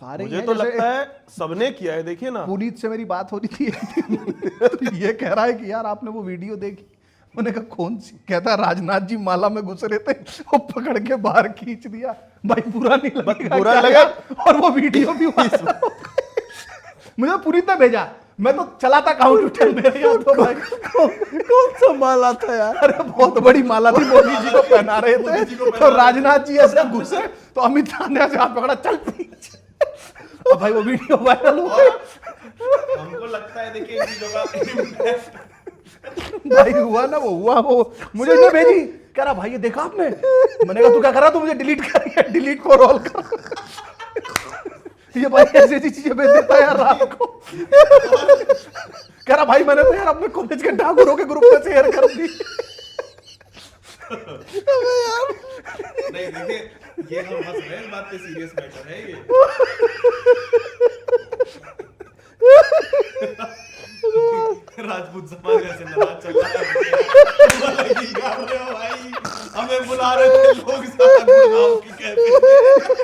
सारे मुझे तो लगता है सबने किया है। देखिए ना, पुनीत से मेरी बात हो रही थी तो ये कह रहा है कि यार आपने वो वीडियो देखी। मैंने कहा कौन सी? कहता है राजनाथ जी माला में घुस रहे थे, वो पकड़ के बाहर खींच दिया। भाई बुरा नहीं लगा? बुरा लगा। और वो वीडियो भी मुझे पुनीत ने भेजा, मैं तो चला था काउंट उठे मेरे यहाँ तो भाई कौन सा माला था यार? अरे बहुत बड़ी माला थी, मोदी जी को पहना रहे थे। तो राजनाथ जी ऐसे घुसे तो अमित शाह ने ऐसे हाथ पकड़ा, चल पीछे। तो भाई वो वीडियो वायरल हो गई। हमको लगता है देखिए इन चीजों का भाई हुआ ना, वो हुआ, वो मुझे इसने भेजी, कह रहा भाई ये देखा आपने? मैंने कहा तू क्या कर रहा? तू मुझे डिलीट कर, डिलीट को रोल कर। ये भाई ऐसी ऐसी चीजें भेज देता है यार रात को। कह रहा भाई मैंने तो यार अपने कॉलेज के ठाकुरों के ग्रुप में शेयर कर दी। नहीं देखिए, ये हम हंस रहे हैं, इस बात पे सीरियस मैटर है ये। राजपूत समाज ऐसे नाराज चल रहा है भाई, हमें बुला रहे थे लोग गुड़गांव की कैफे में।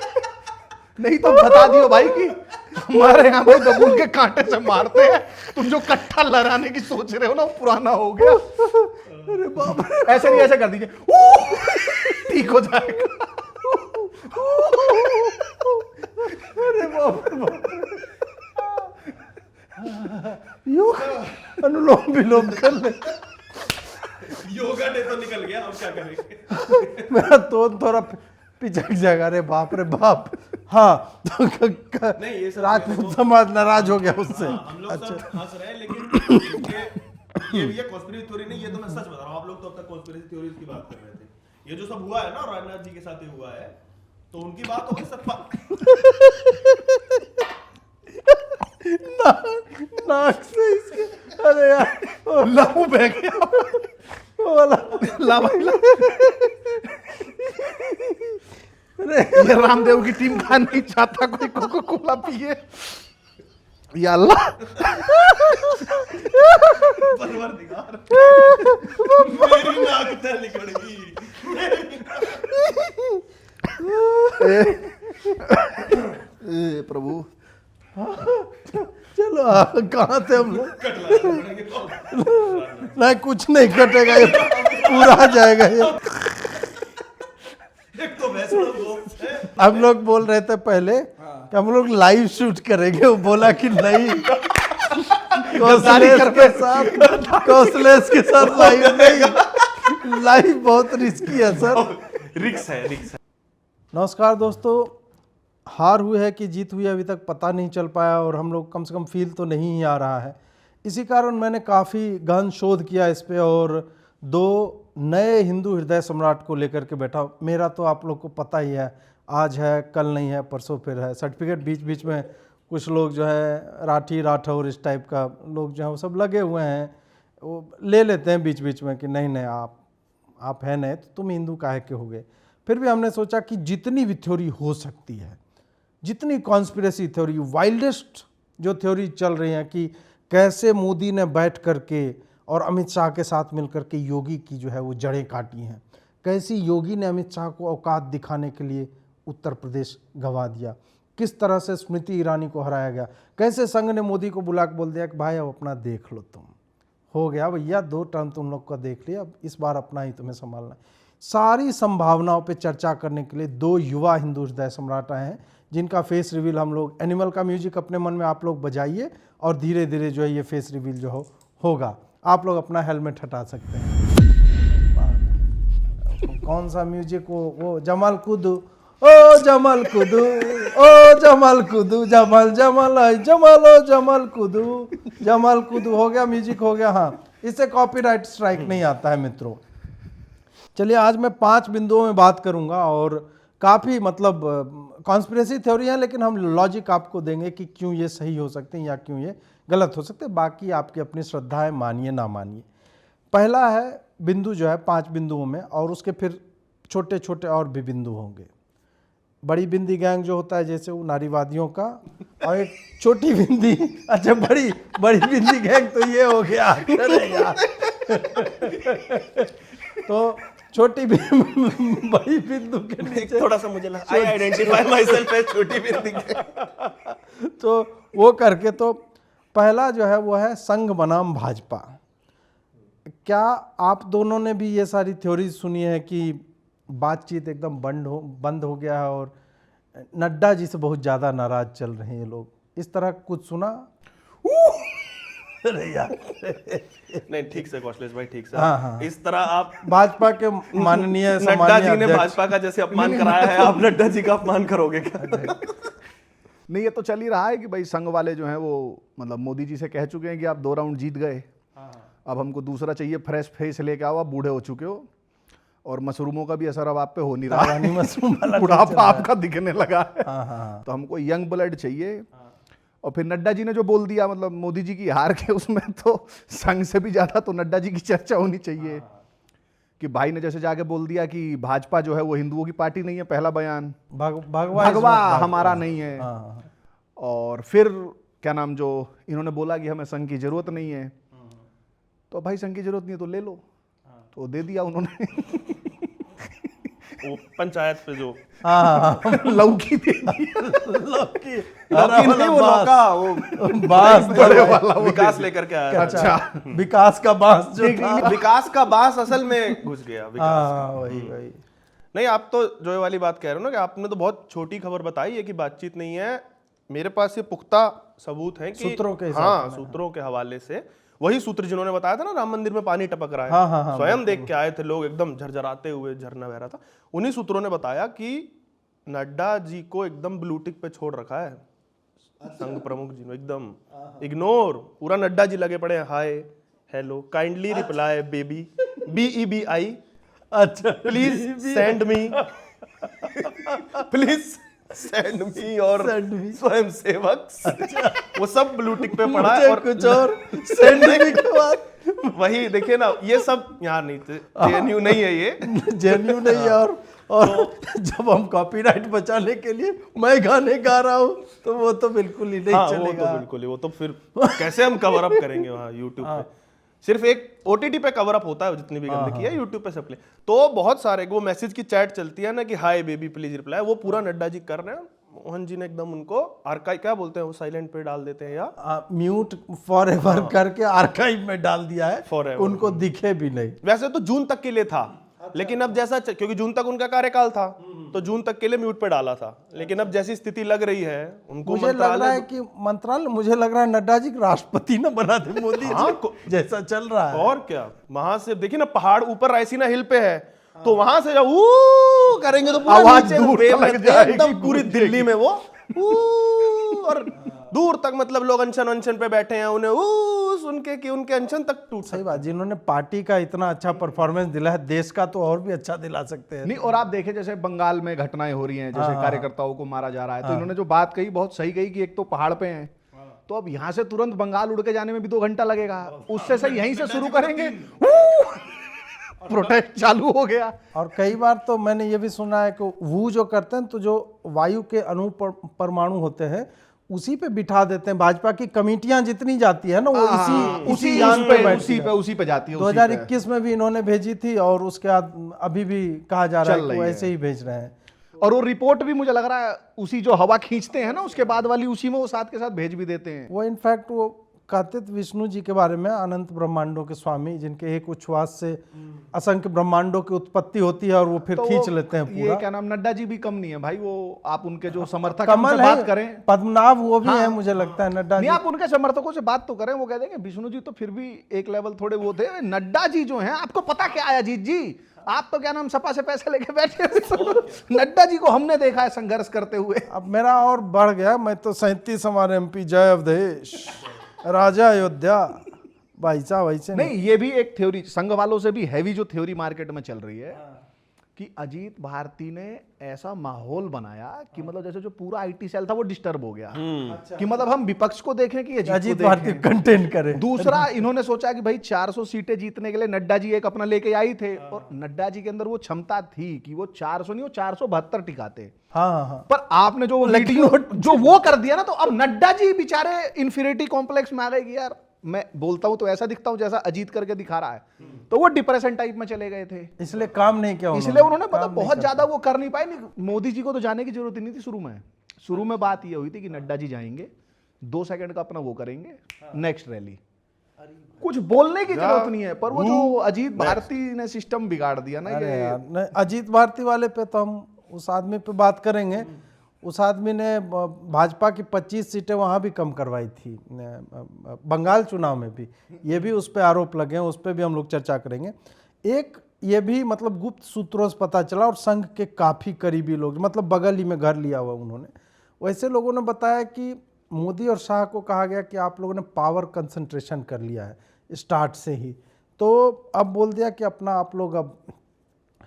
नहीं तो बता दियो भाई कि हमारे यहाँ भाई बबूल के कांटे से मारते हैं। तुम जो कट्ठा लहराने की सोच रहे हो ना, वो पुराना हो गया। अरे बाप रे, ऐसे नहीं, ऐसे कर दीजिए, ठीक हो जाएगा। अरे बाप रे, अनुलोम विलोम कर ले। योगा डे तो निकल गया, अब क्या करेंगे? मेरा तो थोड़ा पिचक जाएगा। अरे बाप रे बाप। हाँ तो नहीं, ये सब राजपूत समाज नाराज हो गया उससे। हम लोग सब हंस रहे हैं, लेकिन ये कॉन्स्पिरेसी थ्योरी नहीं, ये तो मैं सच बता रहा हूँ। आप लोग तो अब तक कॉन्स्पिरेसी थ्योरीज की बात कर रहे थे। ये जो सब हुआ है ना राजनाथ जी के साथ ही हुआ है, तो उनकी बात हो गई सब नाक से इसके, अरे यार लहू बह गया वाला। ला भाई ला। ये रामदेव की टीम का नहीं चाहता कोई कोको कोला पिए। या अल्लाह, परवरदिगार, मेरी नाक तक निकल गई। ए प्रभु, चलो कहाँ थे हम लोग? कटला नहीं कुछ नहीं कटेगा, ये पूरा जाएगा ये। एक तो वैसे दोस्त है। हम लोग बोल रहे थे पहले कि हम लोग लाइव शूट करेंगे, वो बोला कि नहीं, कौशलेश के साथ, कौशलेश के साथ लाइव नहीं, लाइव बहुत रिस्की है सर। रिक्स है, रिक्स है। नमस्कार दोस्तों, हार हुई है कि जीत हुई है अभी तक पता नहीं चल पाया, और हम लोग कम से कम फील तो नहीं ही आ रहा है। इसी कारण मैंने काफ़ी गहन शोध किया इस पे, और दो नए हिंदू हृदय सम्राट को लेकर के बैठा। मेरा तो आप लोग को पता ही है, आज है कल नहीं है, परसों फिर है। सर्टिफिकेट बीच बीच में कुछ लोग जो है राठी राठौर इस टाइप का लोग जो है वो सब लगे हुए हैं, वो ले लेते हैं बीच बीच में कि नहीं नहीं आप है नहीं तो तुम हिंदू काहे के हो गए। फिर भी हमने सोचा कि जितनी भी थ्योरी हो सकती है, जितनी कॉन्स्पिरेसी थ्योरी, वाइल्डेस्ट जो थ्योरी चल रही हैं कि कैसे मोदी ने बैठ करके और अमित शाह के साथ मिलकर के योगी की जो है वो जड़ें काटी हैं, कैसी योगी ने अमित शाह को औकात दिखाने के लिए उत्तर प्रदेश गंवा दिया, किस तरह से स्मृति ईरानी को हराया गया, कैसे संघ ने मोदी को बुला के बोल दिया कि भाई अब अपना देख लो, तुम हो गया भैया, 2 टर्म तुम लोग का देख लिया, अब इस बार अपना ही तुम्हें संभालना है। सारी संभावनाओं पे चर्चा करने के लिए 2 युवा हिंदू हृदय सम्राट आए हैं, जिनका फेस रिवील हम लोग, एनिमल का म्यूजिक अपने मन में आप लोग बजाइए और धीरे धीरे जो है ये फेस रिवील जो होगा। आप लोग अपना हेलमेट हटा सकते हैं। कौन सा म्यूजिक? वो जमाल कुदू, ओ जमाल कुदू, ओ जमाल कुदू, जमाल जमाल आई जमाल, ओ जमाल कुदू, जमाल कुदू हो गया, म्यूजिक हो गया। हाँ, इससे कॉपीराइट स्ट्राइक नहीं आता है मित्रों। चलिए आज मैं 5 बिंदुओं में बात करूंगा, और काफ़ी मतलब कॉन्स्पिरेसी थ्योरी है, लेकिन हम लॉजिक आपको देंगे कि क्यों ये सही हो सकते हैं या क्यों ये गलत हो सकते हैं। बाकी आपकी अपनी श्रद्धा है, मानिए ना मानिए। पहला है बिंदु जो है 5 बिंदुओं में, और उसके फिर छोटे छोटे और भी बिंदु होंगे। बड़ी बिंदी गैंग जो होता है जैसे वो नारीवादियों का, और एक छोटी बिंदी, अच्छा बड़ी बिंदी गैंग तो ये हो गया। अरे यार तो छोटी बड़ी बिंदु के नीचे थोड़ा सा मुझे लगा I identify myself as छोटी बिंदी के। तो वो करके तो पहला जो है वो है संघ बनाम भाजपा। क्या आप दोनों ने भी ये सारी थ्योरीज सुनी है कि बातचीत एकदम बंद हो गया है और नड्डा जी से बहुत ज़्यादा नाराज चल रहे हैं ये लोग, इस तरह कुछ सुना? अरे यार नहीं ठीक से कौशलेश भाई, ठीक से। हाँ। इस तरह आप भाजपा के माननीय नड्डा सम्मानीय जी ने अध्यक्ष- भाजपा का जैसे अपमान कराया है, आप नड्डा जी का अपमान करोगे क्या? नहीं, ये तो चल ही रहा है कि भाई संघ वाले जो हैं वो मतलब मोदी जी से कह चुके हैं कि आप 2 राउंड जीत गए, अब हमको दूसरा चाहिए, फ्रेश फेस लेके आओ, आप बूढ़े हो चुके हो और मशरूमों का भी असर अब आप पे हो नहीं रहा तावानी मशरूम वाला बुढ़ापा आपका दिखने लगा है। हाँ। तो हमको यंग ब्लड चाहिए। और फिर नड्डा जी ने जो बोल दिया, मतलब मोदी जी की हार के उसमें तो संघ से भी ज्यादा तो नड्डा जी की चर्चा होनी चाहिए कि भाई ने जैसे जाके बोल दिया कि भाजपा जो है वो हिंदुओं की पार्टी नहीं है, पहला बयान, भगवा हमारा नहीं है। हाँ। और फिर क्या नाम, जो इन्होंने बोला कि हमें संघ की जरूरत नहीं है, तो भाई संघ की जरूरत नहीं है तो ले लो, तो दे दिया उन्होंने। वो पंचायत पे जो हाँ लौकी दे दी। लौकी नहीं, वो लौका, वो बांस बड़े वाला वो विकास लेकर के आया था। अच्छा, विकास का बांस जो था। विकास का बांस असल में घुस गया विकास। हाँ वही। नहीं, आप तो जो ये वाली बात कह रहे हो ना कि आपने तो बहुत छोटी खबर बताई है कि बातचीत नहीं है। मेरे पास ये पुख्ता सबूत हैं कि सूत्रों के हिसाब हाँ, सूत्रों के हवाले से, वही सूत्र जिन्होंने बताया था ना राम मंदिर में पानी टपक रहा है, हाँ, स्वयं देख के आए थे लोग, एकदम झरझराते हुए झरना बह रहा था। उन्हीं सूत्रों ने बताया कि नड्डा जी को एकदम ब्लू टिक पे छोड़ रखा है संघ प्रमुख जी ने, एकदम इग्नोर, पूरा नड्डा जी लगे पड़े हैं, hi hello kindly reply baby BEBI, अच्छा please send me, please send me, और स्वयं सेवक, वो सब ब्लू टिक पे पड़ा है। और कुछ और सेंडिंग के बाद वही देखिए ना, ये सब यहाँ नहीं थे, जेएनयू नहीं है ये, जेन्यू नहीं है। और जब हम कॉपीराइट बचाने के लिए मैं गाने गा रहा हूँ तो वो तो बिल्कुल ही नहीं हाँ, वो चलेगा। तो बिल्कुल ही, वो तो फिर कैसे हम कवर अप करेंगे वहाँ यूट्यूब पे? सिर्फ एक OTT पे कवर अप होता है, जितनी भी गंदगी है यूट्यूब पे सब। तो बहुत सारे वो मैसेज की चैट चलती है ना कि हाय बेबी प्लीज रिप्लाई, वो पूरा नड्डा जी कर रहे हैं। मोहन जी ने एकदम उनको आर्काइव, क्या बोलते हैं वो, साइलेंट पे डाल देते हैं या म्यूट फॉर एवर करके आर्काइव में डाल दिया है, Forever। उनको दिखे भी नहीं। वैसे तो जून तक के लिए था, लेकिन अब जैसा क्योंकि जून तक उनका कार्यकाल था तो जून तक के लिए म्यूट पे डाला था, लेकिन अब जैसी स्थिति लग रही है उनको मुझे लग रहा है कि मंत्रालय, मुझे लग रहा है नड्डा जी को राष्ट्रपति न बना दे मोदी जी, जैसा चल रहा है। और क्या, वहां से देखिए ना, पहाड़ ऊपर रायसीना हिल पे है, तो वहां से जब ऊ करेंगे तो पूरा आवाज नीचे दूर वेव तक लगती है, जाएगी, एकदम पूरी दिल्ली में वो ऊ, और दूर तक मतलब लोग अनशन पे बैठे हैं, उन्हें ऊ सुन के कि उनके अनशन तक टूट सही बात, जिन्होंने पार्टी का इतना अच्छा परफॉर्मेंस दिला है, देश का तो और भी अच्छा दिला सकते हैं। नहीं, और आप देखें जैसे बंगाल में घटनाएं हो रही हैं, जैसे कार्यकर्ताओं को मारा जा रहा है, तो इन्होंने जो बात कही बहुत सही कही कि एक तो पहाड़ पे हैं, तो अब यहाँ से तुरंत बंगाल उड़ के जाने में भी 2 घंटा लगेगा, उससे सही यहीं से शुरू करेंगे, प्रोटेस्ट चालू हो गया। और कई बार तो मैंने ये भी सुना है कि वो जो करते हैं तो जो वायु के अणु परमाणु होते हैं उसी पे बिठा देते हैं। भाजपा की कमेटियां जितनी जाती है ना वो उसी यान पे बैठती है। उसी पे जाती है। 2021 में भी इन्होंने भेजी थी और उसके बाद अभी भी कहा जा रहा है कि वो ऐसे ही भेज रहे हैं। और वो रिपोर्ट भी मुझे लग रहा है उसी जो हवा खींचते हैं ना उसके बाद वाली, उसी में वो साथ के साथ भेज भी देते हैं। वो इनफैक्ट वो कहते थे विष्णु जी के बारे में, अनंत ब्रह्मांडों के स्वामी, जिनके एक उच्छ्वास से असंख्य ब्रह्मांडों की उत्पत्ति होती है और वो फिर खींच लेते हैं पूरा। ये क्या नाम, नड्डा जी भी कम नहीं है भाई, वो आप उनके जो समर्थक कमल बात करें, पद्मनाभ वो भी है, मुझे लगता है नड्डा जी। आप उनके समर्थकों से बात तो करें, वो कह देंगे विष्णु जी तो फिर भी एक लेवल थोड़े वो थे, नड्डा जी जो हैं आपको पता क्या है अजीत जी, आप तो क्या नाम सपा से पैसे लेके बैठे हुए। नड्डा जी को हमने देखा है संघर्ष करते हुए। अब मेरा और बढ़ गया, मैं तो 37 हमारे MP, जय अवधेश, राजा अयोध्या, भाई साहब ऐसे नहीं। ये भी एक थ्योरी संघ वालों से भी हैवी जो थ्योरी मार्केट में चल रही है कि अजीत भारती ने ऐसा माहौल बनाया कि मतलब जैसे जो पूरा IT सेल था वो डिस्टर्ब हो गया, कि मतलब हम विपक्ष को देखें कि अजीत भारती कंटेंट करे। दूसरा इन्होंने सोचा कि भाई 400 सीटें जीतने के लिए नड्डा जी एक अपना लेके आई थे, और नड्डा जी के अंदर वो क्षमता थी कि वो 400 नहीं, वो 472 टिकाते। हाँ। पर आपने जो वीडियो जो वो कर दिया ना, तो अब नड्डा जी बेचारे इंफीरियरिटी कॉम्प्लेक्स में आ गए कि यार मैं बोलता हूं तो ऐसा दिखता हूं जैसा अजीत करके दिखा रहा है, तो वो डिप्रेशन टाइप में चले गए थे, इसलिए काम नहीं किया इसलिए उन्होंने मतलब बहुत ज्यादा वो कर नहीं पाए। नहीं, मोदी जी को तो जाने की जरूरत ही नहीं थी शुरू में बात ये हुई थी कि नड्डा जी जाएंगे, 2 सेकंड का अपना वो करेंगे, नेक्स्ट रैली, कुछ बोलने की जरूरत नहीं है। पर वो जो अजीत भारती ने सिस्टम बिगाड़ दिया ना, अरे ये यार, नहीं, अजीत भारती वाले पे तो हम उस आदमी पे बात करेंगे। उस आदमी ने भाजपा की 25 सीटें वहाँ भी कम करवाई थी, बंगाल चुनाव में भी। ये भी उस पर आरोप लगे हैं, उस पर भी हम लोग चर्चा करेंगे। एक ये भी मतलब गुप्त सूत्रों से पता चला, और संघ के काफ़ी करीबी लोग, मतलब बगल ही में घर लिया हुआ उन्होंने, वैसे लोगों ने बताया कि मोदी और शाह को कहा गया कि आप लोगों ने पावर कंसंट्रेशन कर लिया है स्टार्ट से ही, तो अब बोल दिया कि अपना आप लोग, अब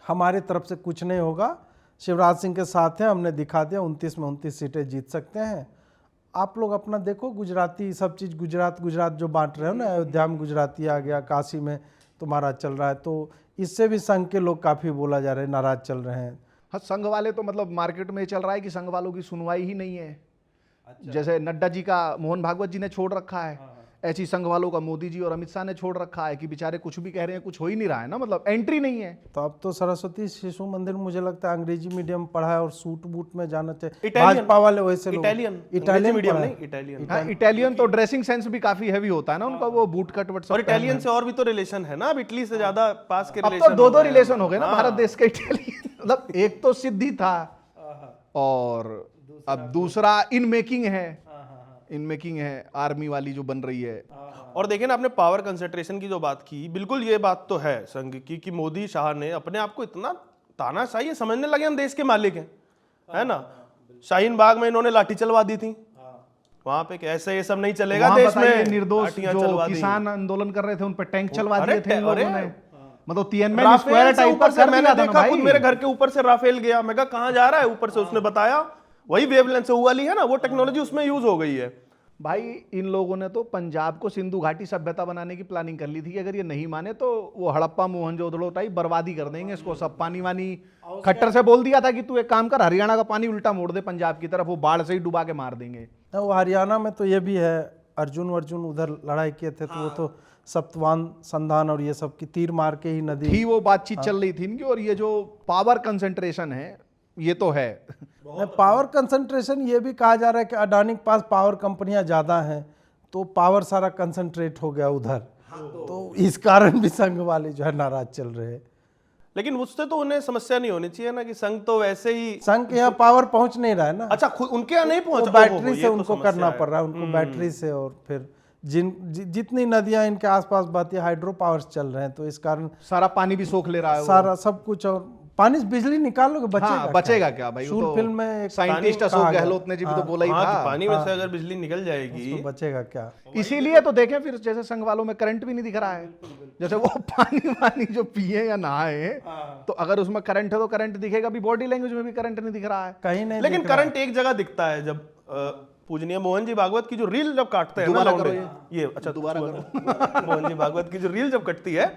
हमारे तरफ से कुछ नहीं होगा, शिवराज सिंह के साथ हैं, हमने दिखा दिया 29 में 29 सीटें जीत सकते हैं, आप लोग अपना देखो। गुजराती सब चीज़ गुजरात जो बांट रहे हो ना, अयोध्या में गुजराती आ गया, काशी में तुम्हारा चल रहा है, तो इससे भी संघ के लोग काफ़ी बोला जा रहे हैं, नाराज चल रहे हैं। हाँ, संघ वाले तो मतलब मार्केट में चल रहा है कि संघ वालों की सुनवाई ही नहीं है। जैसे नड्डा जी का मोहन भागवत जी ने छोड़ रखा है, ऐसी संघ वालों का मोदी जी और अमित शाह ने छोड़ रखा है कि बेचारे कुछ भी कह रहे हैं, कुछ हो ही नहीं रहा है ना, मतलब एंट्री नहीं है। तो अब तो सरस्वती शिशु मंदिर मुझे लगता है अंग्रेजी मीडियम पढ़ा है और सूट बूट में जाना चाहिए। इटालियन, भाजपा वाले वैसे लोग इटालियन मीडियम नहीं, इटालियन। हाँ, इटालियन तो ड्रेसिंग सेंस भी काफी हैवी होता है ना उनका, वो बूट कट वट सब। और इटालियन से और भी तो रिलेशन है ना, अब इटली से ज्यादा पास के अब रिलेशन तो 2 रिलेशन हो गए ना भारत देश के इटालियन, मतलब एक तो सिद्धि था और अब दूसरा इन मेकिंग है, आर्मी वाली जो बन रही है। और देखिए ना, आपने पावर कंसंट्रेशन की जो बात की, बिल्कुल ये बात तो है संघ की कि मोदी शाह ने अपने आप को इतना तानाशाही है, समझने लगे हम देश के मालिक हैं, है ना। शाहीन बाग में इन्होंने लाठी चलवा दी थी, वहां पे कैसे ये सब नहीं चलेगा देश में, निर्दोष जो किसान आंदोलन कर रहे थे उन पर टैंक चलवा दिए थे इन लोगों ने, मतलब तियानमेन स्क्वायर टाइप पर कर मैंने दिया था देखा, भाई। खुद मेरे घर के ऊपर से राफेल गया, मैं कहा कहां जा रहा है, ऊपर से उसने बताया वही वेवलेंथ से वाली है ना, वो टेक्नोलॉजी उसमें यूज हो गई है। भाई इन लोगों ने तो पंजाब को सिंधु घाटी सभ्यता बनाने की प्लानिंग कर ली थी कि अगर ये नहीं माने तो वो हड़प्पा मोहनजोदड़ो टाइप बर्बादी कर देंगे इसको, सब पानी वानी। खट्टर से बोल दिया था कि तू एक काम कर, हरियाणा का पानी उल्टा मोड़ दे पंजाब की तरफ, वो बाढ़ से ही डुबा के मार देंगे। वो हरियाणा में तो ये भी है, अर्जुन उधर लड़ाई किए थे, तो वो तो सप्तवान संधान और ये सब की तीर मार के ही नदी थी, वो बातचीत चल रही थी इनकी। और ये जो पावर कंसंट्रेशन है ये तो है, पावर कंसंट्रेशन, ये भी कहा जा रहा है कि अडानी के पास पावर कंपनियां ज्यादा हैं, तो पावर सारा कंसंट्रेट हो गया उधर, तो इस कारण भी संघ वाले जो है नाराज चल रहे हैं। लेकिन उससे तो उन्हें समस्या नहीं होनी चाहिए ना, कि संघ तो वैसे ही, संघ के यहाँ पावर पहुंच नहीं रहा है ना। अच्छा खुद उनके यहाँ नहीं पहुंच, बैटरी से उनको करना पड़ रहा है, उनको बैटरी से, और फिर जितनी नदियां इनके आसपास बहती है हाइड्रो पावर्स चल रहे हैं, तो इस कारण सारा पानी भी सोख ले रहा है सारा सब कुछ, और पानी से बिजली निकाल लोगे, बचेगा क्या भाई। शूर फिल्म में एक साइंटिस्ट अशोक गहलोत ने भी तो बोला ही था, पानी में से अगर बिजली निकल जाएगी बचेगा क्या। इसीलिए तो देखें फिर जैसे संघ वालों में करंट भी नहीं दिख रहा है, जैसे वो पानी जो पिए या नहाए, तो अगर उसमें करंट है तो करंट दिखेगा भी, बॉडी लैंग्वेज में भी करंट नहीं दिख रहा है कहीं नहीं। लेकिन करंट एक जगह दिखता है, जब पूजनीय मोहन जी भागवत की जो रील जब काटते हैं ना, ये अच्छा दोबारा करो, मोहन जी भागवत की जो रील जब कटती है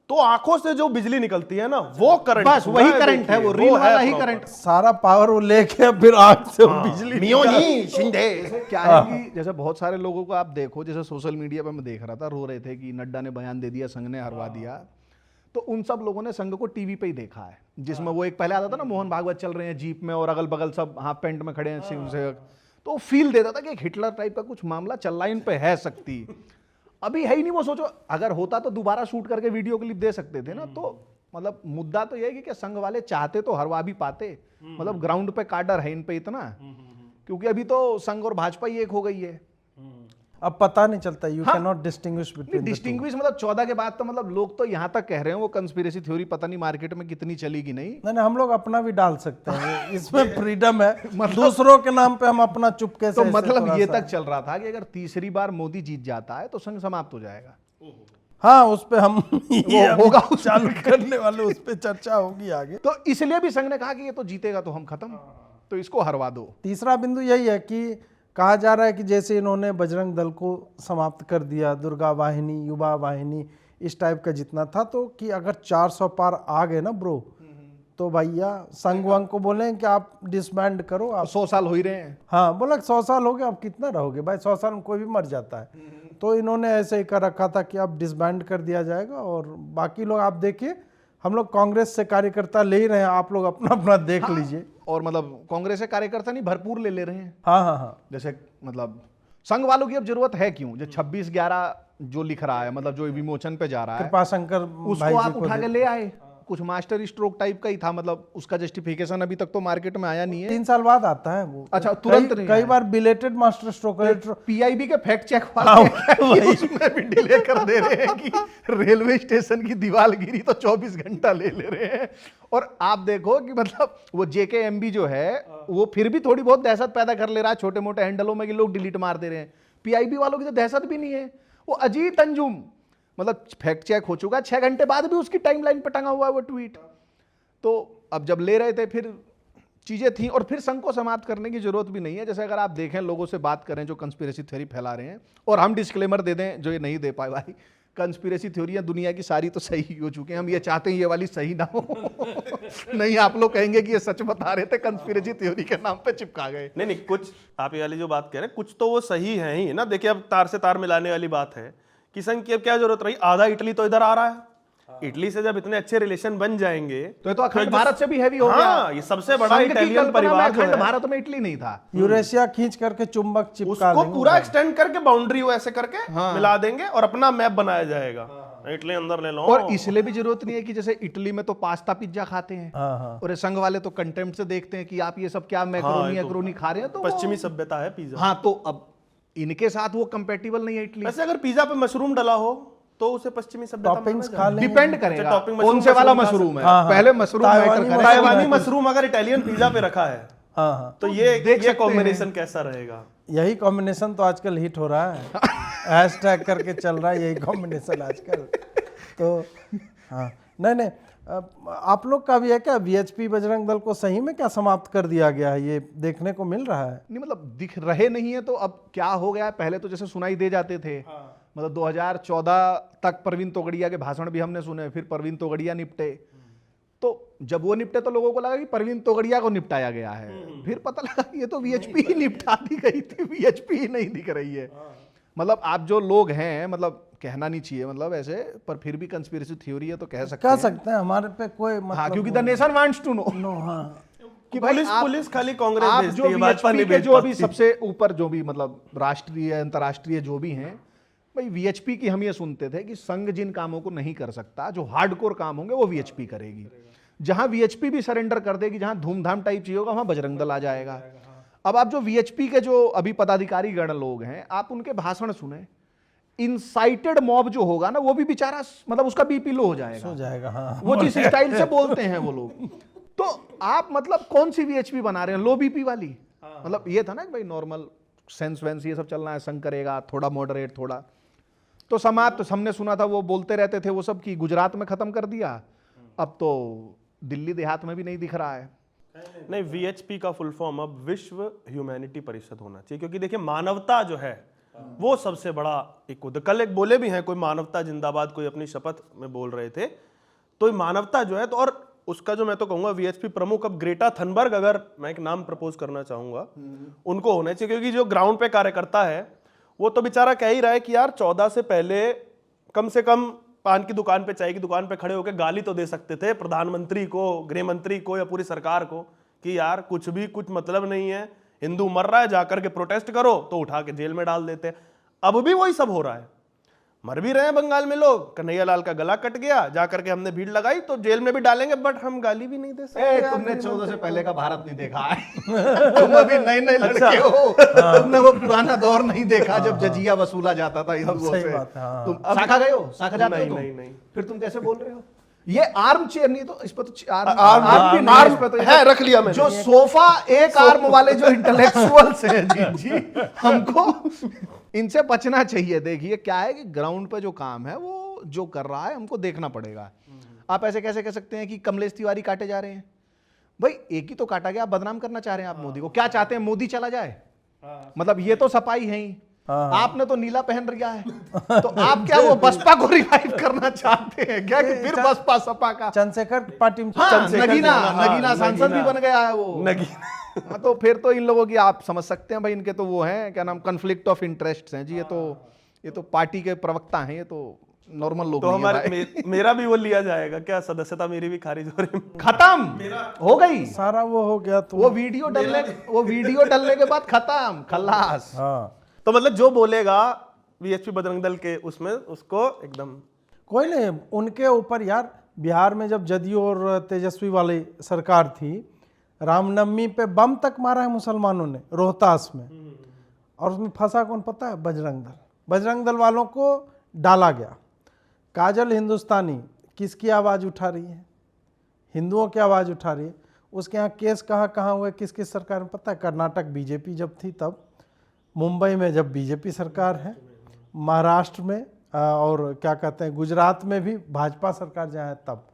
तो आंखों से जो बिजली निकलती है ना, वो करंट, बस वही करंट है, वो रील वाला ही करंट, सारा पावर वो लेके फिर आंख से बिजली क्या है कि जैसे बहुत सारे लोगों को आप देखो, जैसे सोशल मीडिया पे मैं देख रहा था, रो रहे थे कि नड्डा ने बयान दे दिया, संघ ने हरवा दिया, तो उन सब लोगों ने संघ को टीवी पे ही देखा है, जिसमें वो एक पहले आता था ना, मोहन भागवत चल रहे हैं जीप में और अगल बगल सब हाफ पैंट में खड़े हैं सिंह से, तो फील देता था कि एक हिटलर टाइप का कुछ मामला चल रहा है, इन पे है सकती। अभी है ही नहीं। वो सोचो अगर होता तो दोबारा शूट करके वीडियो क्लिप दे सकते थे ना। तो मतलब मुद्दा तो यह है कि संघ वाले चाहते तो हरवा भी पाते, मतलब ग्राउंड पे काडर है इन पे इतना, क्योंकि अभी तो संघ और भाजपा ही एक हो गई है। अब पता नहीं चलता, you can not distinguish between distinguish, मतलब 14 के बाद तो मतलब लोग तो यहाँ तक कह रहे हैं, वो कंस्पिरेसी थ्योरी पता नहीं मार्केट में कितनी चलेगी नहीं। नहीं, हम लोग अपना भी डाल सकते हैं, इसमें फ्रीडम है, दूसरों के नाम पे हम अपना चुपके से। तो मतलब ये तक चल रहा था कि अगर तीसरी बार मोदी जीत जाता है तो संघ समाप्त हो जाएगा। हाँ, उस पे हम होगा चालू करने वाले, उस पे चर्चा होगी आगे। तो इसलिए भी संघ ने कहा कि ये तो जीतेगा तो हम खत्म, तो इसको हरवा दो। तीसरा बिंदु यही है कि कहा जा रहा है कि जैसे इन्होंने बजरंग दल को समाप्त कर दिया, दुर्गा वाहिनी, युवा वाहिनी, इस टाइप का जितना था, तो कि अगर 400 पार आ गए ना ब्रो, तो भैया संघ वंग को बोले कि आप डिसबैंड करो, आप 100 साल हो ही रहे हैं। हाँ, बोला 100 साल हो गए, आप कितना रहोगे भाई, 100 साल में कोई भी मर जाता है। तो इन्होंने ऐसे ही कर रखा था कि अब डिसबैंड कर दिया जाएगा और बाकी लोग आप देखिए, हम लोग कांग्रेस से कार्यकर्ता ले ही रहे हैं, आप लोग अपना अपना देख लीजिए। और मतलब कांग्रेस से कार्यकर्ता नहीं भरपूर ले रहे हैं। हाँ हाँ हाँ, जैसे मतलब संघ वालों की अब जरूरत है क्यों? जो 26/11 जो लिख रहा है, मतलब जो विमोचन पे जा रहा है, कृपाशंकर भाई उसको जी आप को उठा के ले आए। कुछ मास्टर स्ट्रोक टाइप का ही था, मतलब उसका जस्टिफिकेशन अभी तक तो मार्केट में आया नहीं है। 3 साल बाद आता है वो। अच्छा, तुरंत नहीं कई आया। बार बिलेटेड मास्टर स्ट्रोक पीआईबी के फैक्ट चेक वाले उसमें भी डिले कर दे रहे हैं कि रेलवे स्टेशन की दीवार गिरी तो 24 घंटा ले रहे हैं। और आप देखो कि मतलब वो जेकेएमबी जो है वो फिर भी थोड़ी बहुत दहशत पैदा कर ले रहा है छोटे मोटे हैंडलों में कि लोग डिलीट मार दे रहे हैं। पीआईबी वालों की तो दहशत भी नहीं है। वो अजीत अंजुम मतलब फैक्ट चेक हो चुका, 6 घंटे बाद भी उसकी टाइमलाइन पे टंगा हुआ है वो ट्वीट। तो अब जब ले रहे थे फिर चीजें थी, और फिर संघ को समाप्त करने की जरूरत भी नहीं है। जैसे अगर आप देखें, लोगों से बात करें जो कंस्पिरेसी थ्योरी फैला रहे हैं, और हम डिस्क्लेमर दे दें जो ये नहीं दे पाए, भाई कंस्पिरेसी थ्योरियां दुनिया की सारी तो सही हो चुके हैं, हम ये चाहते हैं ये वाली सही ना हो। नहीं, आप लोग कहेंगे कि ये सच बता रहे थे, कंस्पिरेसी थ्योरी के नाम पे चिपका गए। नहीं, कुछ आप ये वाली जो बात कह रहे हैं कुछ तो वो सही है ही ना। देखिए, अब तार से तार मिलाने वाली बात है कि संघ की अब क्या जरूरत रही, आधा इटली तो इधर आ रहा है। इटली से जब इतने अच्छे रिलेशन बन जाएंगे तो ये तो अखंड भारत से भी हैवी हो गया। हाँ, ये सबसे बड़ा संघ की इटालियन कल्पना में परिवार जो अखंड है, भारत में इटली नहीं था। यूरेशिया खींच करके चुंबक चिपका उसको देंगे। पूरा एक्सटेंड करके बाउंड्री वो ऐसे करके मिला देंगे और अपना मैप बनाया जाएगा। इटली अंदर ले लो। और इसलिए भी जरूरत नहीं है कि जैसे इटली में तो पास्ता पिज्जा खाते हैं, हाँ हाँ, और ये संघ वाले तो कंटेम्प्ट से देखते हैं कि आप ये सब क्या मैक्रोनी मैक्रोनी खा रहे हैं। तो पश्चिमी सभ्यता है पिज्जा। हाँ, तो अब इनके साथ वो कंपेटिबल नहीं है इटली। वैसे अगर पिज्जा पे मशरूम डला हो तो उसे पश्चिमी सभ्यता टॉपिंग्स खा लेंगे। डिपेंड करेगा टॉपिंग कौन से वाला मशरूम है। हाँ, हाँ। पहले मशरूम मैटर करेगा। ताइवानी मशरूम अगर इटालियन पिज्जा पे रखा है हाँ हाँ, तो ये देख सकते कॉम्बिनेशन कैसा रहेगा। यही कॉम्बिनेशन तो आजकल हिट हो रहा है, हैशटैग करके चल रहा है यही कॉम्बिनेशन आजकल। तो हाँ, नहीं, आप लोग का भी है क्या, वीएचपी बजरंग दल को सही में क्या समाप्त कर दिया गया है, ये देखने को मिल रहा है? नहीं, मतलब दिख रहे नहीं है तो अब क्या हो गया है। पहले तो जैसे सुनाई दे जाते थे, मतलब 2014 तक प्रवीण तोगड़िया के भाषण भी हमने सुने, फिर प्रवीण तोगड़िया निपटे। तो जब वो निपटे तो लोगों को लगा कि प्रवीण तोगड़िया को निपटाया गया है, फिर पता लगा कि ये तो वीएचपी ही निपटा दी गई थी, वीएचपी ही नहीं दिख रही है। मतलब आप जो लोग हैं, मतलब कहना नहीं चाहिए मतलब ऐसे, पर फिर भी कंस्पिरेसी थ्योरी है तो कह सकते हैं। हमारे पे कोई मतलब हाँ, क्योंकि the nation wants to know. No, हाँ, कि भाई पुलिस खाली कांग्रेस आप भेजती जो है, भाजपा नहीं वीएचपी के भेज जो अभी पाती। सबसे ऊपर जो भी मतलब राष्ट्रीय अंतर्राष्ट्रीय जो भी हैं, भाई वीएचपी की हम ये सुनते थे कि संघ जिन कामों को नहीं कर सकता, जो हार्डकोर काम होंगे वो वीएचपी करेगी। जहां वीएचपी भी सरेंडर कर देगी, जहां धूमधाम टाइप चाहिए होगा वहां बजरंग दल आ जाएगा। अब आप जो वीएचपी के जो अभी पदाधिकारी गण लोग हैं, आप उनके भाषण सुने, इंसाइटेड मॉब जो होगा ना, वो भी बेचारा मतलब उसका बीपी लो हो जाएगा। हाँ, वो जिस स्टाइल से बोलते हैं वो लोग। तो आप मतलब कौन सी वीएचपी बना रहे हैं, लो बीपी वाली? मतलब ये था ना कि भाई नॉर्मल सेंस वेंस ये सब चलना है, संग करेगा थोड़ा मॉडरेट थोड़ा। तो समाप्त हमने सुना था वो बोलते रहते थे वो सब की गुजरात में खत्म कर दिया, अब तो दिल्ली देहात में भी नहीं दिख रहा है। नहीं, वीएचपी का फुल फॉर्म अब विश्व ह्यूमैनिटी परिषद होना चाहिए, क्योंकि देखिए मानवता जो है वो सबसे बड़ा एक उद्देश्य। कल एक बोले भी हैं कोई, मानवता जिंदाबाद, कोई अपनी शपथ में बोल रहे थे। तो ये मानवता जो है, तो और उसका जो मैं तो कहूंगा वीएचपी प्रमुख अब ग्रेटा थनबर्ग, अगर मैं एक नाम प्रपोज करना चाहूंगा, उनको होना चाहिए। क्योंकि जो ग्राउंड पे कार्यकर्ता है वो तो बेचारा कह ही रहा है कि यार 14 से पहले कम से कम पान की दुकान पे, चाय की दुकान पे खड़े होकर गाली तो दे सकते थे प्रधानमंत्री को, गृह मंत्री को या पूरी सरकार को कि यार कुछ मतलब नहीं है, हिंदू मर रहा है, जाकर के प्रोटेस्ट करो, तो उठा के जेल में डाल देते हैं। अब भी वही सब हो रहा है, मर भी रहे हैं बंगाल में लोग, कन्हैया लाल का गला कट गया, जाकर के हमने भीड़ लगाई तो जेल में भी डालेंगे, बट हम गाली भी नहीं दे सकते। तुमने 14 से पहले का भारत नहीं देखा है। तुम अभी नए लड़के हो, तुमने वो पुराना दौर नहीं देखा जब जजिया वसूला जाता था हिंदुओं सही से। बात है, हाँ। तुम शाखा गए हो, शाखा जाते हो तुम? नहीं। फिर तुम कैसे बोल रहे हो? ये आर्म चेयर नहीं तो इस पर तो आर्म भी नहीं, इस पर तो है, रख लिया मैंने। जो सोफा एक आर्म वाले जो इंटेलेक्चुअल्स हैं जी, हमको इनसे बचना चाहिए। देखिए क्या है कि ग्राउंड पे जो काम है वो जो कर रहा है हमको देखना पड़ेगा। आप ऐसे कैसे कह सकते हैं कि कमलेश तिवारी काटे जा रहे हैं? भाई एक ही तो काटा गया, आप बदनाम करना चाह रहे हैं आप मोदी को। क्या चाहते हैं, मोदी चला जाए? मतलब ये तो सपाई है ही। आपने तो नीला पहन लिया है, तो आप क्या वो बसपा को रिवाइव करना चाहते हैं क्या कि फिर बसपा सपा का? चंद्रशेखर पार्टी में हाँ, नगीना सांसद भी बन गया है वो। हाँ, तो फिर तो इन लोगों की आप समझ सकते हैं भाई, इनके तो वो हैं क्या नाम, कन्फ्लिक्ट ऑफ इंटरेस्ट हैं जी। ये तो ये तो पार्टी के प्रवक्ता हैं, ये तो नॉर्मल लोग तो नहीं है हमारे भाई। मेरा भी वो लिया जाएगा क्या? सदस्यता मेरी भी खारिज हो रही है। खत्म हो गई, सारा वो हो गया तो वो वीडियो डलने के बाद खत्म, खल्लास। हाँ, तो मतलब जो बोलेगा वीएचपी बजरंग दल के उसमें, उसको एकदम कोई नहीं उनके ऊपर यार। बिहार में जब जदयू और तेजस्वी वाली सरकार थी, रामनवमी पे बम तक मारा है मुसलमानों ने रोहतास में, और उसमें फंसा कौन पता है? बजरंग दल। बजरंग दल वालों को डाला गया। काजल हिंदुस्तानी किसकी आवाज़ उठा रही है? हिंदुओं की आवाज़ उठा रही है। उसके यहाँ केस कहाँ हुए, किस किस सरकार में पता है? कर्नाटक बीजेपी जब थी तब, मुंबई में जब बीजेपी सरकार है, महाराष्ट्र में और क्या कहते हैं गुजरात में भी भाजपा सरकार जहाँ है तब,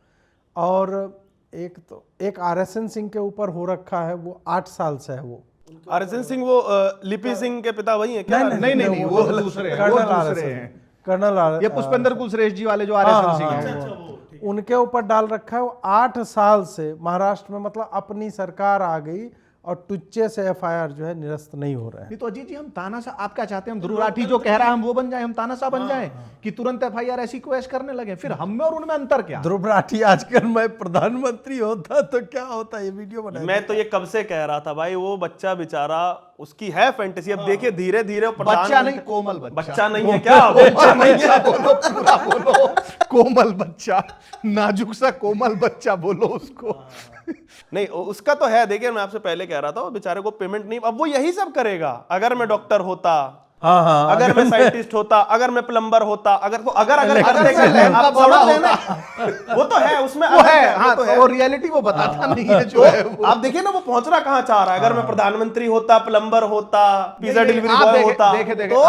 और एक आरएसएन सिंह के ऊपर हो रखा है, वो 8 साल से है वो। आरएसएन सिंह वो लिपि सिंह के पिता वही है क्या? नहीं, वो दूसरे हैं, वो दूसरे हैं। कर्नल ये पुष्पेंद्र कुशरेश जी वाले जो आरएसएन सिंह हैं, उनके ऊपर डाल रखा है। वो 8 साल से महाराष्ट्र में, मतलब अपनी सरकार आ गई और टुच्चे से एफआईआर जो है निरस्त नहीं हो रहे हैं। नहीं तो अजीत जी, हम तानाशाह, आप क्या चाहते हैं? हम ध्रुव राठी जो कह रहा है हम वो बन जाए, हम तानाशाह बन जाए कि तुरंत एफआईआर ऐसी को ऐश करने लगे? फिर हम में और उनमें अंतर क्या? ध्रुव राठी आजकल मैं प्रधानमंत्री होता तो क्या होता, ये वीडियो बना। मैं तो ये कब से कह रहा था भाई, वो बच्चा बेचारा, उसकी है फैंटेसी। अब देखिए धीरे धीरे बच्चा नहीं, कोमल बच्चा। बच्चा नहीं है क्या? बच्चा नहीं है, बोलो पूरा बोलो, कोमल बच्चा, नाजुक सा कोमल बच्चा बोलो उसको। नहीं उसका तो है। देखिए मैं आपसे पहले कह रहा था, वो बेचारे को पेमेंट नहीं, अब वो यही सब करेगा। अगर मैं डॉक्टर होता, हाँ, अगर मैं साइंटिस्ट होता, अगर मैं प्लम्बर होता, अगर वो तो है उसमें, वो है, हाँ, वो रियलिटी वो बताता नहीं है जो है वो। आप देखिए ना वो पहुंचना कहाँ चाह रहा है। अगर मैं प्रधानमंत्री होता, प्लम्बर होता, पिज्जा डिलीवरी बॉय होता, तो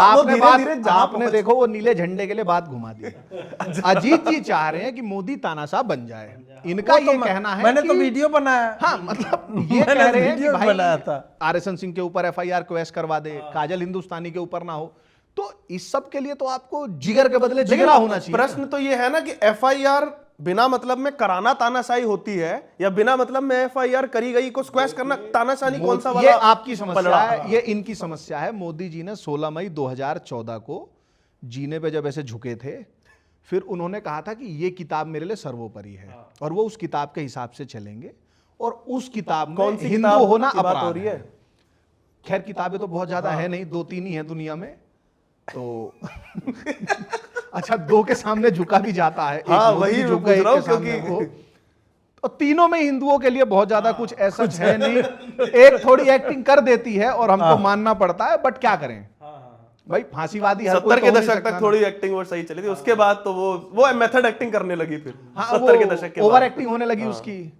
आपने देखो वो नीले झंडे के लिए बात घुमा दी। अजीत जी चाह रहे हैं कि मोदी तानाशाह बन जाए, इनका ये कहना है। मैंने तो वीडियो बनाया। हाँ, मतलब ये कह रहे हैं कि बनाया भाई था, आरएसएन सिंह के ऊपर एफआईआर को ऐश करवा दे, काजल हिंदुस्तानी के ऊपर ना हो। तो इस सब के लिए तो आपको जिगर के बदले जिगरा होना चाहिए। प्रश्न तो ये है ना कि एफआईआर बिना मतलब में कराना तानाशाही होती है, या बिना मतलब में एफआईआर करी गई को स्क्वैश करना तानाशाही? कौन सा वाला? ये आपकी समस्या है, ये इनकी समस्या है। मोदी जी ने 16 मई 2014 को जीने पे जब ऐसे झुके थे, फिर उन्होंने कहा था कि ये किताब मेरे लिए सर्वोपरि है और वो उस किताब के हिसाब से चलेंगे, और उस किताब कौन में सी हिंदू किताब होना की बात अपराध हो रही है? खैर किताबें तो बहुत ज्यादा है नहीं, 2-3 ही है दुनिया में तो अच्छा, 2 के सामने झुका भी जाता है। हाँ, वही झुका पूछ रहा हूं, क्योंकि तो तीनों में हिंदुओं के लिए बहुत ज्यादा कुछ ऐसा है नहीं। एक थोड़ी एक्टिंग कर देती है और हमको मानना पड़ता है, बट क्या करें भाई, फांसीवादी हर कोई 70 के तो हो नहीं दशक सकता तक ना। थोड़ी एक्टिंग वो सही चली थी, उसके बाद तो वो मेथड एक्टिंग करने लगी फिर। हाँ, 70 के दशक के ओवर बाद एक्टिंग होने लगी उसकी।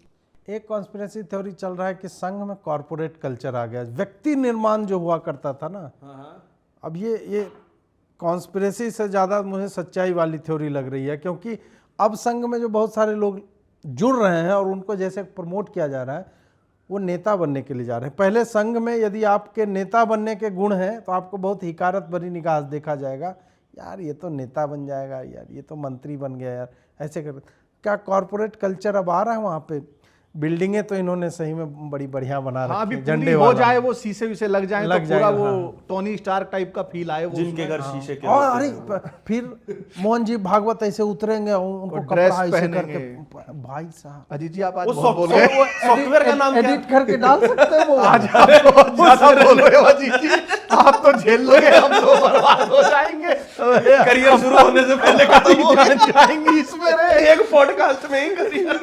एक कॉन्स्पिरेसी थ्योरी चल रहा है कि संघ में कॉर्पोरेट कल्चर आ गया, व्यक्ति निर्माण जो हुआ करता था ना। अब ये कॉन्स्पिरेसी से ज़्यादा मुझे सच्चाई वाली थ्योरी लग रही है, क्योंकि अब संघ में जो बहुत सारे लोग जुड़ रहे हैं और उनको जैसे प्रमोट किया जा रहा है, वो नेता बनने के लिए जा रहे हैं। पहले संघ में यदि आपके नेता बनने के गुण हैं तो आपको बहुत हिकारत भरी निगाह से देखा जाएगा, यार ये तो नेता बन जाएगा, यार ये तो मंत्री बन गया, यार ऐसे कर। क्या कॉर्पोरेट कल्चर अब आ रहा है वहाँ पे? बिल्डिंगें तो इन्होंने सही में बड़ी बढ़िया बना हाँ, अभी रखी है, झंडे झंडे हो वाला। जाए, वो शीशे विशे लग जाए तो पूरा जाएगा, वो हाँ। टोनी स्टार्क टाइप का फील आए वो जिनके घर शीशे के और अरे फिर मोहन जी भागवत ऐसे उतरेंगे, उनको ड्रेस कपड़ा ऐसे पहनेंगे। करके, भाई साहब अजीत जी आप आज वो बहुत बोल रहे हैं। सॉफ्टवेयर का नाम क्या? एडिट करके डाल सकते हैं वो। आज आप बहुत ज्यादा बोल रहे हो अजीत जी, आप तो झेल लोगे, हम तो बर्बाद हो जाएंगे। करियर शुरू होने से पहले खत्म हो जान जाएंगी इसमें रे। एक पॉडकास्ट में ही करियर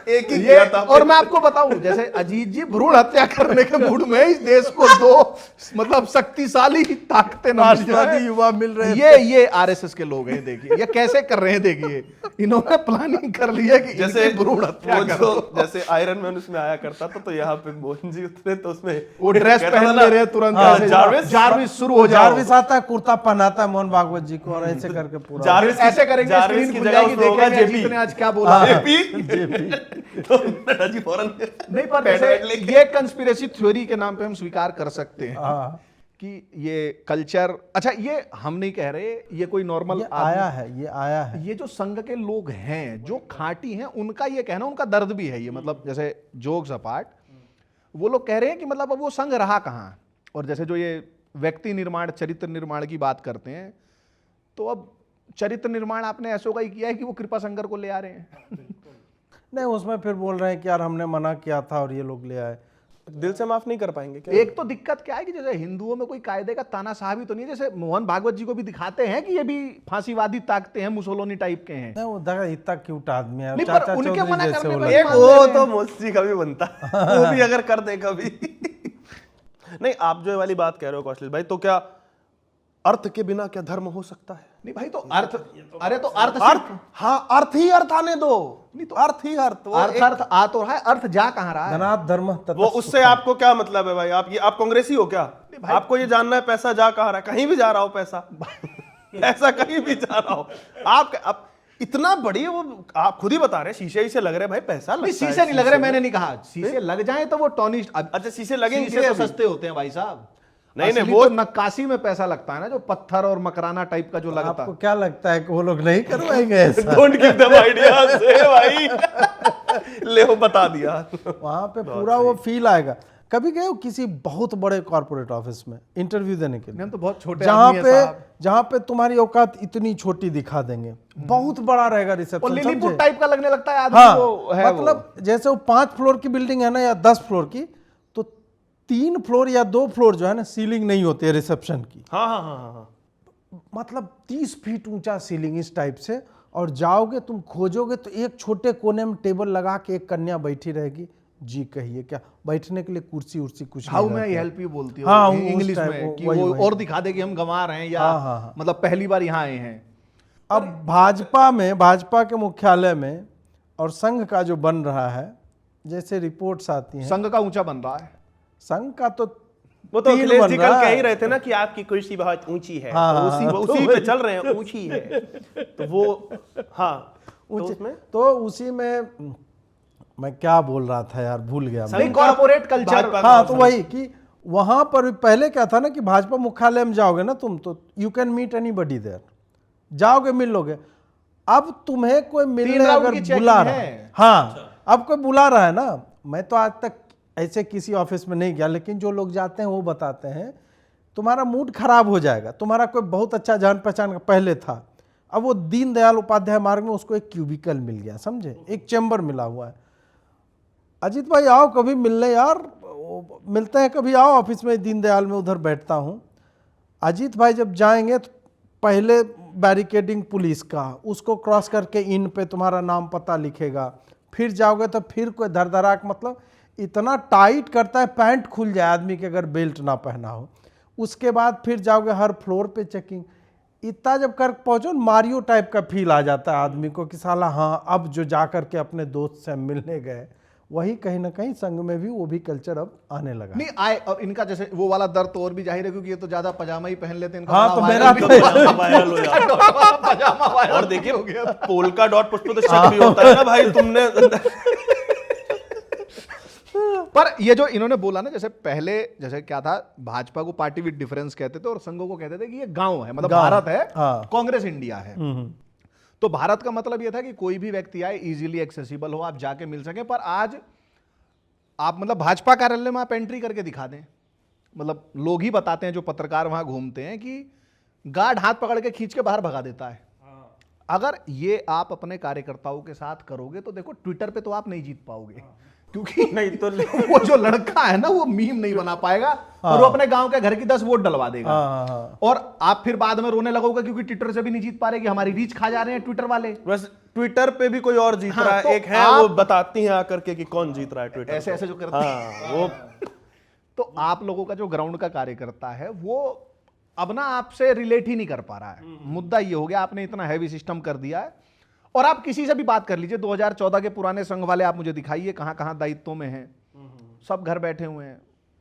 एक ही ये किया था। और मैं आपको बताऊं, जैसे अजीत जी भ्रूण हत्या करने के मूड में इस देश को 2 मतलब शक्तिशाली ताकतें राष्ट्रवादी युवा मिल रहे हैं। ये आरएसएस के लोग हैं। देखिए ये कैसे कर रहे हैं, देखिए इन्होंने प्लानिंग कर ली है कि जैसे इनकी भ्रूण हत्या वो कर जो दो। जैसे आयरन मैन उसमें आया करता था, तो यहाँ पे मोहन जी उतरे तो उसमें वो ड्रेस कहता था पहन ना, ले रहे हैं तुरंत, हाँ, ऐसे जारविस शुरू हो जाओ। जारविस आता है, कुर्ता पहनाता है मोहन भागवत जी को, और ऐसे करके पूरा जारविस की- ऐसे करेंगे, जारविस स्क्रीन की खुल जगह जाएगी, उसमें होगा देखेंगे जेपी। अजीत ने आज क्या बोला है। तो जी फौरन नहीं, पर पैड जैसे लेके- ये कंस्पिरेसी थ्योरी के नाम पे हम स्वीकार कर सकते हैं हाँ। कि ये कल्चर, अच्छा ये हम नहीं कह रहे, ये कोई नॉर्मल ये आया है, ये आया है। ये जो संघ के लोग हैं जो खांटी हैं, उनका ये कहना, उनका दर्द भी है ये, मतलब जैसे जोक्स अपार्ट, वो लोग कह रहे हैं कि मतलब अब वो संघ रहा कहाँ। और जैसे जो ये व्यक्ति निर्माण, चरित्र निर्माण की बात करते हैं, तो अब चरित्र निर्माण आपने ऐसो का ही किया है कि वो कृपा शंकर को ले आ रहे हैं। नहीं, उसमें फिर बोल रहे हैं कि यार हमने मना किया था और ये लोग ले आए। दिल से माफ नहीं कर पाएंगे क्या? एक तो दिक्कत क्या है कि जैसे हिंदुओं में कोई कायदे का तानाशाह भी तो नहीं है, जैसे मोहन भागवत जी को भी दिखाते हैं कि ये भी फांसीवादी ताकते हैं, मुसोलोनी टाइप के हैं। नहीं, वो देखा इतना क्यूट आदमी है, नहीं, पर चाचा उनके चौधरी मना जैसे करने वो में लगे। एक वो तो मोस्टली कभी बनता वो भी अगर कर दे कभी। नहीं, आप जो ये वाली बात कह रहे हो कौशल भाई, तो क्या अर्थ के बिना क्या धर्म हो सकता है? नहीं भाई, तो अर्थ, अरे तो अर्थ अर्थ, हाँ अर्थ ही अर्थ आने दो, नहीं तो अर्थ ही अर्थ, वो अर्थ अर्थ आ तो रहा है, अर्थ जा कहाँ रहा है? धनात् धर्म वो उससे आपको क्या मतलब है भाई? आप कांग्रेसी हो क्या? आपको ये जानना है पैसा जा कहाँ रहा है? कहीं भी जा रहा हो पैसा, ऐसा कहीं भी जा रहा हो आप इतना बड़ी, वो आप खुद ही बता रहे, शीशे ही से लग रहे भाई, पैसा लगता है। शीशे नहीं लग रहे, मैंने नहीं कहा शीशे लग जाए तो वो टॉनिश। अच्छा, शीशे लगेंगे शीशे तो सस्ते होते हैं भाई साहब। नहीं, असली वो तो नक्काशी में पैसा लगता है ना, जो पत्थर और मकराना टाइप का जो लगता आपको है। क्या लगता है कि वो लोग नहीं करवाएंगे ऐसा? डोंट गिव देम आइडियाज भाई। ले वो बता दिया। वहां पे पूरा वो फील आएगा। कभी गए हो किसी बहुत बड़े कॉर्पोरेट ऑफिस में इंटरव्यू देने के लिए? हम तो बहुत छोटे जहाँ आदमी हैं पे साहब। जहाँ पे तुम्हारी औकात इतनी छोटी दिखा देंगे, बहुत बड़ा रहेगा और रिसेप्शन, लिलीपुट समझे? टाइप का लगने लगता है आदमी। हाँ, वो है मतलब जैसे वो 5 फ्लोर की बिल्डिंग है ना या 10 फ्लोर की, तो 3 फ्लोर या 2 फ्लोर जो है ना, सीलिंग नहीं होती है रिसेप्शन की। हाँ हाँ हाँ हाँ, मतलब 30 फीट ऊंचा सीलिंग इस टाइप से, और जाओगे तुम खोजोगे तो एक छोटे कोने में टेबल लगा के एक कन्या बैठी रहेगी। जी कहिए क्या, बैठने के लिए कुर्सी उर्सी कुछ हाउ नहीं मैं रहता है। हेल्प यू बोलती हाँ, हूँ वो उस इंग्लिश टाइप, में वो कि वही, वो वही। और दिखा दे कि हम गंवार हैं या हाँ, हाँ, हाँ। मतलब पहली बार यहाँ आए हैं। अब भाजपा के मुख्यालय में और संघ का जो बन रहा है, जैसे रिपोर्ट्स आती हैं, संघ का ऊंचा बन रहा है। संघ का तो वो तो 3 अखिलेश बन जी रहा कल कह है। ही रहे थे ना कि आपकी कुर्सी बहुत ऊंची है। हाँ, तो हाँ, उसी पे चल रहे हैं, ऊंची है तो वो, हाँ तो उसमें तो उसी में मैं क्या बोल रहा था यार, भूल गया मैं। नहीं, कॉर्पोरेट कल्चर। भाजपा का हाँ, और तो संघ। वही कि वहां पर पहले क्या था ना कि भाजपा मुख्यालय में जाओगे ना तुम, तो you can meet anybody there, जाओगे मिल लोगे। अब तुम्हें कोई मिलने 3 राउंड अगर की चेकिंग बुला रहा है, है। हाँ अब कोई बुला रहा है ना, मैं तो आज तक ऐसे किसी ऑफिस में नहीं गया, लेकिन जो लोग जाते हैं वो बताते हैं तुम्हारा मूड खराब हो जाएगा। तुम्हारा कोई बहुत अच्छा जान पहचान का पहले था, अब वो दीनदयाल उपाध्याय मार्ग में उसको एक क्यूबिकल मिल गया, समझे, एक चैम्बर मिला हुआ है। अजीत भाई आओ कभी मिलने यार, मिलते हैं कभी, आओ ऑफिस में, दीनदयाल में उधर बैठता हूँ। अजीत भाई जब जाएंगे तो पहले बैरिकेडिंग पुलिस का, उसको क्रॉस करके इन पे तुम्हारा नाम पता लिखेगा, फिर जाओगे तो फिर कोई धरधराक, मतलब इतना टाइट करता है, पैंट खुल जाए आदमी के अगर बेल्ट ना पहना हो। उसके बाद फिर जाओगे हर फ्लोर पे चेकिंग। इतना जब कर पहुंचो, मारियो टाइप का फील आ जाता है आदमी को कि साला हाँ, अब जो जा करके अपने दोस्त से मिलने गए, वही कहीं ना कहीं संघ में भी वो भी कल्चर अब आने लगा। नहीं आए, और इनका जैसे वो वाला दर्द तो और भी जाहिर है क्योंकि ये तो ज्यादा पजामा ही पहन लेते हैं। इनका हाँ, बड़ा तो मेरा वायरल तो भी वायरल हो जाता है। पजामा वायरल और देखिए पोलका डॉट पुष्प तो शक भी होता है ना भाई तुमने। पर ये जो इन्होंने बोला ना, जैसे पहले जैसे क्या था, भाजपा को पार्टी विद डिफरेंस कहते थे और संघों को कहते थे कि ये गांव है, मतलब गाँव, भारत है, हाँ। कांग्रेस इंडिया है। तो भारत का मतलब ये था कि कोई भी व्यक्ति आए, इजीली एक्सेसिबल हो, आप जाके मिल सके। पर आज आप मतलब भाजपा कार्यालय में आप एंट्री करके दिखा दें, मतलब लोग ही बताते हैं जो पत्रकार वहां घूमते हैं कि गार्ड हाथ पकड़ के खींच के बाहर भगा देता है। अगर ये आप अपने कार्यकर्ताओं के साथ करोगे तो देखो ट्विटर पे तो आप नहीं जीत पाओगे, क्योंकि नहीं तो वो जो लड़का है ना वो मीम नहीं बना पाएगा, और वो अपने गांव के घर की 10 वोट डलवा देगा। और आप फिर बाद में रोने लगोगे क्योंकि ट्विटर से भी नहीं जीत पा रहे, कि हमारी रीच खा जा रहे हैं ट्विटर वाले। बस ट्विटर पे भी कोई और जीत हाँ, रहा है, तो एक है वो बताती हैं आकर के कि कौन जीत रहा है ट्विटर ऐसे पे। ऐसे जो करते हैं। हाँ वो तो आप लोगों का जो ग्राउंड का कार्यकर्ता है वो अब ना आपसे रिलेट ही नहीं कर पा रहा है। मुद्दा ये हो गया, आपने इतना हैवी सिस्टम कर दिया है। और आप किसी से भी बात कर लीजिए, 2014 के पुराने संघ वाले आप मुझे दिखाइए कहां कहां दायित्वों में हैं, सब घर बैठे हुए हैं,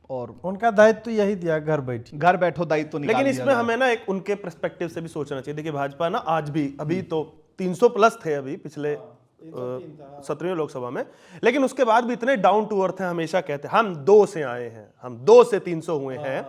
और उनका दायित्व तो यही दिया, घर बैठी, घर बैठो दायित्व निकाल लेकिन दिया इसमें जाए। हमें ना एक उनके पर्सपेक्टिव से भी सोचना चाहिए। देखिए भाजपा ना आज भी, अभी तो 300 प्लस थे अभी पिछले 17वीं लोकसभा में, लेकिन उसके बाद भी इतने डाउन टू अर्थ हैं, हमेशा कहते हैं हम 2 से आए हैं, हम 2 से 300 हुए हैं।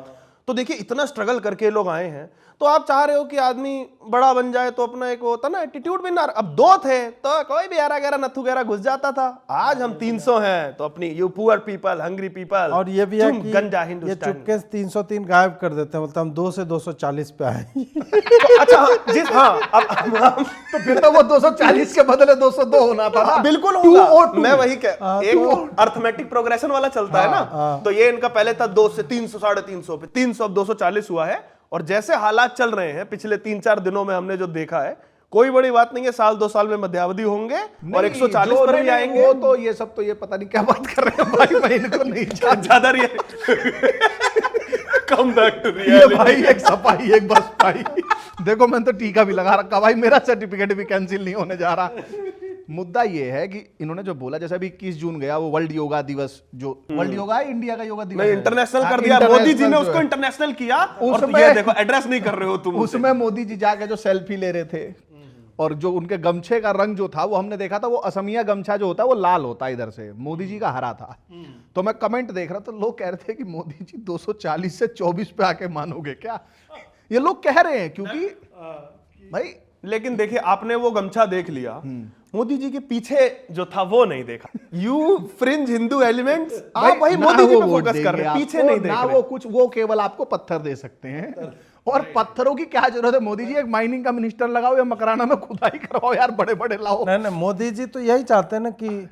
तो देखिए इतना स्ट्रगल करके ये लोग आए हैं, तो आप चाह रहे हो कि आदमी बड़ा बन जाए तो अपना एक होता ना एटीट्यूड भी ना, अब 2 थे तो कोई भी 11 नथु 11 घुस जाता था। आज हम 300 हैं तो अपनी you poor people, hungry people, और ये भी है कि गंजा ये हिंदुस्तान। चुपके से 303 गायब कर देते हैं, मतलब हम 2 से 240 पे आए। तो अच्छा जिस अब तो फिर तो वो 240 के बदले 202 होना था। बिल्कुल 2 होगा। और 2। मैं वही कह, एक अर्थमेटिक प्रोग्रेशन वाला चलता है ना, तो ये इनका पहले था 2 से 300, 350 पे, 300 अब 240 हुआ है। और जैसे हालात चल रहे हैं पिछले 3-4 दिनों में हमने जो देखा है, कोई बड़ी बात नहीं है, 1-2 साल में मध्यावधि होंगे और 140 पर भी आएंगे। वो तो ये सब तो ये पता नहीं क्या बात कर रहे हैं भाई, मैं इनको नहीं जानता। ज्यादा कम बैक टू ये रियलिटी। भाई एक सफाई एक बस भाई। देखो मैंने तो टीका भी लगा रखा भाई, मेरा सर्टिफिकेट भी कैंसिल नहीं होने जा रहा। मुद्दा ये है कि इन्होंने जो बोला, जैसे अभी 21 जून गया वो वर्ल्ड योगा दिवस, जो वर्ल्ड योगा है, इंडिया का योगा दिवस नहीं, है। इंटरनेशनल हाँ, कर दिया मोदी जी ने, इंटरनेशनल उसको जो है। इंटरनेशनल किया। और उसमें- ये देखो एड्रेस नहीं कर रहे हो तुम उसे। उसमें मोदी जी जाके जो सेल्फी ले रहे थे, और जो उनके गमछे का रंग जो था वो हमने देखा था, वो असमिया गमछा जो होता है वो लाल होता है इधर से, मोदी जी का हरा था। तो मैं कमेंट देख रहा था, लोग कह रहे थे कि मोदी जी 240 से 24 पे आके मानोगे क्या? ये लोग कह रहे हैं क्योंकि भाई, लेकिन देखिए आपने वो गमछा देख लिया, मोदी जी के पीछे जो था वो नहीं देखा। यू फ्रिंज हिंदू एलिमेंट्स, आप वही ना मोदी जी वो पे वोट फोकस कर रहे हैं, देंगे पीछे आपको, नहीं देख ना रहे। वो कुछ, वो केवल आपको पत्थर दे सकते हैं। और पत्थरों की क्या जरूरत है? मोदी जी एक माइनिंग का मिनिस्टर लगाओ या मकराना में खुदाई करवाओ यार, बड़े बड़े लाओ। नहीं, मोदी जी तो यही चाहते हैं ना कि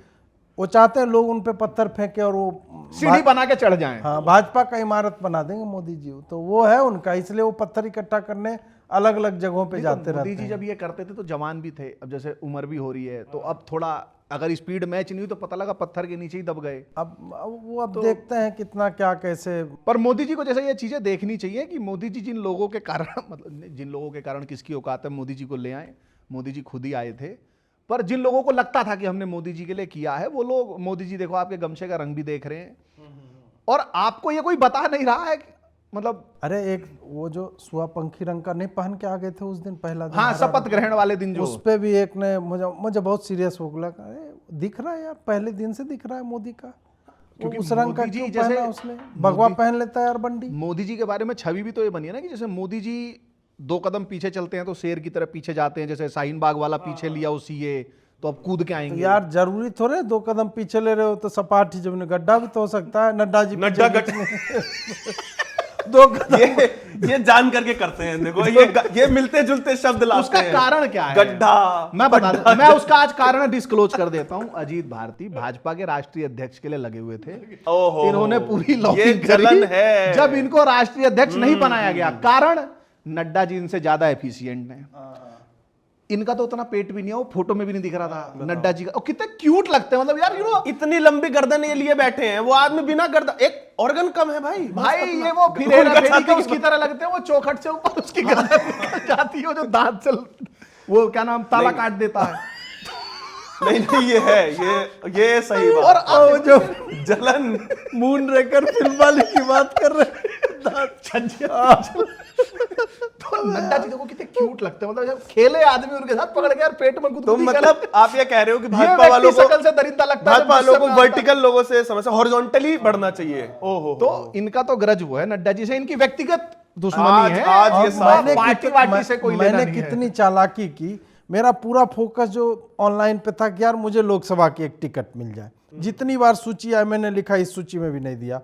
वो चाहते हैं लोग उन पे पत्थर फेंके और वो सीढ़ी बना के चढ़ जाएं। हाँ, भाजपा का इमारत बना देंगे मोदी जी, तो वो है उनका, इसलिए वो पत्थर इकट्ठा करने अलग अलग जगहों पे जाते रहते मोदी जी हैं। जब ये करते थे तो जवान भी थे, अब जैसे उम्र भी हो रही है, तो अब थोड़ा अगर स्पीड मैच नहीं हुई तो पता लगा पत्थर के नीचे ही दब गए। अब देखते हैं कितना क्या कैसे। पर मोदी जी को जैसे ये चीजें देखनी चाहिए कि मोदी जी जिन लोगों के कारण, मतलब जिन लोगों के कारण किसकी औकात है मोदी जी को ले आए, मोदी जी खुद ही आए थे। पर जिन लोगों को लगता था कि हमने मोदी जी के लिए किया है, वो लोग, मोदी जी देखो आपके गमछे का रंग भी देख रहे हैं, और आपको ये कोई बता नहीं रहा है कि, मतलब अरे एक वो जो सुआपंखी रंग का नहीं पहन के आ गए थे उस दिन, पहला दिन हाँ, हरा शपथ ग्रहण वाले दिन जो, उस पे भी एक ने मुझे बहुत सीरियस हो गया, अरे दिख रहा है यार, पहले दिन से दिख रहा है मोदी का, क्योंकि उस रंग का मोदी जी क्यों जैसे- पहना उसने? भगवा पहन लेता है यार बंडी। मोदी जी के बारे में छवि भी तो ये बनी है ना कि जैसे मोदी जी 2 कदम पीछे चलते हैं तो शेर की तरह पीछे जाते हैं, जैसे शाहीन बाग वाला पीछे लिया वो सीए, तो अब कूद के तो आएंगे। यार जरूरी थोड़े 2 कदम पीछे ले रहे हो तो सपाट ही जब गड्ढा भी तो हो सकता है। नड्डा जी नड्डा पीछे गट 2 कदम। ये जान करके करते हैं, देखो ये मिलते जुलते शब्द लाते उसका हैं। कारण क्या है? गड्ढा, मैं बता दूं, मैं उसका आज कारण डिस्क्लोज कर देता हूं। अजीत भारती भाजपा के राष्ट्रीय अध्यक्ष के लिए लगे हुए थे, ओहो, इन्होंने पूरी ये लॉबिंग जलन करी है। जब इनको राष्ट्रीय अध्यक्ष नहीं बनाया गया। कारण, नड्डा जी इनसे ज्यादा एफिशिएंट हैं, इनका तो उतना पेट भी नहीं है, वो फोटो में भी नहीं दिख रहा था नड्डा जी का। और कितने क्यूट लगते हैं, मतलब यार यू नो, इतनी लंबी गर्दन ये लिए बैठे हैं, वो आदमी बिना गर्दन, एक ऑर्गन कम है भाई। भाई ये वो फिर हेरा फेरी के उसकी तरह लगते हैं, वो चौखट से ऊपर उसकी गर्दन निकल जाती है, जो दांत से वो क्या नाम ताला काट देता है। नहीं ये है, ये सही बात। और अब जो जलन, मून रेकर फिल्म वाले की बात कर रहे हैं, तो नड्डा जी देखो कितने क्यूट लगते हैं, मतलब जब खेले आदमी उनके साथ पकड़ के यार पेट में तो गुदगुदी मतलब आप ये कह रहे हो कि ये भाजपा वालों व्यक्ति को, शकल से दरिद्र लगता है, भाजपा वालों जब को गुस्से में आता है। वर्टिकल लोगों से समस्या, हॉरिजॉन्टली बढ़ना चाहिए। ओहो, तो इनका तो ग्रज वो है नड्डा जी से, इनकी व्यक्तिगत दुश्मनी आज- है। आज ये और साफ- पार्टी वार्टी से कोई लेना मैंने नहीं है। कितनी चालाकी की, मेरा पूरा फोकस जो ऑनलाइन पे था कि यार मुझे लोकसभा की एक टिकट मिल जाए। जितनी बार सूची आई मैंने लिखा, इस सूची में भी नहीं दिया।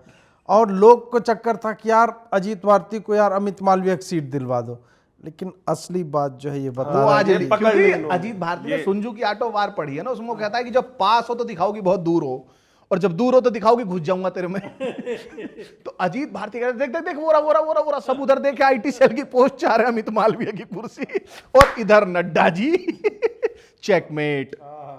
और लोग को चक्कर था कि यार अजीत भारती को यार अमित मालवीय की सीट दिलवा दो, लेकिन असली बात जो है ये बता वो रहा आज है ये पकड़ क्योंकि ली इन्होंने। अजीत भारती ने सुंजू की ऑटो वार पढ़ी है ना, उसमें वो कहता है कि जब पास हो तो दिखाओ कि बहुत दूर हो, और जब दूर हो तो दिखाओ कि घुस जाऊंगा तेरे में। तो अजीत भारती कहते देख देख देख वो रहा सब उधर देखे, आईटी सेल की पोस्ट चाह रहे हैं, अमित मालवीय की कुर्सी, और इधर नड्डा जी चेकमेट।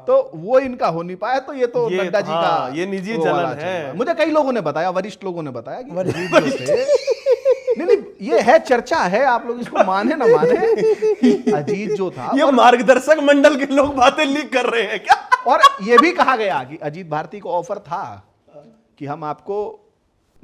तो वो इनका हो नहीं पाया, तो ये तो ये- नड्डा जी हाँ, का ये निजी वो जलन वाला चल है। रहा मुझे कई लोगों ने बताया, वरिष्ठ लोगों ने बताया कि अजीत जो थे, नहीं ये है, चर्चा है, आप लोग इसको माने ना माने, अजीत जो था, ये मार्गदर्शक मंडल के लोग बातें लीक कर रहे हैं क्या? और ये भी कहा गया कि अजीत भारती को ऑफर था कि हम आपको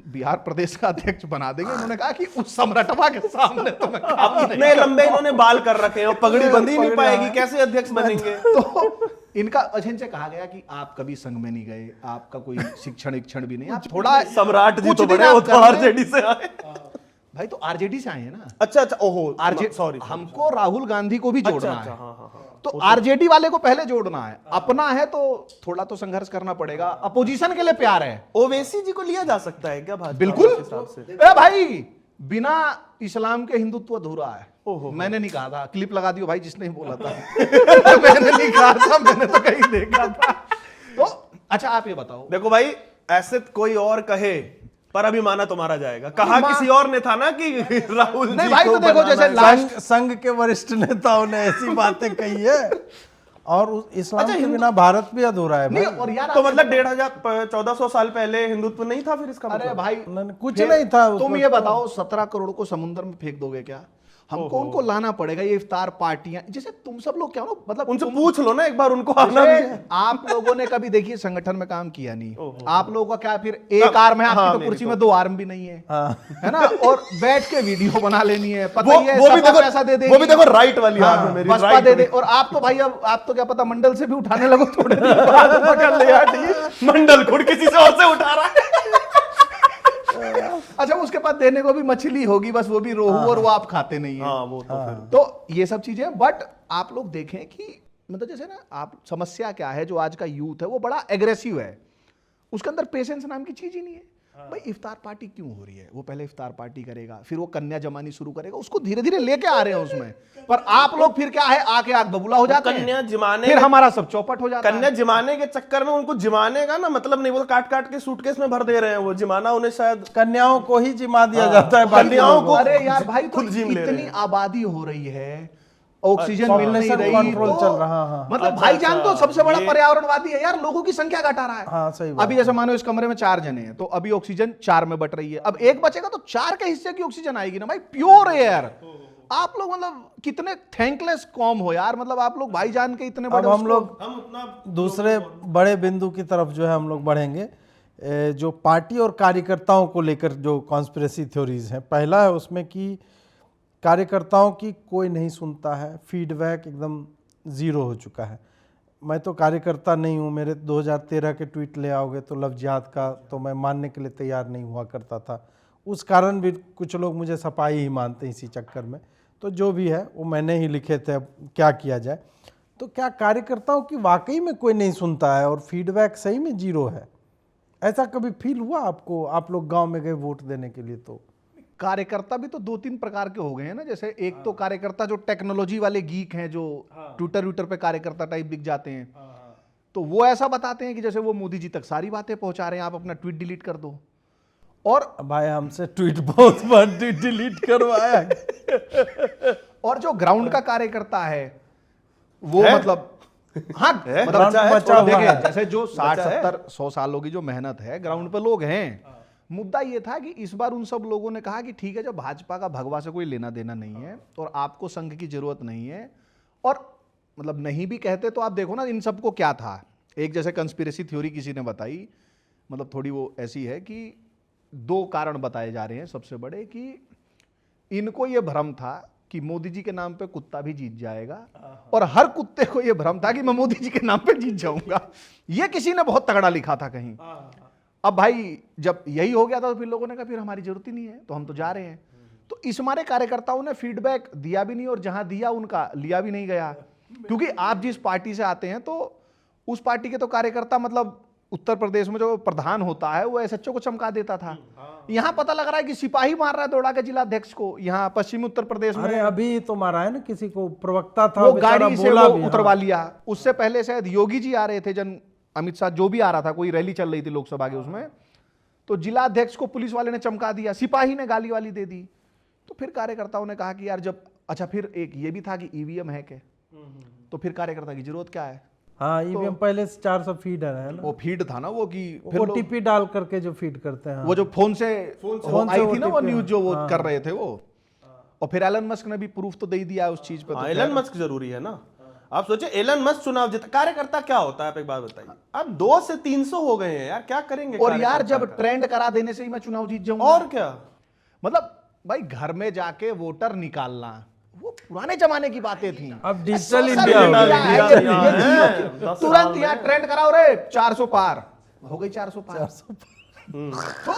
बिहार प्रदेश का अध्यक्ष बना देंगे। उन्होंने कहा कि उस सम्राटवा के सामने तो मैं काम ही नहीं इतने लंबे इन्होंने बाल कर रखे हैं और पगड़ी बंधी नहीं पाएगी, कैसे अध्यक्ष बनेंगे? तो इनका इनसे कहा गया कि आप कभी संघ में नहीं गए, आपका कोई शिक्षण भी नहीं, आप थोड़ा सम्राट जी कुछ तो दिन बड़े आप वो तो कर लें। आरजेडी से आए। भाई तो आरजेडी से आए हैं ना, अच्छा ओहो आरजेडी, सॉरी हमको राहुल गांधी को भी जोड़ना अच्छा है, हाँ तो आरजेडी वाले को पहले जोड़ना है, अपना है तो थोड़ा तो संघर्ष करना पड़ेगा, अपोजिशन के लिए प्यार है। ओवैसी जी को लिया जा सकता है क्या भाजपा बिल्कुल, के हिसाब से? ए भाई बिना इस्लाम के हिंदुत्व अधूरा है। मैंने नहीं कहा था, क्लिप लगा दियो भाई जिसने ही बोला था मैंने नहीं कहा था, मैंने तो कहीं देखा था। तो अच्छा आप ये बताओ, देखो भाई ऐसे कोई और कहे पर अभी माना तो मारा जाएगा, कहा किसी और ने था ना कि राहुल नहीं जी भाई, को तो देखो बनाना जैसे है। लास्ट संघ के वरिष्ठ नेताओं ने ऐसी बातें कही है, और इस्लाम अच्छा, के बिना भारत भी अधूरा है भाई। नहीं, और यार तो मतलब 1400 साल पहले हिंदुत्व नहीं था फिर इसका अरे मतलब? भाई कुछ फिर नहीं था तुम उसमें ये तो। बताओ 17 करोड़ को समुद्र में फेंक दोगे क्या? हमको उनको लाना पड़ेगा, ये इफ्तार पार्टियां, जैसे तुम सब लोग क्या हो ना, मतलब उनसे तुम- पूछ लो ना एक बार, उनको आना भी जैसे है। आप लोगों ने कभी देखिए संगठन में काम किया नहीं, आप लोगों का क्या फिर एक आर्म है, हाँ, आपकी तो मेरी कुर्सी तो। में 2 आर्म भी नहीं है, है ना, और बैठ के वीडियो बना लेनी है, पता वो ही है वो भी सपा देखो, पैसा दे देगी, वो भी देखो राइट वाली हाँ, आर्म है मेरी, बसपा right दे दे, वाली। और आप तो भाई अब आप तो क्या पता मंडल से भी उठाने लगो थोड़े दिन बाद पकड़ ले यार, ठीक। मंडल खुद किसी से और से उठा रहा है। अच्छा उसके बाद देने को भी मछली होगी, बस वो भी रोहू, और वो आप खाते नहीं है। हाँ वो तो फिर तो ये सब चीजें, बट आप लोग देखें कि मतलब जैसे ना, आप समस्या क्या है, जो आज का यूथ है वो बड़ा एग्रेसिव है, उसके अंदर पेशेंस नाम की चीज ही नहीं है। भाई इफ्तार पार्टी क्यों हो रही है, वो पहले इफ्तार पार्टी करेगा, फिर वो कन्या जमानी शुरू करेगा, उसको धीरे धीरे लेके आ रहे हैं उसमें, पर आप लोग फिर क्या है, आके आग बबूला हो जाते हैं, कन्या जिमाने फिर हमारा सब चौपट हो जाता कन्या है। जिमाने के चक्कर में उनको जिमाने का ना मतलब नहीं, वो काट काट के सूटकेस में भर दे रहे हैं, वो जिमाना उन्हें शायद कन्याओं को ही जिमा दिया जाता है, बाकी कन्याओं लोगों को अरे यार भाई, तो खुद जिम ले रहे इतनी हैं। आबादी हो रही है, ऑक्सीजन मिल नहीं population रही, control तो चल रहा, हाँ। मतलब अच्छा, भाईजान तो अच्छा, सबसे बड़ा ये- पर्यावरणवादी है यार, लोगों की संख्या घटा रहा है। हाँ, सही बात अभी जैसे मानो इस कमरे में 4 जने हैं, तो अभी ऑक्सीजन 4 में बट रही है, अब एक बचेगा तो 4 के हिस्से की ऑक्सीजन आएगी ना भाई, प्योर एयर। आप लोग मतलब कितने थैंकलेस कॉम हो यार, मतलब आप लोग भाईजान के इतने बड़े अब हम उसको- लोग हम उतना दूसरे बड़े बिंदु की तरफ जो है हम लोग बढ़ेंगे, जो पार्टी और कार्यकर्ताओं को लेकर जो कॉन्स्पिरेसी थ्योरीज हैं। पहला है उसमें कि कार्यकर्ताओं की कोई नहीं सुनता है, फीडबैक एकदम ज़ीरो हो चुका है। मैं तो कार्यकर्ता नहीं हूँ, मेरे 2013 के ट्वीट ले आओगे तो लव जिहाद का तो मैं मानने के लिए तैयार नहीं हुआ करता था, उस कारण भी कुछ लोग मुझे सपाई ही मानते हैं इसी चक्कर में। तो जो भी है वो मैंने ही लिखे थे, अब क्या किया जाए। तो क्या कार्यकर्ताओं की वाकई में कोई नहीं सुनता है और फीडबैक सही में जीरो है? ऐसा कभी फील हुआ आपको? आप लोग गांव में गए वोट देने के लिए, तो कार्यकर्ता भी तो 2-3 प्रकार के हो गए हैं ना, जैसे एक तो कार्यकर्ता जो टेक्नोलॉजी वाले गीक हैं, जो ट्विटर पे कार्यकर्ता टाइप दिख जाते हैं, तो वो ऐसा बताते हैं कि जैसे वो मोदी जी तक सारी बातें पहुंचा रहे हैं, आप अपना ट्वीट डिलीट कर दो। और भाई हमसे ट्वीट बहुत बार डिलीट करवाया। और जो ग्राउंड का कार्यकर्ता है वो है? मतलब हाँ है? मतलब बचा है? बचा हुआ देखिए, है। जैसे जो 60 बचा है? 70 100 सालों की जो मेहनत है, ग्राउंड पे लोग हैं। मुद्दा ये था कि इस बार उन सब लोगों ने कहा कि ठीक है, जब भाजपा का भगवा से कोई लेना देना नहीं है और आपको संघ की जरूरत नहीं है, और मतलब नहीं भी कहते तो आप देखो ना इन सबको क्या था। एक जैसे कंस्पिरेसी थ्योरी किसी ने बताई, मतलब थोड़ी वो ऐसी है कि 2 कारण बताए जा रहे हैं सबसे बड़े, कि इनको ये भ्रम था कि मोदी जी के नाम पे कुत्ता भी जीत जाएगा, और हर कुत्ते को ये भ्रम था कि मैं मोदी जी के नाम पे जीत जाऊंगा। ये किसी ने बहुत तगड़ा लिखा था कहीं। अब भाई जब यही हो गया था तो फिर लोगों ने कहा फिर हमारी जरूरत ही नहीं है, तो हम तो जा रहे हैं। तो इस हमारे कार्यकर्ताओं ने फीडबैक दिया भी नहीं, और जहां दिया उनका लिया भी नहीं गया, क्योंकि आप जिस पार्टी से आते हैं तो उस पार्टी के तो कार्यकर्ता, मतलब उत्तर प्रदेश में जो प्रधान होता है वो एसएचओ को चमका देता था। यहाँ पता लग रहा है कि सिपाही मार रहा है दौड़ा के जिलाध्यक्ष को, यहाँ पश्चिमी उत्तर प्रदेश में अरे अभी तो मारा है ना किसी को, प्रवक्ता था वो बेचारा, गाड़ी से बोला वो भी, उतरवा हाँ। लिया। उससे पहले शायद योगी जी आ रहे थे, अमित शाह जो भी आ रहा था, कोई रैली चल रही थी लोकसभा के उसमें, तो जिलाध्यक्ष को पुलिस वाले ने चमका दिया, सिपाही ने गाली वाली दे दी। तो फिर कार्यकर्ताओं ने कहा कि यार जब, अच्छा फिर एक ये भी था कि ईवीएम है के, तो फिर कार्यकर्ता की जरूरत क्या है? हाँ, ईवीएम पहले से 400 फीडर है ना, वो फीड था ना वो, कि फिर लोग- ओटीपी डाल करके जो फीड करते हैं। वो जो फोन से आई थी ना वो OTP, न्यूज जो वो हाँ। कर रहे थे वो, और फिर एलन मस्क ने भी प्रूफ तो दे ही दिया उस चीज पे। तो एलन मस्क जरूरी है ना। आप सोचे एलन मस्क चुनाव जीता, कार्यकर्ता क्या होता है? आप एक बात बताइए, अब 2 से 300 हो गए हैं यार, क्या करेंगे? और यार कार्यकर्ता जब का? ट्रेंड करा देने से ही मैं चुनाव जीत जाऊंगा, और क्या, मतलब भाई घर में जाके वोटर निकालना वो पुराने जमाने की बातें थी। अब डिजिटल सोशल इंडिया हो मीडिया गया। है, इंडिया ये यहाँ जियो है, की- 10 तुरंत साल यहाँ में। ट्रेंड कराओ रे, 400 पार हो गई, 400 पार। तो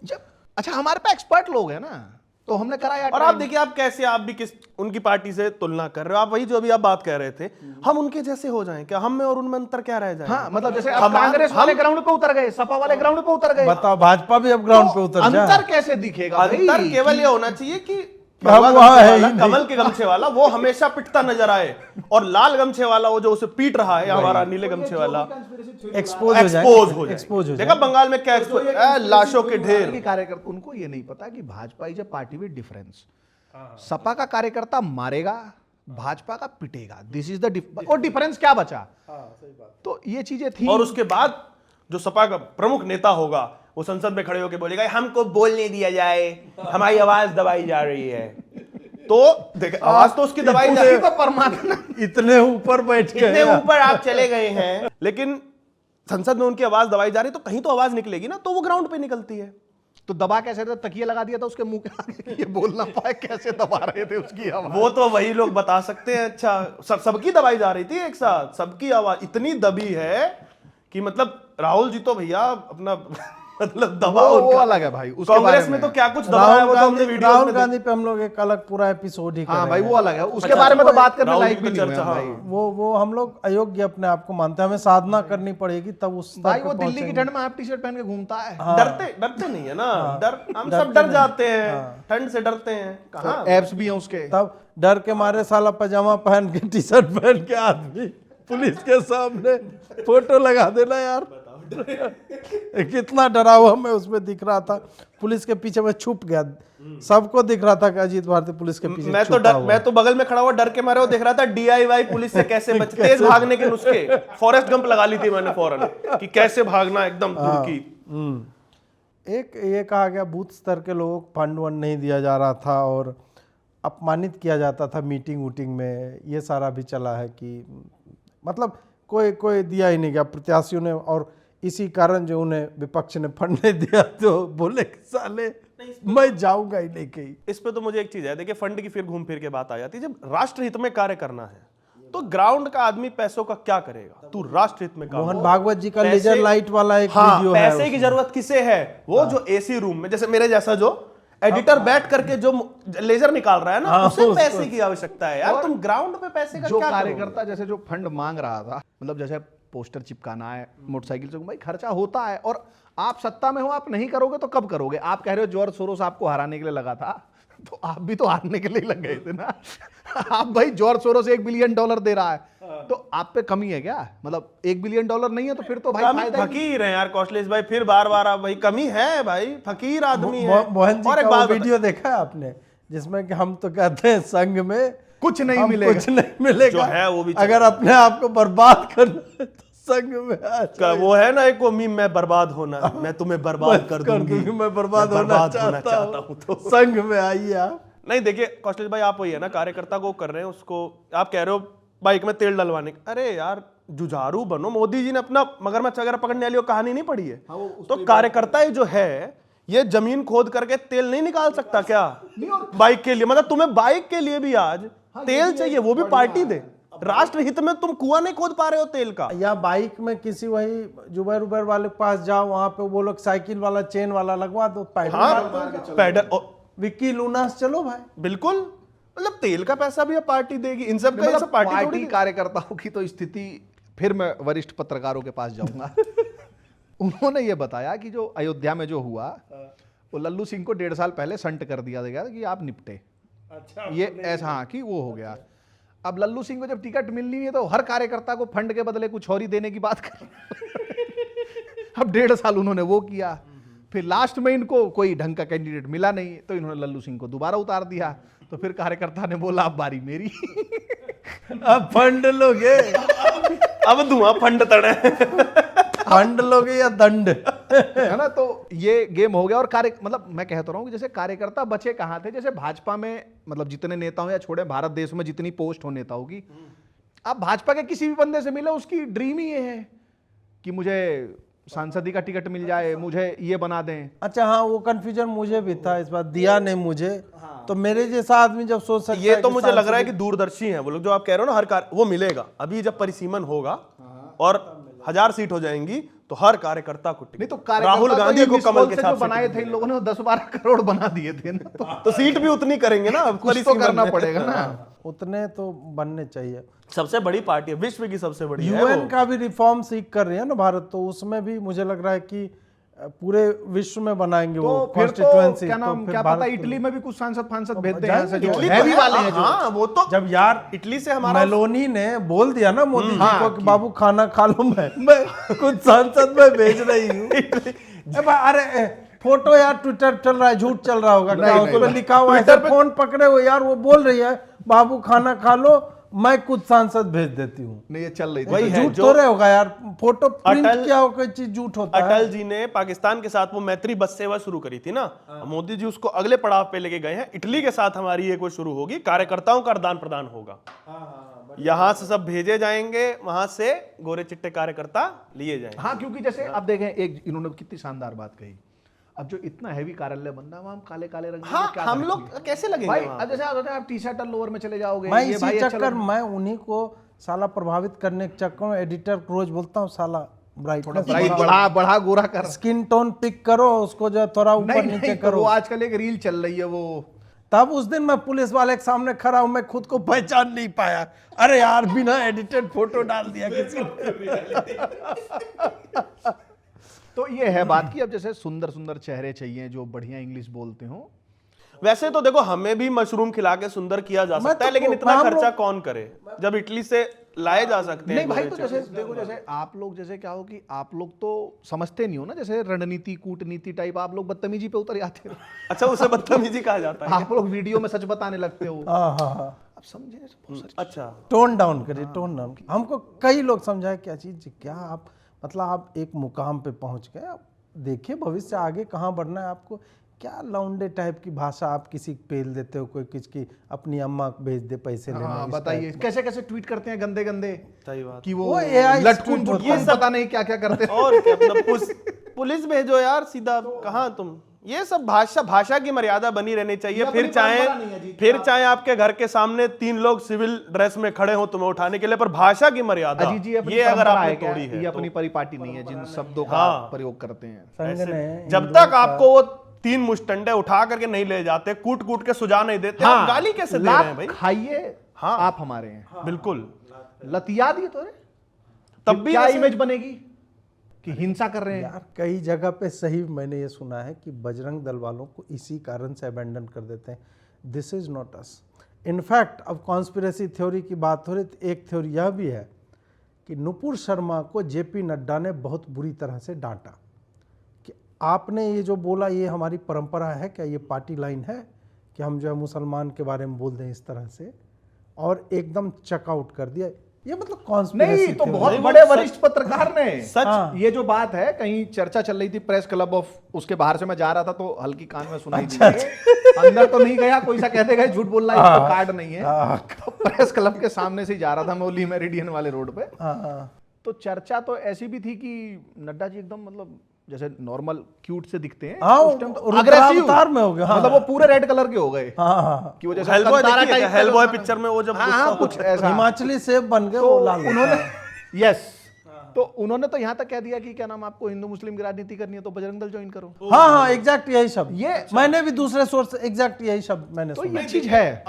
जब अच्छा हमारे पे एक्सपर्ट लोग हैं ना, तो हमने कराया। और आप देखिए, आप कैसे, आप भी किस उनकी पार्टी से तुलना कर रहे हो। आप वही जो अभी आप बात कर रहे थे, हम उनके जैसे हो जाएं क्या? हम में और उनमें अंतर क्या रह जाए? हाँ मतलब जैसे अब कांग्रेस वाले ग्राउंड पे उतर गए, सपा वाले ग्राउंड पे उतर गए, बताओ भाजपा भी अब ग्राउंड पे उतर जाए। अंतर कैसे दिखेगा भाई? अंतर केवल ये होना चाहिए कि हम वहाँ है ही नहीं। कमल के गमछे वाला वो हमेशा पिटता नजर आए, और लाल गमछे वाला वो जो उसे पीट रहा है, हमारा नीले गमछे वाला एक्सपोज हो जाए। देखा बंगाल में क्या लाशों के ढेर। कार्यकर्ता, उनको ये नहीं पता कि Bhajpa is a party with difference. Sapa का कार्यकर्ता मारेगा, भाजपा का पिटेगा, दिस इज द और डिफरेंस क्या बचा? तो ये चीजें थी। और उसके बाद जो सपा का प्रमुख नेता होगा वो संसद में खड़े होकर बोलेगा हमको बोलने दिया जाए, हमारी आवाज दबाई जा रही है। तो देख, आवाज तो उसकी दबाई जा रही है, तो परमात्मा इतने ऊपर बैठ गए, इतने ऊपर आप चले गए हैं, लेकिन संसद में उनकी आवाज दबाई जा रही है, तो कहीं तो आवाज निकलेगी ना, तो वो ग्राउंड पे निकलती है। तो दबा कैसे थे? तकिया लगा दिया था उसके मुंह के आगे कि ये बोल ना पाए, कैसे दबा रहे थे उसकी आवाज? वो तो वही लोग बता सकते हैं। अच्छा, सबकी दबाई जा रही थी एक साथ, सबकी आवाज इतनी दबी है कि मतलब राहुल जी तो भैया अपना मतलब दबाव वो अलग है भाई, उसके कांग्रेस बारे में तो क्या कुछ दबाया है वो तो हमने वीडियो राहुल में गांधी पे हम लोग एक अलग पूरा एपिसोड ही हाँ भाई करेंगे। वो अलग है, उसके बारे में तो बात करने राहुल लायक जी भी की नहीं है चर्चा, भाई। वो हम लोग अयोग्य अपने आप को मानते हैं, हमें साधना करनी पड़ेगी तब उस भाई वो दिल्ली की ठंड में आप टी शर्ट पहन के घूमता है। डरते नहीं है ना, हम सब डर जाते हैं, ठंड से डरते हैं कहाँ? एब्स भी हैं उसके। तब डर के मारे साला पजामा पहन के टी शर्ट पहन के आदमी पुलिस के सामने फोटो लगा देना यार। कितना डरा हुआ मैं उसमें दिख रहा था, पुलिस के पीछे मैं छुप गया, सबको दिख रहा था कि अजीत भारती पुलिस के पीछे मैं तो बगल में खड़ा हुआ डर के मारे वो देख रहा था DIY पुलिस से कैसे बच, तेज भागने के नुस्खे, फॉरेस्ट गंप लगा ली थी मैंने फौरन कि कैसे भागना एकदम दूर की। एक ये कहा गया बूथ स्तर के लोगों को फंड वंड नहीं दिया जा रहा था और अपमानित किया जाता था मीटिंग वूटिंग में, ये सारा भी चला है कि मतलब कोई दिया ही नहीं गया प्रत्याशियों ने, और इसी कारण जो उन्हें विपक्ष ने फंड नहीं दिया तो बोले कि साले मैं जाऊंगा ही नहीं कहीं। इस पे तो मुझे एक चीज है, देखिए फंड की फिर घूम फिर के बात आ जाती है। जब राष्ट्र हित में कार्य करना है तो ग्राउंड का आदमी पैसों का क्या करेगा? तू राष्ट्र हित में काम मोहन कर। भागवत जी का लेजर लाइट वाला एक हाँ, वीडियो है, पैसे की जरूरत किसे है? वो जो AC रूम में जैसे मेरे जैसा जो एडिटर बैठ करके जो लेजर निकाल रहा है ना, उसे पैसे की आवश्यकता है यार। तुम ग्राउंड पे पैसे का जो क्या करोगे? कार्यकर्ता जैसे जो फंड मांग रहा था, मतलब जैसे पोस्टर चिपकाना है मोटरसाइकिल से, भाई खर्चा होता है, और आप सत्ता में हो, आप नहीं करोगे तो कब करोगे? आप कह रहे हो जॉर्ज सोरोस आपको हराने के लिए लगा था, तो आप भी तो हारने के लिए लग गए थे ना। आप भाई जॉर्ज सोरोस $1 बिलियन दे रहा है, तो आप पे कमी है क्या? मतलब $1 बिलियन नहीं है तो फिर तो भाई फायदा ही। फकीर है यार कौशलेश भाई, फिर बार आप भाई कमी है भाई, फकीर आदमी है। मोहन जी और एक का बात वो वीडियो देखा है आपने जिसमें कि हम तो कहते हैं संघ में कुछ नहीं हम मिलेगा, कुछ नहीं मिलेगा, जो है वो भी अगर अपने आप को बर्बाद करना है तो संघ में आ जाओ। वो है ना एक वो मीम, मैं बर्बाद होना, मैं तुम्हें बर्बाद कर दूंगी, मैं बर्बाद होना चाहता हूं तो संघ में आइए आप। नहीं देखिए कौशलेश भाई, आप वही है ना, कार्यकर्ता को कर रहे हैं, उसको आप कह रहे हो बाइक में तेल डलवाने, अरे यार जुझारू बनो। मोदी जी ने अपना मगरमच्छ वगैरह पकड़ने वाली वो कहानी नहीं पढ़ी है? तो कार्यकर्ता ही जो है ये जमीन खोद करके तेल नहीं निकाल सकता क्या बाइक के लिए? मतलब तुम्हें बाइक के लिए भी आज तेल चाहिए, वो भी पार्टी दे। राष्ट्र हित में तुम कुआं नहीं खोद पा रहे हो तेल का। या बाइक में किसी वही जुबैर उबैर वाले के पास जाओ, वहां पे वो लोग साइकिल वाला चेन वाला लगवा दो, पैडल विक्की लूनास चलो भाई। बिल्कुल, मतलब तेल का पैसा भी अब पार्टी देगी, इन सब का ये सब पार्टी पार्टी कार्यकर्ताओं की तो स्थिति, फिर मैं वरिष्ठ पत्रकारों के पास जाऊंगा। उन्होंने ये बताया कि जो अयोध्या में जो हुआ, वो लल्लू सिंह को 1.5 साल पहले संट कर दिया गया कि आप निपटे। अच्छा, ये ऐसा हाँ कि वो हो गया। अब लल्लू सिंह को जब टिकट मिलनी है तो हर कार्यकर्ता को फंड के बदले कुछ और ही देने की बात कर। अब 1.5 साल उन्होंने वो किया, फिर लास्ट में इनको कोई ढंग का कैंडिडेट मिला नहीं तो इन्होंने लल्लू सिंह को दोबारा उतार दिया। तो फिर कार्यकर्ता ने बोला अब बारी मेरी। अब फंड लोगे, अब धुआं फंड तड़े, फंड लोगे या दंड, है ना? तो ये गेम हो गया। और मतलब मैं कहता रहा हूँ कि जैसे कार्यकर्ता बचे कहाँ थे? जैसे भाजपा में मतलब जितने नेता हो या छोड़े भारत देश में जितनी पोस्ट हो नेताओं की, आप भाजपा के किसी भी बंदे से मिले उसकी ड्रीम ही ये है कि मुझे सांसदी का टिकट मिल जाए, मुझे ये बना दें। अच्छा हाँ, वो कंफ्यूजन मुझे भी था इस बार, दिया नहीं मुझे। हाँ। तो मेरे जैसा आदमी जब सोच सकता ये तो मुझे लग रहा है कि दूरदर्शी हैं वो लोग, जो आप कह रहे हो ना हर कार्य वो मिलेगा। अभी जब परिसीमन होगा और 1000 सीट हो जाएंगी तो हर कार्यकर्ता को नहीं तो टिकट, राहुल गांधी को कमल के जो साथ बनाए थे इन लोगों ने 10-12 करोड़ बना दिए थे ना, तो सीट भी उतनी करेंगे ना, कुछ तो करना पड़ेगा ना। उतने तो बनने चाहिए। सबसे बड़ी पार्टी है, विश्व की सबसे बड़ी है यूएन वो। का भी रिफॉर्म सीख कर रही है ना भारत, तो उसमें भी मुझे लग रहा है कि पूरे विश्व में बनाएंगे वो तो फिर तो कॉन्स्टिट्यूएंसी। क्या नाम, क्या पता इटली में भी कुछ सांसद भेज दें यहाँ से जो इटली हैवी तो वाले हैं जो। हाँ, वो तो जब यार इटली से हमारा मेलोनी ने बोल दिया ना मोदी जी को कि बाबू खाना खा लो, मैं कुछ सांसद में भेज रही हूँ। अरे फोटो यार ट्विटर चल रहा है, झूठ चल रहा होगा क्या, उस पर लिखा हुआ है फोन पकड़े हुए यार, वो बोल रही है बाबू खाना खा लो, मैं कुछ सांसद भेज देती हूँ। नहीं ये चल रही थी। वही है झूठ जो तो रहे होगा यार, फोटो प्रिंट अटल- किया हो कोई चीज झूठ होता है। अटल जी ने पाकिस्तान के साथ वो मैत्री बस सेवा शुरू करी थी ना, मोदी जी उसको अगले पड़ाव पे लेके गए हैं। इटली के साथ हमारी ये कोई शुरू होगी, कार्यकर्ताओं का आदान प्रदान होगा, यहाँ से सब भेजे जाएंगे, वहां से गोरे चिट्टे कार्यकर्ता लिए जाएंगे। हाँ क्योंकि जैसे अब देखें, एक इन्होंने कितनी शानदार बात कही, अब जो इतना हैवी कार्यालय बन रहा है वहाँ हम काले काले रंग हाँ, हम लोग कैसे लगेंगे भाई, वहाँ? अब जैसे आप टी शर्ट और लोअर में चले जाओगे, मैं ये इसी भाई अच्छा चक्कर मैं उन्हीं को साला प्रभावित करने के चक्कर में एडिटर को रोज बोलता हूँ साला ब्राइटनेस प्राइस बढ़ा गोरा कर, स्किन टोन पिक करो, उसको जो है थोड़ा ऊपर नहीं नीचे नहीं, करो। वो आजकल एक रील चल रही है वो। तब उस दिन मैं पुलिस वाले के सामने खड़ा हूं, मैं खुद को पहचान नहीं पाया, अरे यार बिना एडिटेड फोटो डाल दिया किसी ने। तो ये है बात की, अब जैसे सुंदर सुंदर चेहरे चाहिए जो बढ़िया इंग्लिश बोलते हो। वैसे तो देखो हमें भी मशरूम खिला के सुंदर किया जा मैं सकता है, तो- लेकिन इतना हम खर्चा लोग- कौन करे जब इटली से लाए जा सकते हैं नहीं भाई, गोरे तो चिट्टे। जैसे देखो, जैसे आप लोग जैसे क्या हो कि आप लोग तो समझते नहीं हो ना, जैसे रणनीति कूटनीति टाइप आप लोग बदतमीजी पे उतर जाते हो। अच्छा, उसे बदतमीजी कहा जाता है? आप लोग वीडियो में सच बताने लगते हो। हाँ, अब समझे बहुत सारी- अच्छा, टोन डाउन करिए, टोन डाउन। हमको कई लोग समझाए क्या चीज, क्या आप मतलब आप एक मुकाम पे पहुंच गए, आप देखिए भविष्य आगे कहाँ बढ़ना है आपको, क्या लौंडे टाइप की भाषा आप किसी को पेल देते हो, कोई किसकी अपनी अम्मा को भेज दे पैसे लेने। हाँ इस बताइए, टाइप कैसे कैसे ट्वीट करते हैं गंदे गंदे, सही बात। कि वो वो AI लटकून script बुटकून होता है। पता नहीं क्या क्या करते हैं। और क्या मतलब पुलिस भेजो यार सीधा, कहाँ तुम, ये सब भाषा की मर्यादा बनी रहनी चाहिए। ये फिर अपनी परंपरा नहीं है चाहे जी, फिर चाहे आपके घर के सामने 3 लोग सिविल ड्रेस में खड़े हो तुम्हें उठाने के लिए, पर भाषा की मर्यादा अजीत जी, अपनी ये अगर परंपरा आपने है क्या? तोड़ी है ये तो अपनी परिपाटी नहीं है जिन शब्दों का हाँ। प्रयोग करते हैं। संघ ऐसे- ने जब तक आपको वो 3 मुष्टंडे उठा करके नहीं ले जाते, कूट कूट के सुझा नहीं देते, आप गाली कैसे दे रहे हैं भाई? खाइए, हाँ। आप हमारे हैं, बिल्कुल, लतिया दिए तो रे, तब भी क्या ऐसे- इमेज बनेगी कि हिंसा कर रहे हैं। यार कई जगह पे सही मैंने ये सुना है कि बजरंग दल वालों को इसी कारण से अबेंडन कर देते हैं। This is not us. In fact अब कॉन्स्पिरेसी थ्योरी की बात हो रही, तो एक थ्योरी यह भी है कि नुपुर शर्मा को जेपी नड्डा ने बहुत बुरी तरह से डांटा कि आपने ये जो बोला ये हमारी परंपरा है क्या, ये पार्टी लाइन है कि हम जो है मुसलमान के बारे में बोल दें इस तरह से, और एकदम चेकआउट कर दिया। ये मतलब कॉन्स्पिरेसी नहीं तो theory। बहुत नहीं, बड़े वो सच- वरिष्ठ पत्रकार ने सच हाँ। ये जो बात है, कहीं चर्चा चल रही थी प्रेस क्लब ऑफ, उसके बाहर से मैं जा रहा था तो हल्की कान में सुनाई दी। अंदर तो नहीं गया, कोई सा कहते गए झूठ बोल रहा है, इसको कार्ड नहीं है। तो प्रेस क्लब के सामने से ही जा रहा था मैं, ओली मेरिडियन वाले रोड पे। हाँ, तो चर्चा तो ऐसी भी थी कि नड्डा जी एकदम मतलब जैसे नॉर्मल क्यूट से दिखते हैं, हाँ, उस टाइम तो रुद्रावतार aggressive, में हो गया, हाँ। मतलब वो पूरे रेड कलर के हो गए हाँ, हाँ। कि वो जैसे हेलबॉय कंतारा देखिए, type का हेलबॉय जो था ना। पिक्चर में वो जब हाँ, गुस्सा हाँ, होता कुछ ऐसा। हिमाचली सेब बन गए तो वो लाल उन्होंने यस, तो उन्होंने तो यहाँ तक कह दिया कि क्या नाम, आपको हिंदू मुस्लिम की राजनीति करनी है तो बजरंग दल ज्वाइन करो। हाँ हाँ एग्जैक्ट यही शब्द, ये मैंने भी दूसरे सोर्स से एग्जैक्ट यही शब्द मैंने तो सुना। ये चीज है।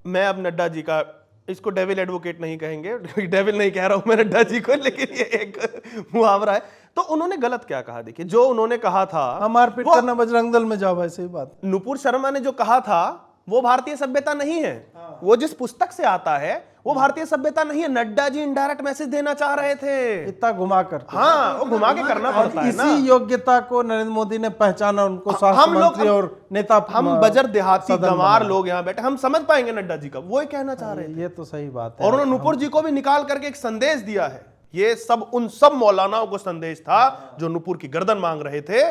मैं अब नड्डा जी का, इसको डेविल एडवोकेट नहीं कहेंगे, डेविल नहीं कह रहा हूं मैं नड्डा जी को, लेकिन ये एक मुहावरा है। तो उन्होंने गलत क्या कहा, देखिए जो उन्होंने कहा था, हम मारपीट वो- करना बजरंग दल में जाओ, भाई सही बात। नुपुर शर्मा ने जो कहा था वो भारतीय सभ्यता नहीं है। वो जिस पुस्तक से आता है वो भारतीय सभ्यता नहीं है। नड्डा जी इनडायरेक्ट मैसेज देना चाह रहे थे। इतना घुमा कर, हाँ, वो घुमा के करना और पड़ता है ना। इसी योग्यता को नरेंद्र मोदी ने पहचाना, उनको स्वास्थ्य हम लोग- मंत्री और नेता हम बजर देहाती सदन गंवार बना। लोग यहाँ बैठे, हम समझ पाएंगे नड्डा जी का, वो ही कहना चाह रहे थे। ये तो सही बात है। और उन्होंने नुपुर जी को भी निकाल करके एक संदेश दिया है। ये सब उन सब मौलानाओं को संदेश था जो नुपुर की गर्दन मांग रहे थे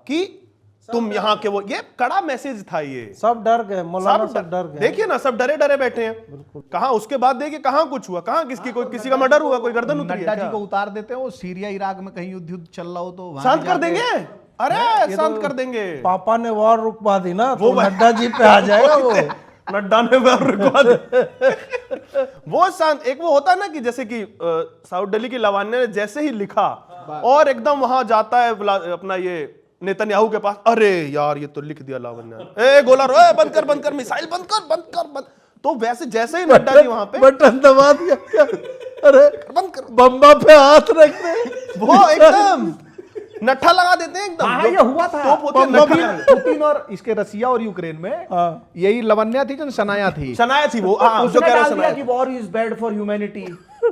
कि तुम यहाँ के, वो ये कड़ा मैसेज था। ये सब डर गए, मौलाना सब डर गए। देखिए ना, सब डरे डरे बैठे हैं। कहाँ उसके बाद देखिए कहाँ कुछ हुआ, कहाँ किसकी कोई किसी का मर्डर हुआ, कोई गर्दन उतरी नड्डा है जी क्या? को उतार देते हैं, वो सीरिया इराक में कहीं युद्ध चल रहा हो तो वहां शांत भी कर जाके- देंगे, अरे शांत कर देंगे। पापा ने वॉर रुकवा दी ना, तो नड्डा जी पे आ जाएगा वो। नड्डा ने रुकवा दिया। वो शांत, एक वो होता है ना कि जैसे कि साउथ दिल्ली की लावण्या ने जैसे ही लिखा और एकदम वहां जाता है अपना ये नेतन्याहू के पास, अरे यार ये तो लिख दिया लावण्या, ए गोला रो, बंद कर मिसाइल बंद। तो वैसे जैसे ही नड्डा जी वहां पे बटन दबा दिया क्या? अरे बंद कर, बम्बा पे हाथ रख दे। वो एकदम नट्ठा लगा देते हैं एकदम। हाँ, ये हुआ था तोप होती है, नट्ठा लगा देते हैं। पुतिन और इसके रसिया और यूक्रेन में यही लवन्या थी जो शनाया थी। शनाया थी वो, हाँ, जो उसने कह रहे डाल हैं दिया शनाया कि war is bad for humanity.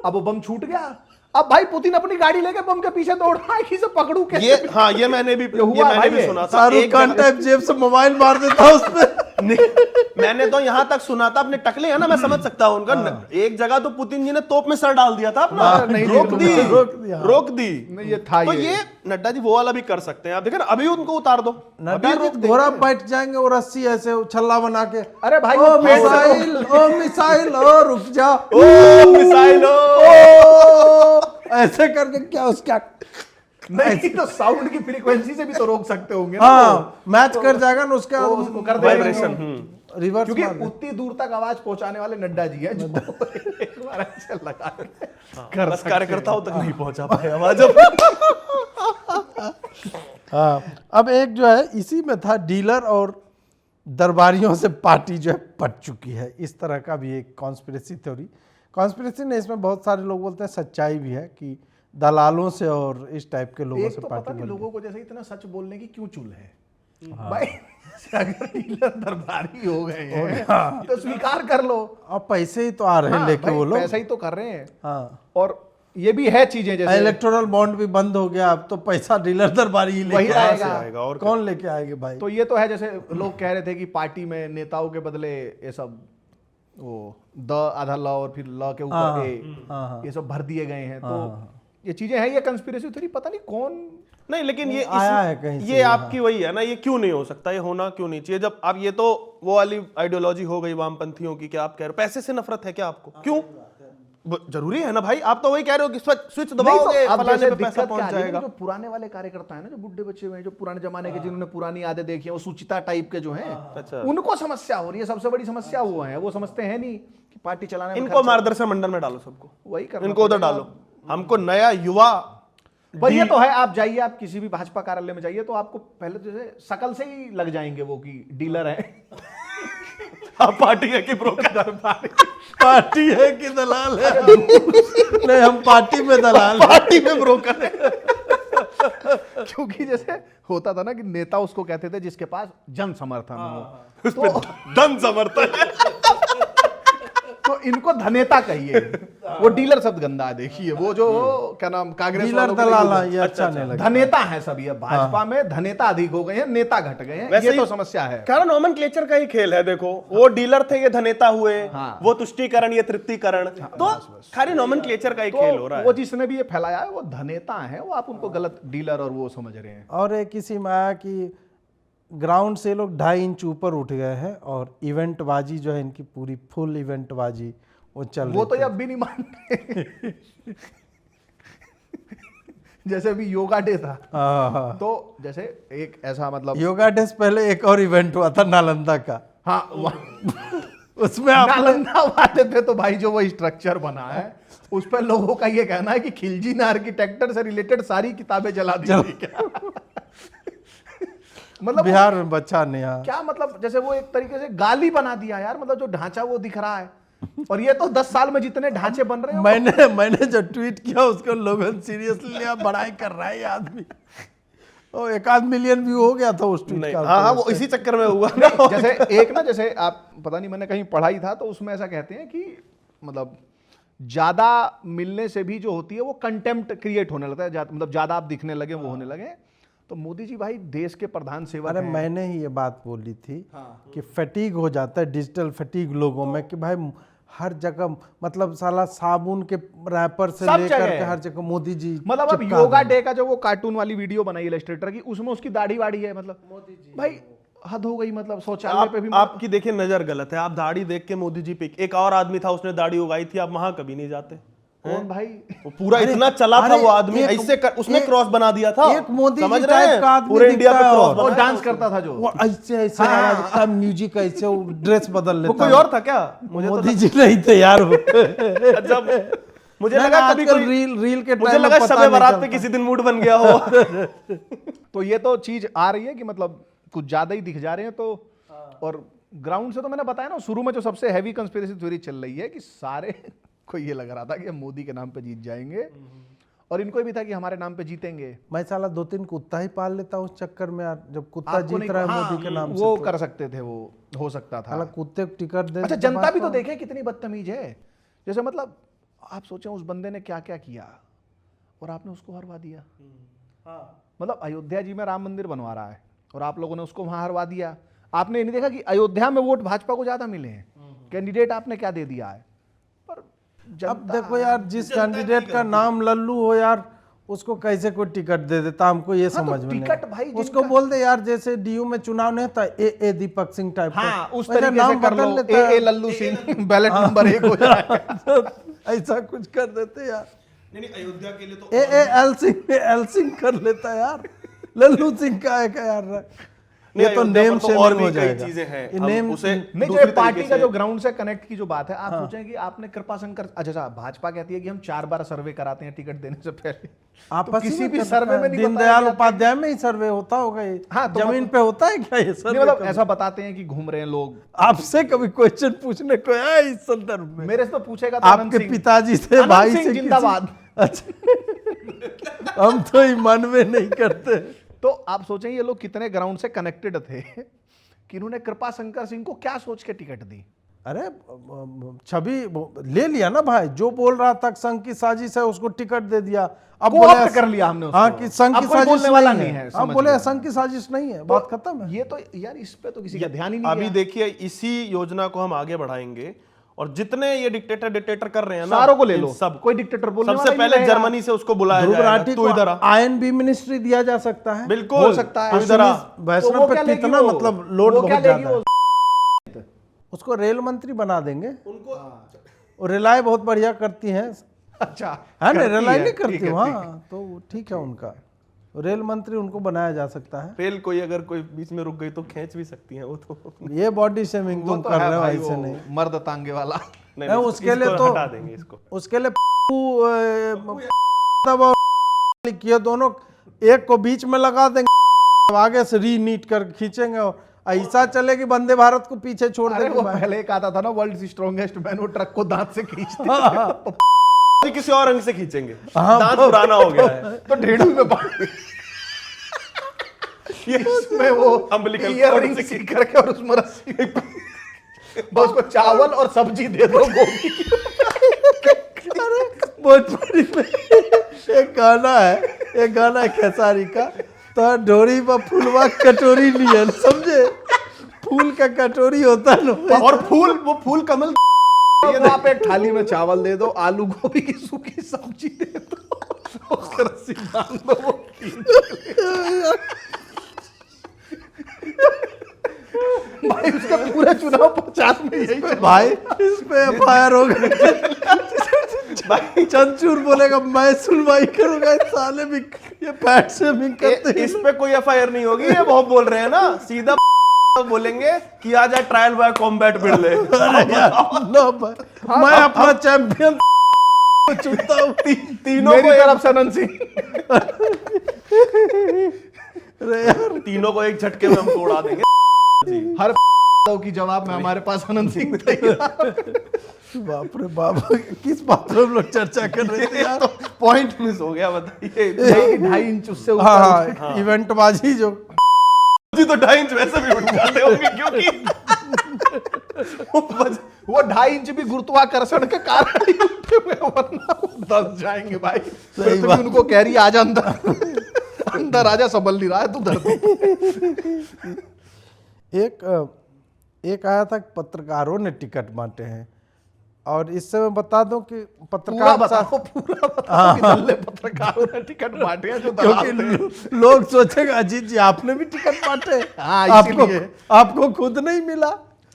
अब वो बम छूट गया। अब भाई पुतिन अपनी गाड़ी लेके बम के पीछे दौड़ रहा है कि इसे पकड़ू कैसे। ये हाँ, ये मैंने भी सुना था। शाहरुख खान टाइप जेब से मोबाइल मार देता उसमें। मैंने तो यहाँ तक सुना था, अपने टकले है ना, मैं समझ सकता हूँ उनका। एक जगह तो पुतिन जी ने तोप में सर डाल दिया था अपना, रोक दी। ये था तो ये नड्डा जी वो वाला भी कर सकते हैं। आप देखें ना, अभी उनको उतार दो, नड्डा जी घोड़ा बैठ जाएंगे और रस्सी ऐसे छल्ला बना के, अरे भाई ओ मिसाइल, ओ मिसाइल, ओ रुक जा, ओ मिसाइल, ऐसे करके क्या उसका नहीं तो साउंड की फ्रीक्वेंसी से भी तो रोक सकते होंगे। हाँ, मैच कर जाएगा ना उसका उसको कर देगा वाइब्रेशन। रिवर्स, क्योंकि उतनी दूर तक आवाज पहुंचाने वाले नड्डा जी हैं जो एक बार ऐसे लगा के बस कार्यकर्ताओं तक नहीं पहुंचा पाए आवाज। हाँ, अब एक जो है इसी में था, डीलर और दरबारियों से पार्टी जो है पट चुकी है, इस तरह का भी एक कॉन्स्पिरेसी थ्योरी। कॉन्स्पिरेसी ने इसमें बहुत सारे लोग बोलते हैं सच्चाई भी है कि दलालों से और इस टाइप के लोगों एक से तो पार्टी पता नहीं बन लोगों को जैसे इतना सच बोलने की क्यों चुल है। भाई अगर डीलर दरबारी हो गए हैं तो स्वीकार कर लो। अब पैसे ही तो आ रहे हैं हाँ, लेके भाई, वो लोग। पैसा ही तो कर रहे हैं। हाँ, और ये भी है चीजें जैसे इलेक्टोरल बॉन्ड भी बंद हो गया, अब तो पैसा डीलर दरबारी ही वही लेके आएगा। आएगा और कौन लेके आएंगे भाई? तो ये तो है। जैसे लोग कह रहे थे कि पार्टी में नेताओं के बदले ये सब वो द आधा ल और फिर ल के ऊपर ए, ये सब भर दिए गए हैं। तो ये चीजें हैं, ये कंस्पिरेसी थ्योरी पता नहीं कौन। नहीं, लेकिन ये आया है कहीं से, ये आपकी वही है ना, ये क्यों नहीं हो सकता, ये होना क्यों नहीं चाहिए? जब आप, ये तो वो वाली आइडियोलॉजी हो गई वामपंथियों की, क्या आप कह रहे हो पैसे से नफरत है क्या आपको? क्यों जरूरी है ना भाई? आप तो वही कह रहे हो कि स्विच दबाओगे फलाने पे पैसा पहुंच जाएगा। जो पुराने वाले कार्यकर्ता है ना, जो बुढ़े बच्चे हुए हैं, जो पुराने जमाने के, जिन्होंने पुरानी यादें देखी है, वो सुचिता टाइप के जो हैं, अच्छा, उनको समस्या हो रही है। सबसे बड़ी समस्या वो है, वो समझते हैं नहीं कि पार्टी चलाने में इनको मार्गदर्शन मंडल में डालो, सबको वही करना इनको उधर डालो। हमको नया युवा, पर ये तो है, आप जाइए, आप किसी भी भाजपा कार्यालय में जाइए तो आपको पहले तो जैसे शकल से ही लग जाएंगे वो कि डीलर है। आप पार्टी है कि ब्रोकर? पार्टी है कि दलाल है? नहीं, हम पार्टी में दलाल हैं। पार्टी में ब्रोकर है। क्योंकि जैसे होता था ना कि नेता उसको कहते थे जिसके पास जन समर्थन हो, उस पे धन समर्थन है। तो इनको धनेता कहिए। वो डीलर शब्द गंदा है, देखिए वो जो क्या नाम कांग्रेस डीलर वालों को दलाल, लेके- ये अच्छा नहीं लगा। धनेता है सब। ये भाजपा में धनेता अधिक हो गए हैं, नेता घट गए हैं। वैसे ये ही- तो समस्या है। कारण नॉमेनक्लेचर का ही खेल है। देखो, वो डीलर थे, ये धनेता हुए, हाँ। वो तुष्टीकरण, ये तृप्तिकरण। तो खाली नॉमेनक्लेचर का ही खेल हो रहा वो है। जिसने भी ये फैलाया है वो धनेता है, वो आप उनको गलत डीलर और वो समझ रहे हैं। और एक किसी में आया कि ग्राउंड से लोग 2.5 इंच ऊपर उठ गए हैं और इवेंट बाजी जो है इनकी पूरी फुल इवेंट बाजी वो चल वो तो ये अब भी नहीं मानते। जैसे अभी योगा डे था, हाँ, तो जैसे एक ऐसा मतलब योगा डे से पहले एक और इवेंट हुआ था नालंदा का। हाँ उसमें आप नालंदा वाले पे तो भाई जो वो स्ट्रक्चर बना है उस पर लोगों का ये कहना है कि खिलजी ने आर्किटेक्चर से रिलेटेड सारी किताबें जला दी थी क्या? मतलब बिहार में बच्चा नहीं हाँ। क्या मतलब, जैसे वो एक तरीके से गाली बना दिया यार। मतलब जो ढांचा वो दिख रहा है, और ये तो 10 साल में जितने ढांचे बन रहे हैं मैंने जो ट्वीट किया उसको लोगों सीरियसली लिया, बड़ाई कर रहा है ये आदमी। ओ 1 मिलियन व्यू हो गया था उस ट्वीट नहीं, का। हाँ, वो इसी चक्कर में हुआ ना। जैसे एक ना, जैसे आप पता नहीं, मैंने कहीं पढ़ा ही था, तो उसमें ऐसा कहते हैं कि मतलब ज्यादा मिलने से भी जो होती है वो कंटेम्प्ट क्रिएट होने लगता है। मतलब ज्यादा आप दिखने लगे, वो होने लगे। तो मोदी जी भाई देश के प्रधान सेवक अरे हैं। मैंने ही ये बात बोली थी कि फटीग हो जाता है, डिजिटल फटीग लोगों में, कि भाई हर जगह मतलब साला साबुन के रैपर से सब लेकर जगह के हर जगह मोदी जी मतलब अब चिपका योगा देंगे। डे का जो वो कार्टून वाली वीडियो बनाई इलस्ट्रेटर की, उसमें उसकी दाढ़ी वाड़ी है। मतलब भाई हद हो गई। मतलब शौचालय पे भी आपकी देखिए नजर गलत है। आप दाढ़ी देख के मोदी जी पे, एक और आदमी था उसने दाढ़ी उगाई थी, आप वहां कभी नहीं जाते। कौन भाई? वो पूरा इतना चला था वो आदमी, ऐसे उसने क्रॉस बना दिया था, एक मोदी समझ जी रहे टाइप हैं? का आदमी पूरे इंडिया पे दिखता है क्रॉस और- वो बना डांस करता था जो। वो ऐसे ऐसे आवाज का म्यूजिक ऐसे वो ड्रेस बदल वो लेता कोई है। और था क्या? मुझे तो मोदी जी नहीं थे यार वो। अच्छा, मुझे नहीं, लगा कभी आजकल कोई रील के मुझे टाइम में लगा पता शब नहीं बारात पे चलता। किसी दिन मूड बन गया हो। तो ये तो चीज आ रही है कि मतलब कुछ ज्यादा ही दिख जा रहे हैं। तो और ग्राउंड से तो मैंने बताया ना, शुरू में जो सबसे हैवी कंस्पिरेसी थ्योरी चल रही है कि सारे को ये लग रहा था कि हम मोदी के नाम पे जीत जाएंगे, और इनको भी था कि हमारे नाम पे जीतेंगे। मैं साला 2-3 कुत्ता ही पाल लेता उस चक्कर में यार, जब कुत्ता आपको जीत नहीं- रहा है हाँ, मोदी के नाम से वो तो। कर सकते थे, वो हो सकता था। साला कुत्ते को टिकट दे अच्छा, देता जनता भी तो भाजपा। देखे कितनी बदतमीज है। जैसे मतलब आप सोचें उस बंदे ने क्या क्या किया और आपने उसको हरवा दिया। मतलब अयोध्या जी में राम मंदिर बनवा रहा है और आप लोगों ने उसको वहां हरवा दिया। आपने ये नहीं देखा कि अयोध्या में वोट भाजपा को ज्यादा मिले हैं। कैंडिडेट आपने क्या दे दिया है। पर अब देखो यार, जिस कैंडिडेट का नाम लल्लू हो यार, उसको कैसे कोई टिकट दे देता, हमको ये हाँ, तो समझ में नहीं टिकट भाई आता। उसको बोल दे यार, जैसे डीयू में चुनाव नहीं था, ए दीपक सिंह टाइप का, हाँ, उस वैसे तरीके से कर लो, लेता है। ए लल्लू सिंह बैलेट नंबर 1 हो जाएगा। ऐसा कुछ कर देते यार। नहीं, अयोध्या के लिए तो एल सिंह कर लेता यार, लल्लू सिंह का है क्या यार। ये तो अयोध्या नेम पर तो से और हो भी कई जाएगा। चीजें हैं। ये हम नेम उसे नहीं, जो दूसरी ये पार्टी तरीके का से- जो ग्राउंड से कनेक्ट की जो बात है, आप सोचें कि आपने कृपा शंकर, अच्छा भाजपा कहती है कि हम 4 बार सर्वे कराते हैं टिकट देने से पहले। आपस तो किसी में भी करता सर्वे है। में नहीं दीनदयाल बताया गया उपाध्याय में ही सर्वे होता होगा ये। हाँ, तो जमीन मतलब- पे होता है क्या ये नहीं, सर्वे? मतलब कभी? ऐसा बताते हैं कि घूम रहे हैं लोग। आपसे कभी क्वेश्चन पूछने को आया इस संदर्भ में? मेरे से तो पूछेगा तो आपके पिताजी से, आनंद भाई सिंह से, जिंदाबाद। अच्छा। हम तो ईमान में नहीं करते। तो आप सोचें ये लोग कितने ग्राउंड से कनेक्टेड थे कि इन्होंने कृपा शंकर सिंह को क्या सोच के टिकट दी। अरे छवि ले लिया ना भाई, जो बोल रहा था संघ की साजिश है उसको टिकट दे दिया। अब Co-opt बोले कर लिया हमने उसको। हाँ कि संघ अब की कोई साजिश बोलने वाला नहीं नहीं है, है। अब समझ बोले गया। संघ की साजिश नहीं है, बात खत्म है। ये तो यार इस पे तो किसी का ध्यान ही नहीं अभी गया। देखिए, इसी योजना को हम आगे बढ़ाएंगे और जितने ये डिक्टेटर कर रहे हैं ना, सारों को ले इन लो, सब कोई डिक्टेटर बोलने सबसे वाला ही नहीं पहले रहेगा। जर्मनी से उसको बुलाया ध्रुव जाएगा, राठी तू इधर आ। को आईएनबी मिनिस्ट्री दिया जा सकता है। बिल्कुल हो सकता है। तू इधर आ। वैष्णव तो वो पे क्या लेगी कितना वो? मतलब लोड वो क्या बहुत लेगी ज्यादा वो? है। उसको रेल मंत्री बना देंगे। उनको और रेलाई बहुत बढ़िया करती हैं, अच्छा, है ना? करती रेलाई है, नहीं ठीक करती है, वहाँ, ठीक है। तो ठीक है उनका। रेल मंत्री उनको बनाया जा सकता है। रेल कोई अगर कोई बीच में रुक गई तो खींच भी सकती है वो तो। ये बॉडी शेमिंग वो तुम तो कर है रहे हो, भाई, ऐसे वो नहीं। मर्द तांगे वाला। नहीं, नहीं, नहीं, उसके लिए इसको तो हटा देंगे इसको। उसके लिए किए दोनों एक को बीच में लगा देंगे, आगे से रीनीट कर खींचेंगे और ऐसा चलेगी वंदे भारत को पीछे छोड़ अरे देंगे वो भाई। पहले एक आता था ना, वर्ल्ड स्ट्रॉन्गेस्ट मैन, वो ट्रक को दांत से खींचते अभी किसी और रंग से खींचेंगे, हाँ, दांत पुराना हो गया है। तो ढेड़ू में बांट इसमें वो Umbilical ईयररिंग सी करके और उसमें रस्सी बस उसको चावल और सब्जी दे दो गोभी की। अरे भोजपुरी में एक गाना है खेसारी का, तो ढोरी पर फूलवा कटोरी लियल, समझे? फूल का कटोरी होता है ना, और वो फूल कमल ये तो आप एक थाली में चावल दे दो, आलू गोभी की सूखी सब्जी दे दो, उसके रस्सी बांध दो, वो भाई उसका पूरा चुनाव 50 में यही चल। भाई इस पे एफआईआर हो गई। भाई चंचूर बोलेगा मैं सुनवाई करूंगा, इस साले भी ये फैट शेमिंग करते हैं। इस पे कोई एफआईआर नहीं होगी, ये बहुत बोल रहे हैं ना, सीधा बोलेंगे कि आ जाए ट्रायल बाय कॉम्बैट भिड़ ले। अरे यार लो भाई, मैं अपना चैंपियन चुनता हूँ। तीनों मेरी को तरफ से अनंत सिंह। अरे यार तीनों को एक झटके में हम तोड़ा देंगे। हर की जवाब में हमारे पास अनंत सिंह तैयार। बाप रे बाप, किस बात पर हम लोग चर्चा कर रहे थे यार? पॉइंट मिस हो गया, बताइए। 2.5 इंच उससे ऊपर हाँ, इवेंट बाजी जो जी तो 2.5 इंच वैसे भी उठ जाते होंगे, क्योंकि वो 2.5 इंच भी गुरुत्वाकर्षण के कारण ही उठे हुए हैं, वरना वो दस जाएंगे भाई। सही तो बात। उनको कह रही है आजा अंदर, अंदर आजा, संभल नहीं रहा है तू धरती। एक आया था कि पत्रकारों ने टिकट बांटे हैं, और इससे मैं बता दूं कि पूरा पत्रकार बताओ, पूरा बताओ कि दल्ले पत्रकारों ने टिकट बांटे हैं जो क्योंकि दलाल थे। लोग सोचेगा अजीत जी आपने भी टिकट बांटे, हाँ, आपको इसीलिए। आपको खुद नहीं मिला।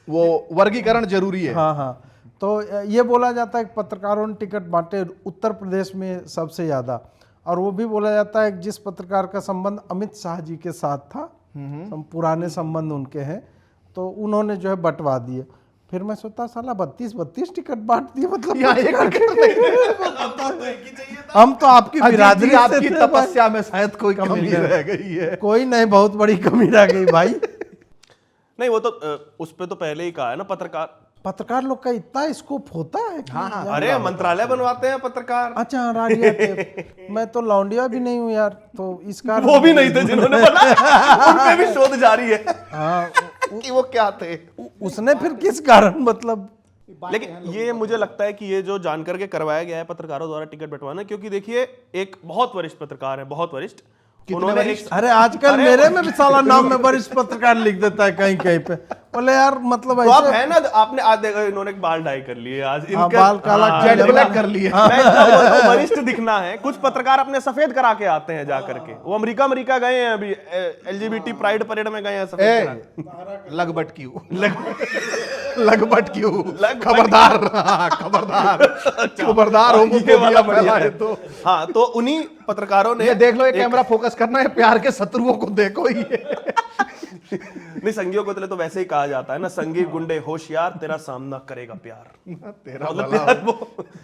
वो वर्गीकरण जरूरी है। हाँ हाँ, तो ये बोला जाता है कि पत्रकारों ने टिकट बांटे उत्तर प्रदेश में सबसे ज़्यादा, और वो भी बोला जाता है कि जिस पत्रकार का संबंध अमित शाह जी के साथ था, पुराने संबंध उनके हैं, तो उन्होंने जो है बंटवा दिए। फिर मैं सोचा साला 32 टिकट बांट दिए, मतलब यहाँ एक टिकट नहीं। हम तो आपकी बिरादरी आपकी से थे भाई। तपस्या में शायद कोई कमी रह गई है। कोई नहीं, बहुत बड़ी कमी रह गई भाई। नहीं वो तो उस पे तो पहले ही कहा है ना, पत्रकार लोग का इतना स्कोप होता है कि हाँ, अरे मंत्रालय बनवाते हैं पत्रकार। अच्छा हाँ, राडिया थे। मैं तो लौंडिया भी नहीं हूँ यार, तो इस कारण वो भी नहीं थे जिन्होंने बनाया, उन पे भी शोध जारी है हाँ, कि वो क्या थे। उसने फिर किस कारण, मतलब लेकिन ये मुझे लगता है कि ये जो जानकर के करवाया गया है पत्रकारों द्वारा टिकट बंटवाना, क्योंकि देखिए एक बहुत वरिष्ठ पत्रकार है, बहुत वरिष्ठ, उन्होंने अरे आजकल मेरे में भी साला नाम में वरिष्ठ पत्रकार लिख देता है कहीं कहीं पे। बोले यार मतलब तो आप ऐसे है ना, आपने आज देखा इन्होंने बाल डाई कर लिए आज, हाँ, इनके बाल काला जेट ब्लैक कर लिए। मैं जब बोलता हूं वरिष्ठ दिखना है, कुछ पत्रकार अपने सफेद करा के आते हैं जा करके। वो अमेरिका गए हैं अभी, LGBT प्राइड परेड में गए हैं सफेद करा। लगबट क्यों लगबट क्यों, खबरदार खबरदार खबरदार हो, ये वाला बढ़िया है है। तो हाँ, तो उन्हीं पत्रकारों ने ये देख लो, ये कैमरा फोकस करना है, प्यार के शत्रुओं को देखो ये। नहीं, संगियों को तो वैसे ही कहा जाता है ना, संगी गुंडे होशियार, तेरा सामना करेगा प्यार। तेरा मतलब प्यार वो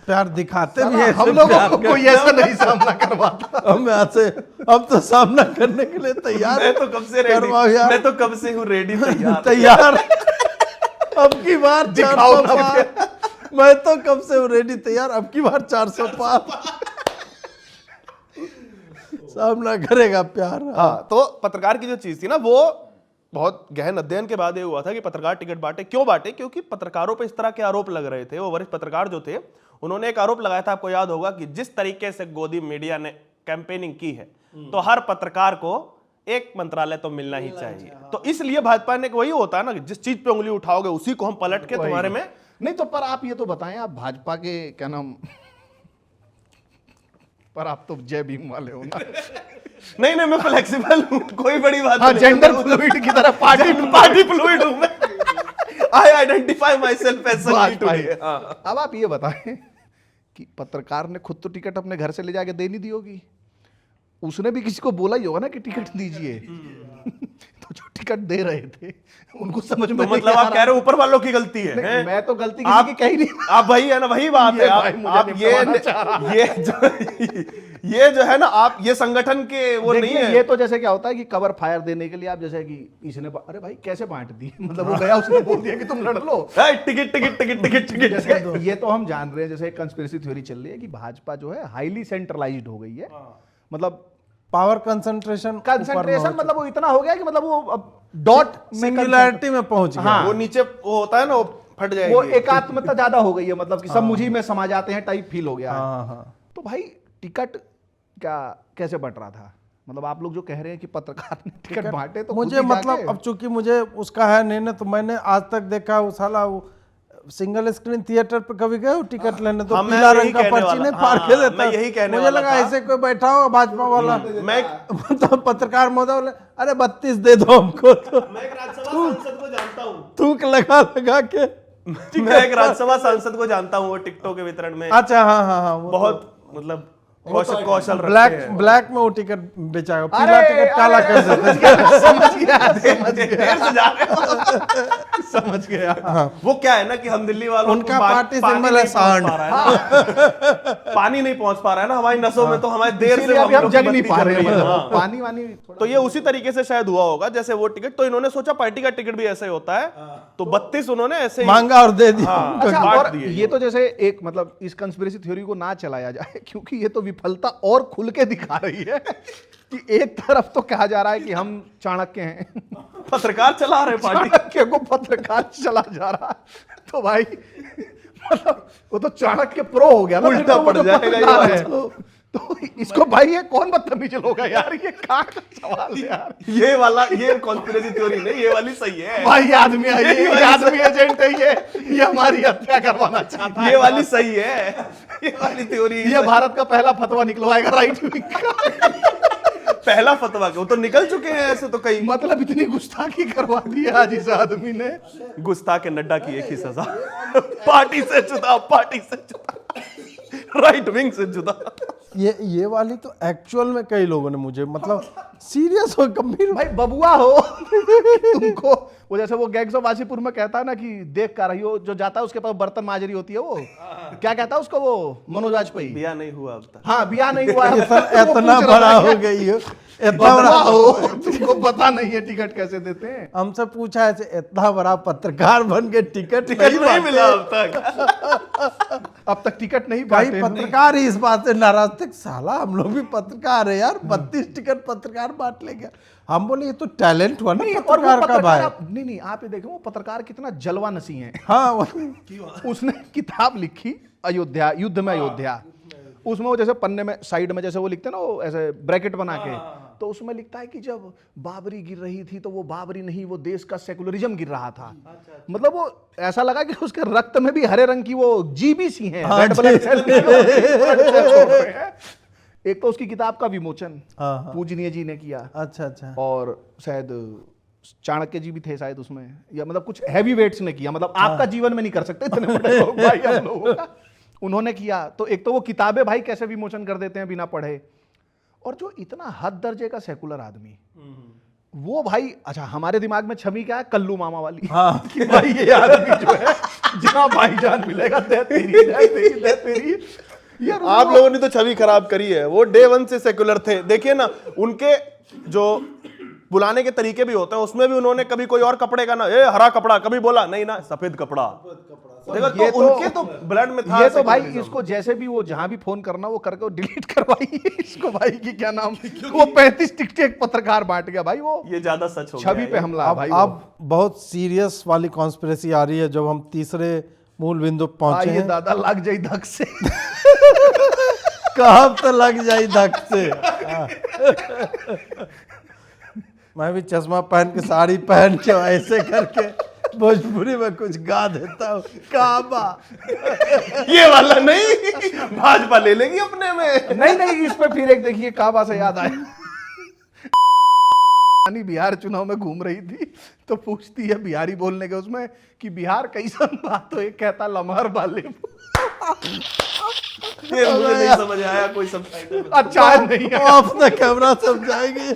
प्यार दिखाते भी हैं, हम लोगों को कोई ऐसा नहीं सामना करवाता। हम ऐसे, हम तो सामना करने के लिए तैयार मैं तो कब से रेडी, करवाओ यार। मैं तो कब से हूँ रेडी तैयार। अब की बार दिखाओ 400 पार। मैं तो कब से हूँ रेडी तैयार, अब की बार 400 पार। सामना करेगा प्यार। हाँ, तो पत्रकार की जो चीज थी ना, वो बहुत गहन अध्ययन के बाद ये हुआ था कि पत्रकार टिकट बांटे। क्यों बांटे? क्योंकि पत्रकारों पे इस तरह के आरोप लग रहे थे। वो वरिष्ठ पत्रकार जो थे, उन्होंने एक आरोप लगाया था, आपको याद होगा, कि जिस तरीके से गोदी मीडिया ने कैंपेनिंग की है, तो हर पत्रकार को एक मंत्रालय तो मिलना ही चाहिए। तो इसलिए भाजपा ने, वही होता है ना, जिस चीज पे उंगली उठाओगे उसी को हम पलट के तुम्हारे में। नहीं तो पर आप ये तो बताएं, आप भाजपा के क्या नाम, पर आप तो जय भीम वाले हो ना। नहीं, मैं फ्लेक्सिबल हूँ, कोई बड़ी बात हाँ, नहीं। जेंडर फ्लूइड की तरह पार्टी फ्लूइड हूँ मैं। I identify myself as हाँ। अब आप ये बताएं कि पत्रकार ने खुद तो टिकट अपने घर से ले जाके दे नहीं दी होगी, उसने भी किसी को बोला ही होगा ना कि टिकट दीजिए। तो जो टिकट दे रहे थे उनको समझ में तो मतलब आप कह रहे हो ऊपर वालों की गलती है? मैं तो गलती किसी की कह ही नहीं। आप वही है ना, वही बात है। आप ये जो है ना, आप ये संगठन के वो नहीं है। ये तो जैसे क्या होता है कि कवर फायर देने के लिए आप जैसे कि इसने, अरे भाई कैसे बांट दी, मतलब वो गया उसने बोल दिया कि तुम लड़ लो, ticket ticket ticket ticket ticket. ये तो हम जान रहे हैं, जैसे कंस्पिरेसी थ्योरी चल रही है कि भाजपा जो है हाईली सेंट्रलाइज्ड हो गई है। मतलब पावर कंसंट्रेशन मतलब वो इतना हो गया कि मतलब वो अब डॉट सिंगुलैरिटी में पहुंच गया। वो नीचे वो होता है ना, वो फट जाएगी। वो एकात्मता ज्यादा हो गई है, मतलब कि सब मुझी में समा जाते हैं टाइप फील हो गया है। हाँ। तो भाई टिकट क्या कैसे बंट रहा था? मतलब आप लोग जो कह रहे हैं कि पत्रकार ने टिकट बांटे, तो मुझे मतलब अब चूंकि मुझे उसका है नहीं ना, तो मैंने आज तक देखा वो साला वो सिंगल स्क्रीन थिएटर पे कभी गए हो टिकट लेने, तो पीला रंग का पर्ची नहीं फाड़ के देता। मैं यही कहने मुझे लगा ऐसे कोई बैठा हो भाजपा वाला, मैं तो पत्रकार महोदय बोले अरे 32 दे दो हमको। तो मैं एक राज्यसभा सांसद को जानता हूँ, थूक लगा के। मैं एक राज्यसभा सांसद को जानता हूँ, वो टिकटों के वितरण में अच्छा हाँ, वो बहुत मतलब कौशल ब्लैक में वो टिकट बेचाएगा, पीला टिकट काला कैसे? समझ गया। वो क्या है ना कि हम दिल्ली वालों उनका पार्टी सिंबल है सांड। पानी नहीं पहुंच पा रहा है ना हमारी नसों में, तो हमारे देर से अभी हम जग नहीं पा रहे हैं। हैं, पानी वानी। तो ये उसी तरीके से शायद हुआ होगा जैसे वो टिकट, तो इन्होंने सोचा पार्टी का टिकट भी ऐसा ही होता है, तो 32 उन्होंने ऐसे ही मांगा और दे दिया। अच्छा, बांट और दिए। ये तो जैसे एक मतलब इस कंस्पिरेसी थ्योरी को ना चलाया जाए, क्योंकि ये तो विफलता और खुल के दिखा रही है कि एक तरफ तो कहा जा रहा है कि हम चाणक्य हैं, पत्रकार चला रहे पार्टी, चाणक्य को पत्रकार चला जा रहा है, तो भाई मतलब वो तो चाणक्य प्रो हो गया ना, उल्टा पड़ जाएगा ये। तो इसको भाई ये कौन बदतमीज लोग है यार, ये कहाँ का सवाल है यार। ये वाला ये कॉन्स्पिरेसी थ्योरी नहीं, ये वाली सही है भाई आदमी है ये आदमी एजेंट है, ये हमारी हत्या करवाना चाहता है। ये वाली सही है, ये वाली थ्योरी। ये भारत का पहला फतवा निकलवाएगा राइट विंग का। पहला फतवा वो तो निकल चुके हैं ऐसे तो कई। मतलब इतनी गुस्ताखी करवा दी है आज इस आदमी ने। गुस्ताख नड्डा की एक ही सजा, पार्टी से जुदा, पार्टी से जुदा, राइट विंग से जुदा। ये वाली तो एक्चुअल में कई लोगों ने मुझे मतलब सीरियस और गंभीर। भाई बबुआ हो तुमको, वो जैसे वो गैंग्स ऑफ वासीपुर में कहता है ना कि देख कर रही हो, जो जाता है उसके पास बर्तन माजरी होती है, वो क्या कहता है उसको, वो मनोज वाजपेयी। बिया नहीं हुआ अब तक। हाँ बिया नहीं हुआ है। इतना बड़ा हो गई हो, इतना बड़ा हो, तुमको पता नहीं है टिकट कैसे देते हैं। हमसे पूछा ऐसे, इतना बड़ा पत्रकार बन के टिकट नहीं मिला अब तक। अब तक टिकट नहीं भाई बांटे। पत्रकार ही इस बात से नाराज थे, साला हम लोग भी पत्रकार है यार, 32 टिकट पत्रकार बांट लेंगे। हम बोले ये तो टैलेंट हुआ ना नहीं, और वो पत्रकार का भाई। नहीं आप ये देखो, वो पत्रकार कितना जलवा नसी है। हाँ उसने किताब लिखी अयोध्या, युद्ध में अयोध्या। उसमें वो जैसे पन्ने में साइड में जैसे वो लिखते हैं ना, वो ऐसे ब्रैकेट बना के, तो उसमें लिखता है कि जब बाबरी गिर रही थी तो वो बाबरी नहीं, वो देश का सेकुलरिज्म गिर रहा था। मतलब वो ऐसा लगा कि उसके रक्त में भी हरे रंग की वो जीबीसी हैं, रेड ब्लड सेल। एक तो उसकी किताब का विमोचन पूजनीय जी ने किया। अच्छा। और शायद चाणक्य जी भी थे शायद उसमें, या मतलब कुछ हैवी वेट्स ने किया। मतलब आपका जीवन में नहीं कर सकते इतने बड़े लोग भाई हम लोगों का, उन्होंने किया। तो एक तो वो किताबें भाई कैसे विमोचन कर देते हैं बिना पढ़े, और जो इतना हद दर्जे का सेकुलर आदमी, वो भाई अच्छा हमारे दिमाग में छवि क्या है, कल्लू मामा वाली। हाँ। कि भाई ये आदमी जो है जहां भाईजान मिलेगा दे तेरी दे तेरी दे तेरी। यार आप लोगों ने तो छवि खराब करी है। वो डे वन से सेकुलर थे। देखिए ना, उनके जो बुलाने के तरीके भी होते हैं, उसमें भी उन्होंने कभी कोई और कपड़े का ना, ए हरा कपड़ा कभी बोला नहीं ना, सफेद कपड़ा। देखो ये तो उनके तो ब्लड में था। ये तो भाई इसको जैसे भी वो जहां भी फोन करना वो करके डिलीट करवाइए इसको भाई की क्या नाम, वो 35 टिकट एक पत्रकार बांट गया भाई। वो ये ज्यादा सच हो गया छवि पे हमला भाई। अब बहुत सीरियस वाली कॉन्स्पिरेसी आ रही है जब हम तीसरे मूल बिंदु पहुंचे ये हैं। दादा लग जाई धक से। कहाँ तो लग जाई धक से। मैं भी चश्मा पहन के साड़ी पहन के ऐसे करके भोजपुरी में कुछ गा देता हूँ। काबा ये वाला नहीं, भाजपा ले लेगी अपने में। नहीं इस पे फिर एक देखिए, काबा से याद आया, बिहार चुनाव में घूम रही थी तो पूछती है बिहारी बोलने के उसमें कि बिहार कैसन बात, तो एक कहता लमहर वाले। ये मुझे नहीं समझ आया कोई सबटाइटल। अच्छा नहीं है। ऑफ द कैमरा समझाएंगे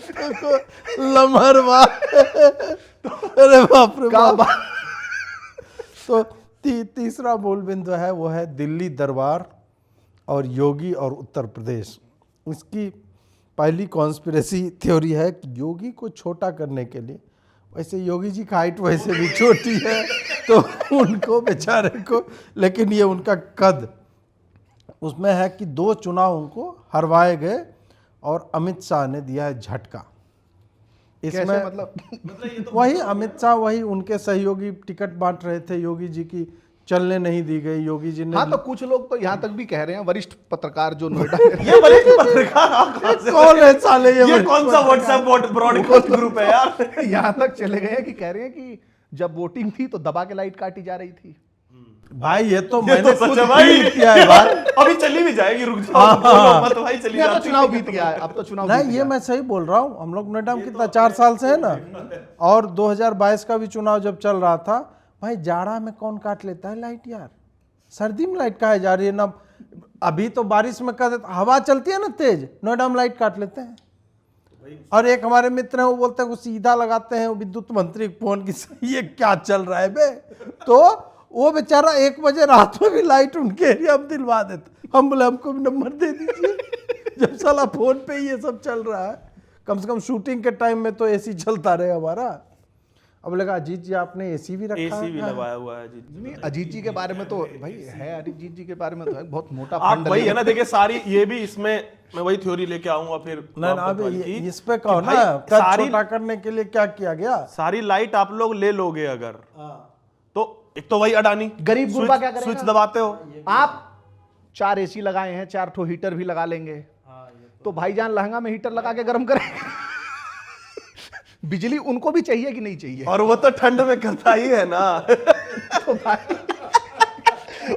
लम्हर बात। अरे बाप रे बाप। तो तीसरा मूल बिंदु है वो है दिल्ली दरबार और योगी और उत्तर प्रदेश। इसकी पहली कॉन्स्पिरेसी थ्योरी है कि योगी को छोटा करने के लिए, वैसे योगी जी की हाइट वैसे भी छोटी है तो उनको बेचारे को, लेकिन ये उनका कद उसमें है कि 2 चुनाव उनको हरवाए गए और अमित शाह ने दिया है झटका। इसमें मतलब वही अमित शाह, वही उनके सहयोगी टिकट बांट रहे थे, योगी जी की चलने नहीं दी गई। योगी जी ने हाँ, तो कुछ लोग तो यहाँ तक भी कह रहे हैं, वरिष्ठ पत्रकार जो नोएडा ये वरिष्ठ पत्रकार कौन है साले ये कौन सा व्हाट्सएप ब्रॉडकास्ट ग्रुप है यार। यहाँ तक चले गए हैं कि कह रहे हैं कि जब वोटिंग थी तो दबा के लाइट काटी जा रही थी। भाई ये तो मैंने सच खुद है भाई। फील किया है बात। अभी चली भी जाएगी, रुक जाओ बोलो मत भाई, चली नहीं, अब तो जाती। चुनाव बीत गया है, अब तो चुनाव बीत नहीं ये गया। मैं सही बोल रहा हूँ। हम लोग नोएडा में कितना 4 साल से है ना, और 2022 का भी चुनाव जब चल रहा था, भाई जाड़ा में कौन काट लेता है लाइट यार, सर्दी में लाइट काहे जा रही है ना। अभी तो बारिश में कर देता, हवा चलती है ना तेज, नोएडा में लाइट काट लेते हैं। और एक हमारे मित्र हैं वो बोलते हैं वो सीधा लगाते हैं विद्युत मंत्री फोन की, ये क्या चल रहा है बे। तो वो बेचारा 1 बजे रात में भी लाइट उनके एरिया में दिलवा देता। हम बोले हमको भी नंबर दे दीजिए जब साला फोन पे ये सब चल रहा है। कम से कम शूटिंग के टाइम में तो एसी चलता रहे हमारा। अब लगा अजीत जी आपने एसी भी रखा एसी भी लगाया हुआ है अजीत जी। नहीं, अजीत जी के बारे में तो भाई है, अजीत जी के बारे में तो है बहुत मोटा आप फंड वही है ना, देखिए सारी ये भी इसमें मैं वही थ्योरी लेके आऊंगा फिर। ना अब इस पे कहो ना, कद छोटा करने के लिए क्या किया गया। सारी लाइट आप लोग ले लोगे अगर, तो एक तो वही अडानी गरीब गुरबा क्या करेगा? स्विच दबाते हो आप 4 एसी लगाए हैं, 4 ठो हीटर भी लगा लेंगे, तो भाईजान लहंगा में हीटर लगा के गर्म करेंगे। बिजली उनको भी चाहिए कि नहीं चाहिए? और वो तो ठंड में करता ही है ना। तो भाई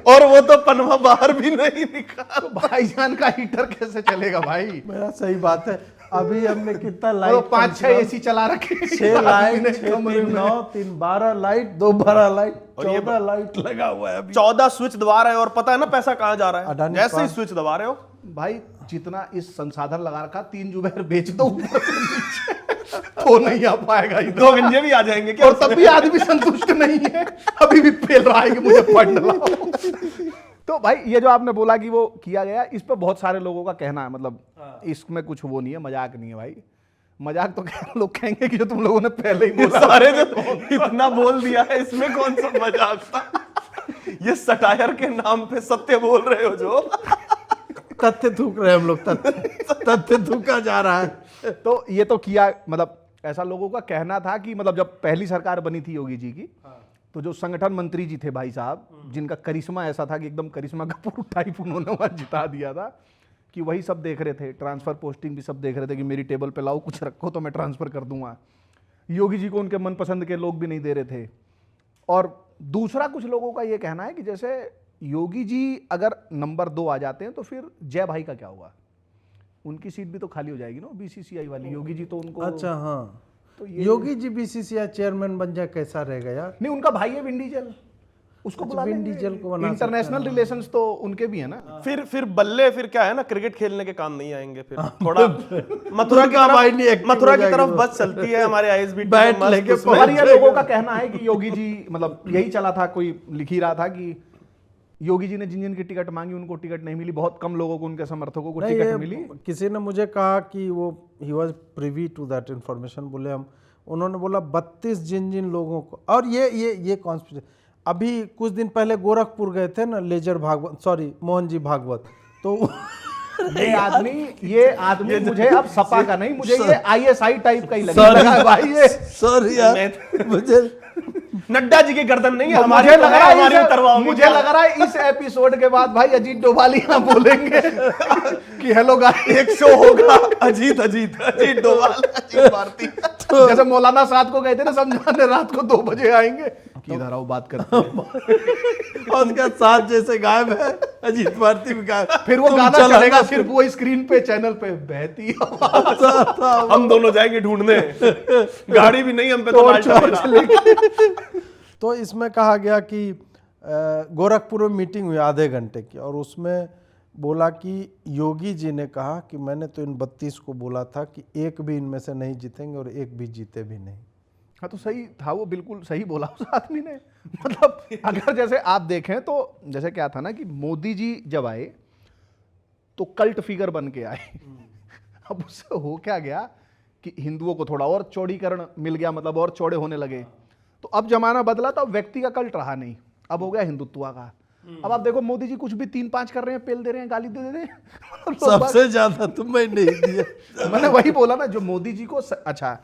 और वो तो पनवा बाहर भी नहीं निकाल। तो भाईजान का हीटर कैसे चलेगा भाई? मेरा सही बात है। अभी हमने कितना वो लाइट 5-6 एसी चला रखे 6 लाइट, 6 कमरे 3 में। 9 3 12 लाइट, 2 12 लाइट, और ये 14 लाइट लगा हुआ है अभी। 14 स्विच दबा रहे हो और पता है ना पैसा कहाँ जा रहा है, अडानी जैसे ही पास। स्विच दबा रहे हो। भाई जितना इस संसाधन लगा रखा 3 जुबैर बेच दो ऊपर से नीचे, तो नहीं आ पाएगा इधर। 2 गंजे भी आ जाएंगे क्या? और तब भी आदमी संतुष्ट नहीं है, अभी भी फेल रहा है कि मुझे फंड लाओ। तो भाई ये जो आपने बोला कि वो किया गया, इस पे बहुत सारे लोगों का कहना है, मतलब इसमें कुछ वो नहीं है, मजाक नहीं है भाई। मजाक तो लोग कहेंगे कि जो तुम लोगों ने पहले ही बोला। सारे जो इतना बोल दिया है, इसमें कौन सा मजाक था? ये सटायर के नाम पे सत्य बोल रहे हो जो। तथ्य थूक रहे हैं हम लोग, तथ्य थूका जा रहा है। तो ये तो किया, मतलब ऐसा लोगों का कहना था कि मतलब जब पहली सरकार बनी थी योगी जी की, तो जो संगठन मंत्री जी थे भाई साहब, जिनका करिश्मा ऐसा था कि एकदम करिश्मा कपूर टाइप उन्होंने वहां जिता दिया था, कि वही सब देख रहे थे, ट्रांसफर पोस्टिंग भी सब देख रहे थे कि मेरी टेबल पे लाओ, कुछ रखो तो मैं ट्रांसफर कर दूंगा। योगी जी को उनके मनपसंद के लोग भी नहीं दे रहे थे। और दूसरा कुछ लोगों का ये कहना है कि जैसे योगी जी अगर नंबर 2 आ जाते हैं तो फिर जय भाई का क्या होगा, उनकी सीट भी तो खाली हो जाएगी ना, बीसीसीआई वाली। योगी जी तो उनको अच्छा हाँ, तो ये योगी जी बीसीसीआई चेयरमैन बन जाए कैसा रहेगा यार। नहीं, उनका भाई है विन डीजल, उसको बुला विन लेंगे। डीजल को बना सकते इंटरनेशनल रिलेशंस तो उनके भी है ना। फिर बल्ले, फिर क्या है ना, क्रिकेट खेलने के काम नहीं आएंगे। फिर थोड़ा मथुरा की भाई नहीं तरफ, active मथुरा हो की जाएगी तरफ वो। बस चलती है हमारे आईएसबी बैट लेके और ये लोगों का कहना है कि योगी जी, मतलब यही चला था, कोई लिख ही रहा था कि योगी जी ने जिन जिन की टिकट मांगी उनको टिकट नहीं मिली, बहुत कम लोगों को, उनके समर्थकों को नहीं, टिकट ये मिली। किसी ने मुझे कहा कि वो ही was privy to that information, बोले हम, उन्होंने बोला 32 जिन लोगों को। और ये कॉन्स्पिरेसी, अभी कुछ दिन पहले गोरखपुर गए थे ना लेजर भागवत, सॉरी मोहन जी भागवत, तो ये आदमी मुझे अब सपा का नहीं, मुझे ये आईएसआई टाइप का ही लगा है भाई ये। सॉरी यार, मुझे नड्डा जी की गर्दन नहीं है मुझे हमारी, लग रहा है हमारी उतरवाओगे। मुझे लग रहा है इस एपिसोड के बाद भाई अजीत डोभाल यहाँ बोलेंगे कि हेलो गाइस, एक शो होगा अजीत डोभाल, अजीत भारती। जैसे मौलाना साद को कहते ना समझाने, रात को 2 बजे आएंगे कि इधर आओ बात करते हैं। और उसका साथ जैसे गायब है, अजीत भारती भी गायब। फिर वो तुम गाना चलाना चलेगा सिर्फ वो स्क्रीन पे, चैनल पे बहती आवाज। हम दोनों जाएंगे ढूंढने, गाड़ी भी नहीं हम पे तो लालटेन लेना। तो इसमें कहा गया कि गोरखपुर में मीटिंग हुई आधे घंटे की, और उसमें बोला कि योगी जी ने कहा कि मैंने तो इन 32 को बोला था कि एक भी इनमें से नहीं जीतेंगे और एक भी जीते भी नहीं। हाँ तो सही था, वो बिल्कुल सही बोला उस आदमी ने। मतलब अगर जैसे आप देखें तो जैसे क्या था ना कि मोदी जी जब आए तो कल्ट फिगर बन के आए। अब उससे हो क्या गया कि हिंदुओं को थोड़ा और चौड़ीकरण मिल गया, मतलब और चौड़े होने लगे। तो अब जमाना बदला, तो अब व्यक्ति का कल्ट रहा नहीं, अब हो गया हिंदुत्व का। अब आप देखो मोदी जी कुछ भी 3-5 कर रहे हैं, पेल दे रहे हैं, गाली दे रहे हैं। सबसे ज्यादा तुम्हें नहीं दिया। मैंने वही बोला ना, जो मोदी जी को अच्छा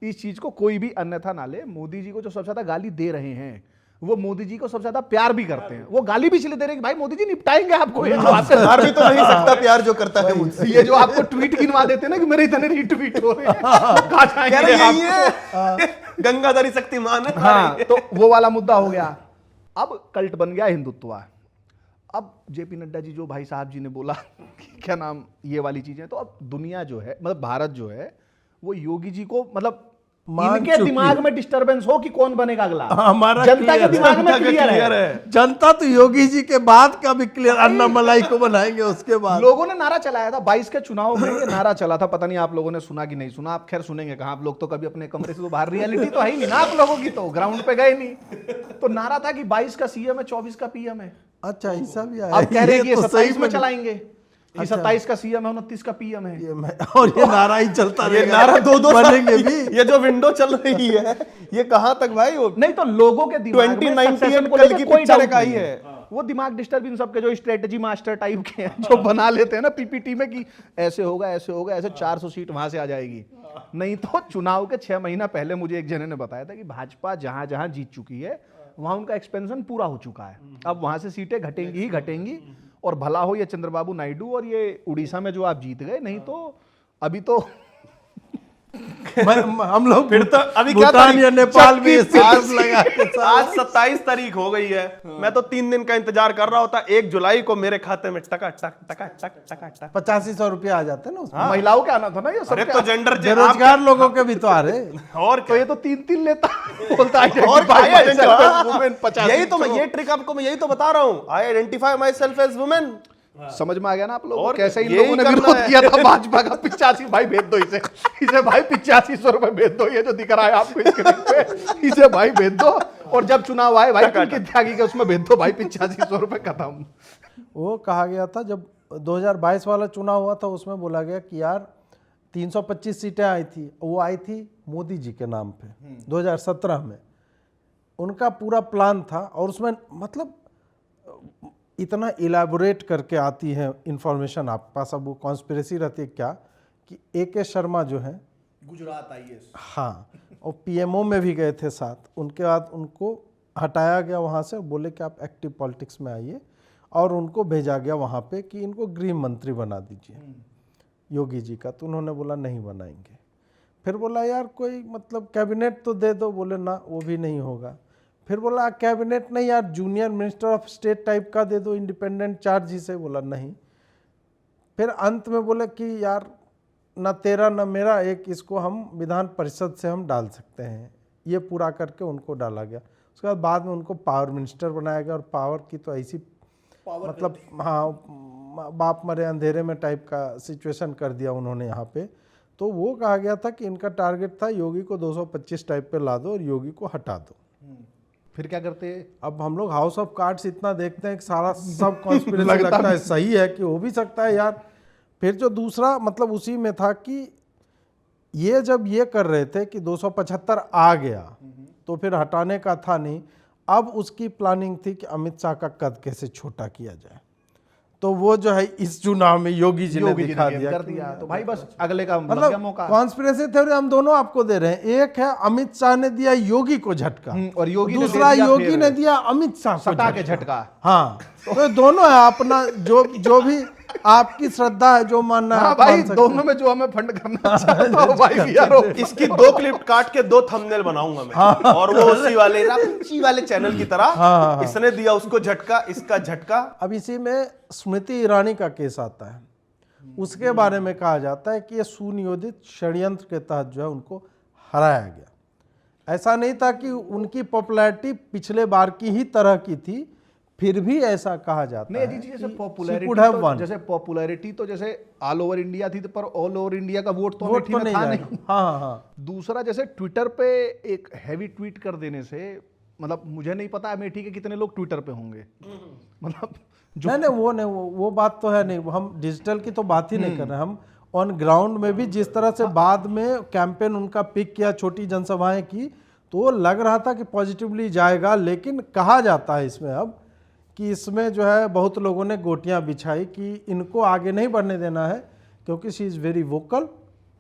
इस चीज को कोई भी अन्यथा ना ले, मोदी जी को जो सबसे ज्यादा गाली दे रहे हैं वो मोदी जी को सबसे ज्यादा प्यार भी करते हैं। वो गाली भी इसलिए दे रहे हैं कि भाई मोदी जी निपटाएंगे आपको, ये जो आपसे हार भी तो नहीं सकता प्यार जो करता है मुझसे। ये जो आपको ट्वीट गिनवा देते हैं ना कि मेरे इतने रीट्वीट हो रहे हैं, कहाँ कह रहे जाएंगे यही आप? है, गंगाधरी शक्तिमान है। हाँ, तो वो वाला मुद्दा हो गया। अब कल्ट बन गया हिंदुत्व। अब जेपी नड्डा जी, जो भाई साहब जी ने बोला क्या नाम, ये वाली चीजें, तो अब दुनिया जो है, मतलब भारत जो है, वो योगी जी को, मतलब इनके दिमाग में डिस्टर्बेंस हो कि कौन बनेगा अगला, हमारा जनता के clear दिमाग में जनता का क्लियर clear है। जनता तो योगी जी के बाद का भी क्लियर, अन्नामलाई को बनाएंगे उसके बाद। लोगों ने नारा चलाया था 22 के चुनाव में, ये नारा चला था, पता नहीं आप लोगों ने सुना कि नहीं सुना। आप खैर सुनेंगे कहाँ, आप लोग तो कभी अपने कमरे से तो बाहर, रियलिटी तो है ही नहीं ना आप लोगों की, तो ग्राउंड पे गए नहीं। तो नारा था कि 22 का सीएम है, 24 का पीएम है। अच्छा ऐसा भी आया। अब कह रहे हैं कि ये तो 27 सही में चलाएंगे, कि 27 का सीएम है, 29 का पीएम है। और ये नारा ही चलता ये रहेगा। नारा 2-2 बनेंगे भी। ये जो विंडो चल रही है, ये कहां तक भाई? नहीं तो लोगों के दिमाग में 2098 succession को कल लेकर की कोई पिक्चर doubt का ही नहीं है। वो दिमाग डिस्टर्ब इन सबके जो स्ट्रेटजी मास्टर टाइप के हैं, जो बना लेते हैं ना पीपीटी में कि ऐसे होगा, ऐसे होगा, ऐसे 400 सीट वहां से आ जाएगी। नहीं तो चुनाव के 6 महीना पहले मुझे एक जने ने बताया था कि भाजपा जहां जहां जीत चुकी है वहां उनका एक्सपेंशन पूरा हो चुका है, अब वहां से सीटें घटेंगी ही घटेंगी। और भला हो ये चंद्रबाबू नायडू और ये उड़ीसा में जो आप जीत गए, नहीं तो अभी तो हम लोग फिर तो अभी क्या भूटान तारीख? या नेपाल में आज स्टेटस लगा के आज 27 तारीख हो गई है। मैं तो 3 दिन का इंतजार कर रहा होता, 1 जुलाई को मेरे खाते में टका टक टका टक टका टक। 8500 रुपया आ जाते हैं ना उसमें। महिलाओं का आना था ना ये सब अरे तो जेंडर बेरोजगार लोगों के भी तो आ रहे। और तो ये तो 3-3 लेता बोलता है और वुमेन 50 यही तो मैं, ये ट्रिक आपको मैं यही तो बता रहा हूँ। I identify myself as women. समझ में आ गया ना आप लोगों और को कैसे इन यही लोगों ने करना विरोध है। किया था भाजपा का। 85 भाई भेज दो इसे भाई 8500 रुपए भेज दो, ये जो दिख रहा है आपको स्क्रीन पे, इसे भाई भेज दो। और जब चुनाव आए भाई उनके त्यागी के उसमें भेज दो भाई 8500 रुपए खत्म। वो कहा गया था जब 2022 वाला चुनाव हुआ था, उसमें बोला गया कि यार 325 सीटें आई थी, वो आई थी मोदी जी के नाम पे 2017 में। उनका पूरा प्लान था और उसमें मतलब इतना इलेबोरेट करके आती है इंफॉर्मेशन आपके पास। अब वो कॉन्स्पिरेसी रहती है क्या कि AK शर्मा जो है गुजरात IAS, हाँ, और PMO में भी गए थे साथ। उनके बाद उनको हटाया गया वहाँ से, बोले कि आप एक्टिव पॉलिटिक्स में आइए, और उनको भेजा गया वहाँ पे कि इनको गृह मंत्री बना दीजिए योगी जी का। तो उन्होंने बोला नहीं बनाएंगे। फिर बोला यार कोई मतलब कैबिनेट तो दे दो, बोले ना वो भी नहीं होगा। फिर बोला कैबिनेट नहीं यार junior minister of state type का दे दो इंडिपेंडेंट चार्ज से, बोला नहीं। फिर अंत में बोले कि यार ना तेरा ना मेरा, एक इसको हम विधान परिषद से हम डाल सकते हैं। ये पूरा करके उनको डाला गया। उसके बाद में उनको पावर मिनिस्टर बनाया गया। और पावर की तो ऐसी मतलब हाँ बाप मरे अंधेरे में टाइप का सिचुएशन कर दिया उन्होंने यहाँ पे। तो वो कहा गया था कि इनका टारगेट था योगी को 225 टाइप पे ला दो और योगी को हटा दो। फिर क्या करते? अब हम लोग हाउस ऑफ कार्ड्स इतना देखते हैं कि सारा सब कॉन्स्पिरेसी लगता है सही है कि हो भी सकता है यार। फिर जो दूसरा मतलब उसी में था कि ये जब ये कर रहे थे कि 275 आ गया तो फिर हटाने का था नहीं। अब उसकी प्लानिंग थी कि अमित शाह का कद कैसे छोटा किया जाए। तो वो जो है इस चुनाव में योगी जी ने दिखा दिया कर दिया। तो भाई बस अगले का मतलब मौका। कॉन्स्पिरेसी थ्योरी हम दोनों आपको दे रहे हैं। एक है अमित शाह ने दिया योगी को झटका और योगी दूसरा योगी ने दिया अमित शाह को सटा के झटका। हाँ, तो दोनों है अपना जो भी आपकी श्रद्धा है जो मानना है हाँ आप भाई मान सकते दोनों हैं। में जो हमें फंड करना चाहता हूं भाई यारो। इसकी 2 क्लिप काट के 2 थंबनेल बनाऊंगा मैं। और वो उसी वाले चैनल की तरह इसने दिया उसको झटका, इसका झटका। अब इसी में स्मृति ईरानी का केस आता है। उसके बारे में कहा जाता है कि ये सुनियोजित षड्यंत्र के तहत जो है उनको हराया गया। ऐसा नहीं था कि उनकी पॉपुलैरिटी पिछले बार की ही तरह की थी, फिर भी ऐसा कहा जाता है। नहीं जी, जैसे कि popularity she could have won। जैसे पॉपुलैरिटी तो जैसे ऑल ओवर इंडिया थी, पर ऑल ओवर इंडिया का वोट तो वोट अमेठी तो में नहीं था जाएगा। नहीं। हाँ हाँ दूसरा जैसे ट्विटर पे एक हैवी ट्वीट कर देने से, मतलब मुझे नहीं पता अमेठी के कितने लोग ट्विटर पे होंगे। मतलब नहीं वो बात तो है नहीं। हम डिजिटल की तो बात ही नहीं कर रहे। हम ऑन ग्राउंड में भी जिस तरह से बाद में कैंपेन उनका पिक किया, छोटी जनसभाएं की, तो लग रहा था कि पॉजिटिवली जाएगा। लेकिन कहा जाता है इसमें अब कि इसमें जो है बहुत लोगों ने गोटियां बिछाई कि इनको आगे नहीं बढ़ने देना है, क्योंकि शी इज़ वेरी वोकल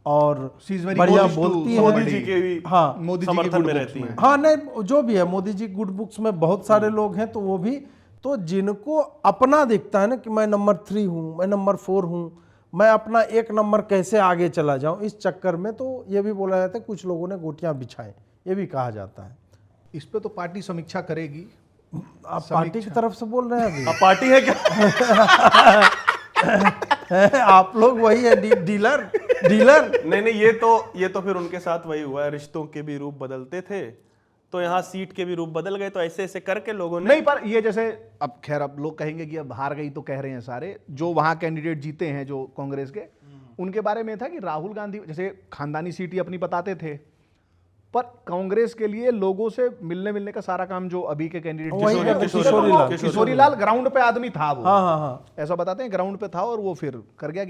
और बढ़िया बोलती है। मोदी जी के भी हाँ मोदी जी समर्थन में रहती है। हाँ नहीं जो भी है, मोदी जी गुड बुक्स में बहुत सारे लोग हैं। तो वो भी तो जिनको अपना दिखता है ना कि मैं नंबर 3 हूँ, मैं नंबर 4 हूँ, मैं अपना 1 नंबर कैसे आगे चला जाऊँ, इस चक्कर में तो ये भी बोला जाता है कुछ लोगों ने गोटियां बिछाएं, ये भी कहा जाता है। इस पे तो पार्टी समीक्षा करेगी। आप पार्टी की तरफ से बोल रहे हैं अभी? अब पार्टी है क्या? आप लोग वही है डीलर। नहीं ये तो फिर उनके साथ वही हुआ है। रिश्तों के भी रूप बदलते थे तो यहाँ सीट के भी रूप बदल गए। तो ऐसे ऐसे करके लोगों ने नहीं, पर ये जैसे अब खैर अब लोग कहेंगे कि अब हार गई तो कह रहे हैं सारे जो वहां कैंडिडेट जीते हैं जो कांग्रेस के, उनके बारे में था कि राहुल गांधी जैसे खानदानी सीट ही अपनी बताते थे, पर कांग्रेस के लिए लोगों से मिलने का सारा काम जो अभी के कैंडिडेट किशोरी लाल ग्राउंड पे आदमी था वो। हाँ ऐसा बताते हैं ग्राउंड पे था और वो फिर कर गया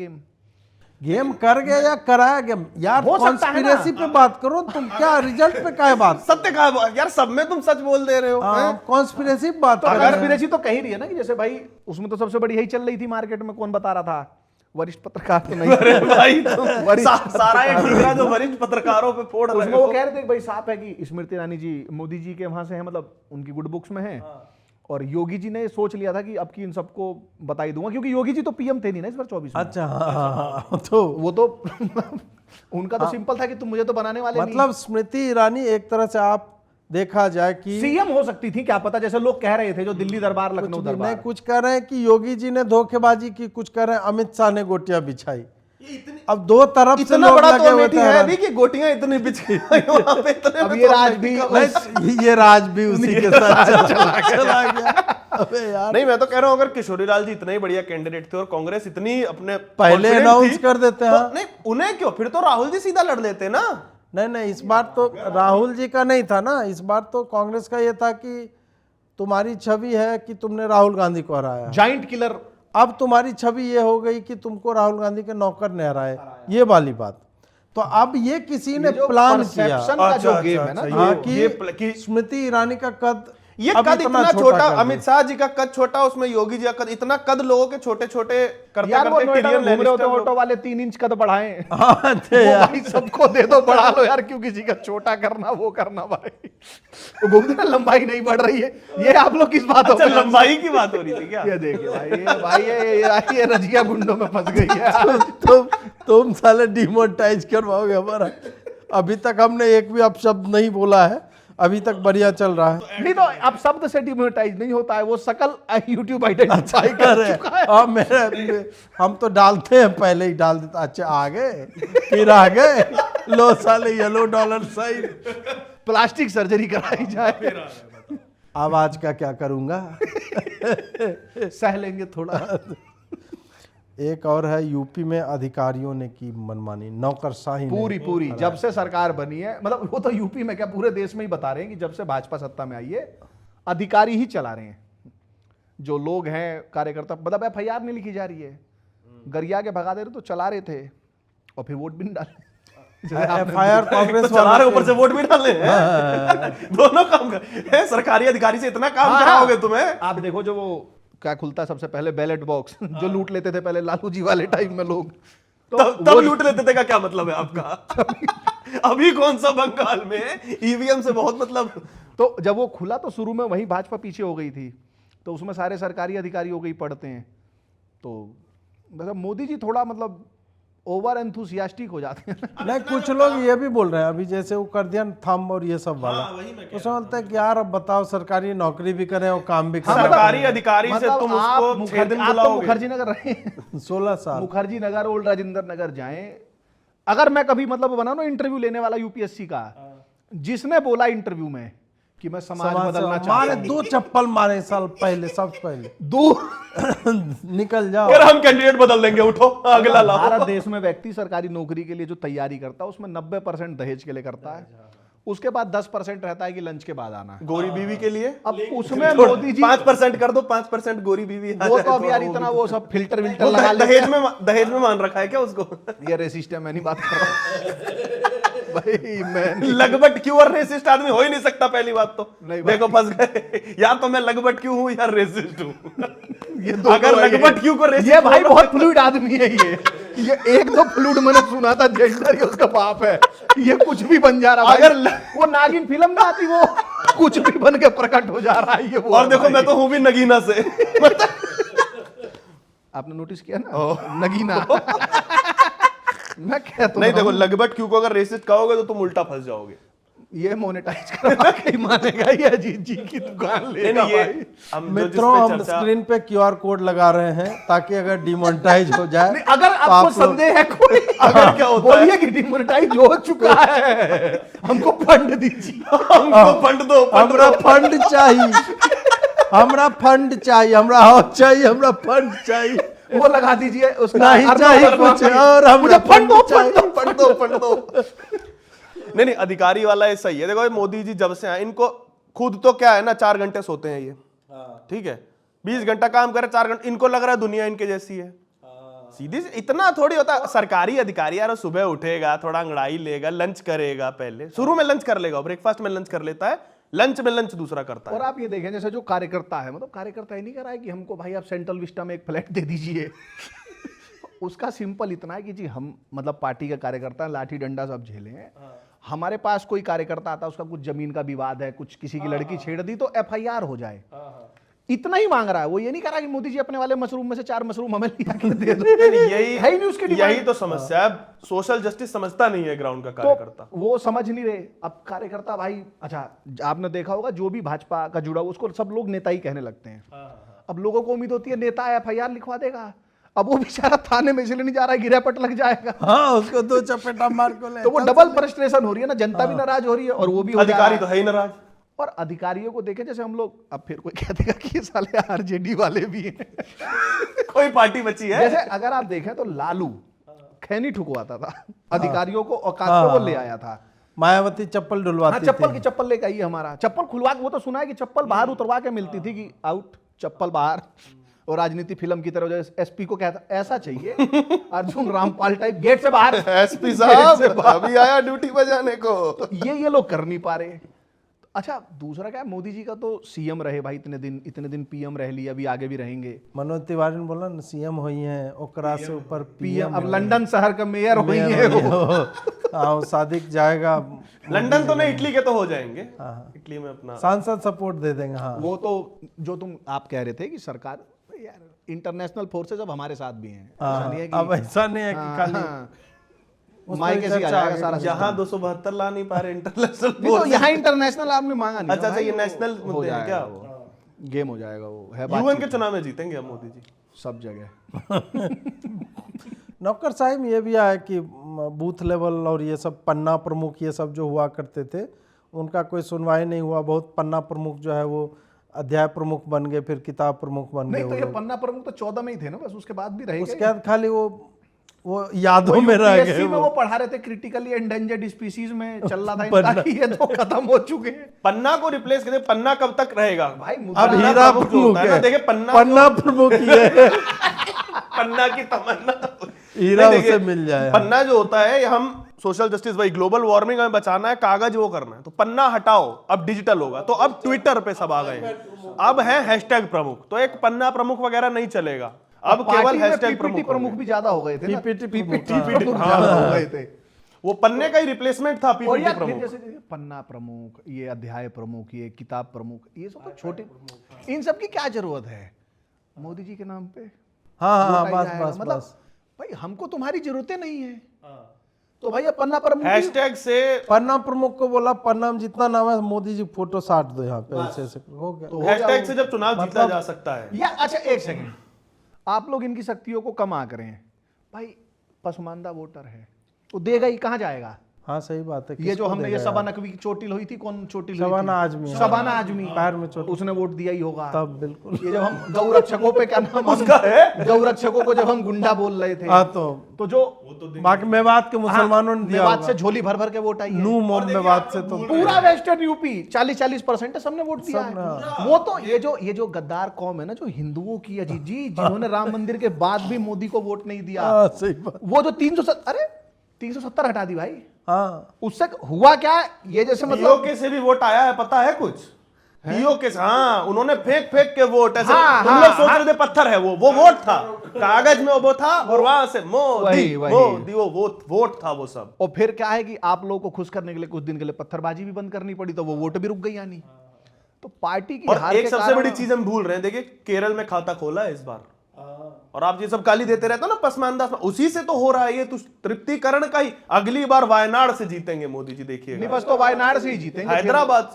गेम कर गया या कराया गया यार। कॉन्स्पिरेसी पे बात करो तुम, क्या रिजल्ट पे क्या है बात? सत्य का यार, सब में तुम सच बोल दे रहे हो। कॉन्स्पिरेसी पे बात तो कॉन्स्पिरेसी तो कह रही है ना कि जैसे भाई उसमें तो सबसे बड़ी यही चल रही थी मार्केट में। कौन बता रहा था? वरिष्ठ पत्रकार तो नहीं। अरे भाई सारा ये ठीकरा जो वरिष्ठ पत्रकारों पे फोड़ रहे हो। वो कह रहे थे भाई साफ है कि स्मृति ईरानी जी मोदी जी के वहां से हैं, मतलब उनकी गुड बुक्स में हैं। और योगी जी ने सोच लिया था कि अब की इन सबको बताई दूंगा, क्योंकि योगी जी तो पीएम थे नहीं ना इस बार 24 में। अच्छा हाँ, तो वो तो उनका तो सिंपल था कि तुम मुझे तो बनाने वाले नहीं। मतलब स्मृति ईरानी एक तरह से आप देखा जाए कि सीएम हो सकती थी, क्या पता, जैसे लोग कह रहे थे जो दिल्ली दरबार लखनऊ नहीं, दरबार। कुछ कह रहे हैं कि योगी जी ने धोखेबाजी की, कुछ कह रहे हैं अमित शाह ने गोटियां बिछाई। अब दो तरफ से इतना लोग बड़ा लगे तो हुए अमेठी थे है हैरान। भी कि गोटियां इतनी बिछ गई वहां पे, इतने अब में ये तो राज अमेठी भी का- नहीं, ये राज भी उसी के साथ चला गया। अबे यार, नहीं, मैं तो कह रहा हूँ अगर किशोरी लाल जी इतने ही बढ़िया कैंडिडेट थे और कांग्रेस इतनी अपने पहले confident अनाउंस थी, कर देते हैं। तो नहीं उन्हें क्यों, फिर तो राहुल जी सीधा लड़ लेते ना। नहीं नहीं, इस बार तो राहुल जी का नहीं था ना, इस बार तो कांग्रेस का ये था कि तुम्हारी छवि है कि तुमने राहुल गांधी को हराया। Giant killer. अब तुम्हारी छवि ये हो गई कि तुमको राहुल गांधी के नौकर ने हराए, ये वाली बात। तो अब ये किसी ने जो प्लान किया perception का जो गेम है ना, हाँ, ये कि स्मृति ईरानी का कद ये अब कद इतना छोटा, कर दिया। अमित शाह जी का कद छोटा, उसमें योगी जी का कद इतना, कद लोगों के छोटे छोटे करते यार वो करते नोएडा में टिलियन घूम रहे होते लैनिस्टर ऑटो वाले 3 इंच कद बढ़ाएं। हाँ, थे वो यार। भाई सबको दे दो, बढ़ा लो यार, क्यों किसी का छोटा करना, वो करना भाई। वो घूमते ना, लंबाई नहीं बढ़ रही है। ये आप लोग किस बात अच्छा, लंबाई की बात हो रही थी क्या? ये देखिए भाई, ये रजिया गुंडों में फंस गई है। तुम साले डिमोनेटाइज करवाओगे हमारा। अभी तक हमने एक भी अपशब्द नहीं बोला है, अभी तक बढ़िया चल रहा है। नहीं तो अब शब्द से डिमोनेटाइज नहीं होता है, वो शकल यूट्यूब आइडेंटिफाई कर चुका है। हाँ, हम तो डालते हैं, पहले ही डाल देता। अच्छा आ गए, फिर आ गए, लो साले yellow dollar sign. Plastic surgery कराई जाए। अब आज का क्या करूंगा। सह लेंगे थोड़ा। एक और है, यूपी में अधिकारियों ने की मनमानी, नौकरशाही ने। पूरी जब से सरकार बनी है, मतलब वो तो यूपी में क्या पूरे देश में ही बता रहे हैं कि जब से भाजपा सत्ता में आई है अधिकारी ही चला रहे हैं। जो लोग हैं कार्यकर्ता, मतलब FIR नहीं लिखी जा रही है, गरिया के भगा दे रहे तो चला रहे थे और फिर वोट भी नहीं डाले। FIR कांग्रेस तो चला रहे, ऊपर वाला से वोट भी डाले हैं। दोनों काम कर, सरकारी अधिकारी से इतना काम हाँ, कराओगे तुम्हें। आप देखो जो वो क्या खुलता है सबसे पहले, बैलेट बॉक्स जो लूट लेते थे पहले लालू जी वाले टाइम में लोग, तो तब लूट लेते थे का क्या मतलब है आपका? अभी कौन सा बंगाल में ईवीएम से बहुत मतलब। तो जब वो खुला तो शुरू में वही भाजपा पीछे हो गई थी, तो उसमें सारे सरकारी अधिकारी हो गई पढ़ते हैं। तो मतलब मोदी जी थोड़ा मतलब ओवर एंथुसियास्टिक हो जाते हैं। नहीं, कुछ लोग ये भी बोल रहे हैं अभी, जैसे वो कर दिया थंब और ये सब वाला, तो समझता है कि यार अब बताओ, सरकारी नौकरी भी करें और काम भी करें। सरकारी अधिकारी से मतलब तुम आप उसको 6 दिन आप तो बुलाओगे। मुखर्जी नगर रहे हैं। 16 साल। मुखर्जी नगर, ओल्ड राजेंद्र नगर जाएं, अगर मैं कभी मतलब बना ना इंटरव्यू लेने वाला यूपीएससी का, जिसने बोला इंटरव्यू में कि मैं समाज बदलना चाहता मारे हूं, 2 चप्पल मारे साल पहले, सबसे पहले दूर निकल जाओ। फिर हम कैंडिडेट बदल देंगे, उठो अगला लाओ। भारत देश में व्यक्ति सरकारी नौकरी के लिए जो तैयारी करता है उसमें 90% दहेज के लिए करता है, उसके बाद 10% रहता है कि लंच के बाद आना है। गोरी बीवी के लिए अब उसमें मोदी जी 5% कर दो, 5% गोरी बीवी आ वो जाए तो अब यार वो इतना भी- वो सब फिल्टर वो विल्टर लगा लेते दहेज में मान रखा है क्या उसको? हैं। ये रेसिस्ट है, मैं नहीं बात कर रहा भाई, मैं नहीं। लगबट क्यों और रेसिस्ट आदमी हो ही नहीं सकता, पहली बात तो। नहीं भाई। देखो फंस गए, या तो मैं लगबट क्यों हूं या रेसिस्ट हूं। ये दोनों अगर है ये। लगबट क्यों को रेसिस्ट ये भाई बहुत फ्लूइड आदमी है ये एक दो फ्लूइड मैंने सुना था, जेंडर ही उसका बाप है, ये कुछ भी बन जा रहा है। अगर वो नागिन फिल्म में आती, वो कुछ भी बन के प्रकट हो जा रहा है ये वो। और देखो मैं तो हूं भी नगीना से। आपने नोटिस किया ना नगीना। मैं कहता नहीं देखो, लगबट क्यों को अगर रेसिस्ट कहोगे तो तुम उल्टा फंस जाओगे। ये मोनेटाइज करवा के ही मानेगा, ये अजीत जी की दुकान लेगा नहीं, ये भाई। हम जो मित्रों, जिस पे हम चर्चा- स्क्रीन पे QR कोड लगा रहे हैं ताकि अगर डिमोनेटाइज हो जाए नहीं, अगर तो आपको आप लोग- संदेह है कोई, अगर क्या होता है? बोलिए कि डिमोनेटाइज हो चुका है, हमको फंड दीजिए। हमको फंड दो, हमरा फंड चाहिए, हमरा फंड चाहिए, हमरा हाउस चाहिए, हमरा फंड चाहिए, वो लगा दीजिए उसका नहीं अर्थ चाहिए अर्थ कुछ अर्थ- और, हमरा मुझे फंड दो, चाहिए। फंड दो, फंड दो। नहीं अधिकारी वाला ये सही है। देखो ये मोदी जी जब से आए, इनको खुद तो क्या है ना, 4 घंटे सोते हैं ये, ठीक है, 20 घंटा काम करे, 4 घंटे, इनको लग रहा है दुनिया इनके जैसी है। सीधी इतना थोड़ी होता। सरकारी अधिकारी यार सुबह उठेगा, थोड़ा अंगड़ाई लेगा, लंच करेगा, पहले शुरू में लंच कर लेगा, ब्रेकफास्ट में लंच कर लेता है, लंच में लंच दूसरा करता है। और आप ये देखें जैसे जो कार्यकर्ता है, मतलब कार्यकर्ता ही नहीं कर रहा है कि हमको भाई आप सेंट्रल विस्टा में एक फ्लैट दे दीजिए। उसका सिंपल इतना है कि जी हम मतलब पार्टी का कार्यकर्ता लाठी डंडा सब झेले हैं, हमारे पास कोई कार्यकर्ता आता है, उसका कुछ जमीन का विवाद है, कुछ किसी की लड़की छेड़ दी तो FIR हो जाए। इतना ही मांग रहा है वो, ये नहीं कह रहा कि मोदी जी अपने वाले मशरूम में से 4 मशरूम हमें लिया के दे दो। यही है ही नहीं उसकी डिमांड। यही तो समस्या है, सोशल जस्टिस समझता नहीं है ग्राउंड का कार्यकर्ता। तो वो समझ नहीं रहे। अब कार्यकर्ता भाई, अच्छा आपने देखा होगा जो भी भाजपा का जुड़ा उसको सब लोग नेता ही कहने लगते हैं। अब लोगों को उम्मीद होती है नेता FIR लिखवा देगा, अब वो बेचारा थाने में इसलिए नहीं जा रहा है, गिरापट लग जाएगा। हाँ, उसको 2 चपेटा मार को ले। तो वो डबल फ्रस्ट्रेशन हो रही है ना, जनता भी नाराज हो रही है और वो भी हो जा रहा अधिकारी है। तो है ही नाराज। और अधिकारियों को देखें जैसे हम लोग, अब फिर कोई कह देगा कि ये साले RJD वाले भी हैं। कोई पार्टी बची है? जैसे अगर आप देखें तो लालू खैनी ठुकवाता था अधिकारियों को, और कांग्रेस को ले आया था। मायावती चप्पल डुलवाती थी। चप्पल की चप्पल लेके आई हमारा, चप्पल खुलवा के, वो तो सुना है कि चप्पल बाहर उतरवा के मिलती थी कि आउट चप्पल बाहर। और राजनीति फिल्म की तरह जो SP को कहता ऐसा चाहिए अर्जुन रामपाल टाइप, गेट से बाहर। SP साहब अभी आया ड्यूटी बजाने को। तो ये लोग कर नहीं पा रहे। अच्छा दूसरा क्या है, मोदी जी का तो CM रहे भाई, इतने दिन PM रह लिए, अभी आगे भी रहेंगे। मनोज तिवारी ने बोला ना CM हुई हैं, ओकरा से ऊपर PM। अब लंदन शहर का मेयर हुई है वो। हाँ, सादिक जाएगा लंदन तो नहीं, इटली के तो हो जाएंगे। इटली में अपना सांसद सपोर्ट दे देंगे। हाँ, वो तो जो तुम आप कह रहे थे कि सरकार यार इंटरनेशनल फोर्सेज अब हमारे साथ भी हैं, ऐसा नहीं है कि अब ऐसा नहीं है कि खाली मायके से आ जाएगा सारा। यहाँ 272 ला नहीं पा रहे इंटरनेशनल। नहीं तो यहाँ इंटरनेशनल आपने मांगा नहीं। अच्छा, ये नेशनल हो मुद्दे हैं क्या? जाएगा, गेम हो जाएगा वो है। UN के चुनाव में जीतेंगे अब मोदी जी सब जगह। नौकर साहब ये भी आया कि बूथ लेवल और ये सब पन्ना प्रमुख ये सब जो हुआ करते थे उनका कोई सुनवाई नहीं हुआ। बहुत पन्ना प्रमुख जो है वो अध्याय प्रमुख बन गए, फिर किताब प्रमुख बन गए। नहीं तो ये पन्ना प्रमुख तो 14 में ही थे ना, बस उसके बाद भी रहे। उसके बाद खाली वो यादों में रह गए। UPSC में वो पढ़ा रहे थे क्रिटिकली एंडेंजर्ड स्पीशीज में चल रहा था इनका कि ये तो खत्म हो चुके हैं। पन्ना को रिप्लेस करते, पन्ना कब तक रहेगा भाई अब हीरा प्रमुख है। देखिए पन्ना प्रमुख ही है। पन्ना की तमन्ना हीरा नहीं, उसे देखिए, मिल जाए। पन्ना जो होता है हम सोशल जस्टिस, भाई ग्लोबल वार्मिंग हमें बचाना है, कागज वो करना है, तो पन्ना हटाओ, अब डिजिटल होगा। तो अब ट्विटर पे सब आ गए हैं, अब है हैशटैग प्रमुख, तो एक पन्ना प्रमुख वगैरह नहीं चलेगा, अब केवल हैशटैग प्रमुख भी ज्यादा हो गए थे ना। PPT प्रमुख ज्यादा हो गए थे। वो पन्ने का ही रिप्लेसमेंट था और PPT यार फिर प्रमुख। जैसे पन्ना प्रमुख, ये अध्याय प्रमुख, ये किताब प्रमुख, ये सब तो छोटे, इन सब की क्या जरूरत है मोदी जी के नाम पे? हाँ, वोट आई बस जाएगा। बस मतलब बस। भाई हमको तुम्हारी जरूरतें नहीं है, तो भाई ये पन्ना प्रमुख हैशटैग से पन्ना प्रमुख को बोला पन्ना में जितना नाम है मोदी जी फोटो साट दो यहाँ पे, ऐसे हो गया। तो हो हैशटैग जाओ। से जब चुनाव जीता जा सकता है। या अच्छा एक सेकंड, आप लोग इनकी शक्तियों को कम आ करें भाई, पसमानदा वोटर है वो देगा ही, कहाँ जाएगा? हाँ सही बात है। ये जो हमने ये शबाना नकवी की चोटिल हुई थी, कौन चोटिल हुई थी? शबाना आजमी। शबाना आजमी, पैर में चोट, उसने वोट दिया ही होगा तब बिल्कुल। ये जब हम गौरक्षकों पे क्या नाम उसका है? गौरक्षकों को जब हम गुंडा बोल रहे थे, हाँ तो जो बाकी मेवात के मुसलमानों ने दिया मेवात से झोली भर भर के वोट आई है। नू मोम मेवात से तो पूरा वेस्टर्न यूपी 40% है, सबने वोट दिया है। वो तो ये जो गद्दार कौम है ना, जो हिंदुओं की अजीत जी, जिन्होंने राम मंदिर के बाद भी मोदी को वोट नहीं दिया, हाँ सही बात। वो जो 370 हटा दी भाई, हाँ उससे हुआ क्या? ये जैसे मतलब पीओके से भी वोट आया है, पता है कुछ? पीओके से, हाँ, उन्होंने फेंक के वोट ऐसे, हाँ, तुम लोग सोच रहे थे पत्थर है, वो वोट था, कागज में वो था, और वहां से मोदी वही। वो वोट था वो सब। और फिर क्या है कि आप लोगों को खुश करने के लिए कुछ दिन के लिए पत्थरबाजी भी बंद करनी पड़ी, तो वो वोट भी रुक गई यानी। तो पार्टी की और हार एक के सबसे कारण- बड़ी चीज हम भूल रहे हैं, देखिए केरल में खाता खोला है इस बार, और आप ये सब गाली देते रहते हो ना पसमानदा, उसी से तो हो रहा है ये, तो तृप्तिकरण का ही। अगली बार वायनाड से जीतेंगे मोदी जी, देखिए। नहीं बस तो वायनाड से ही जीतेंगे। हैदराबाद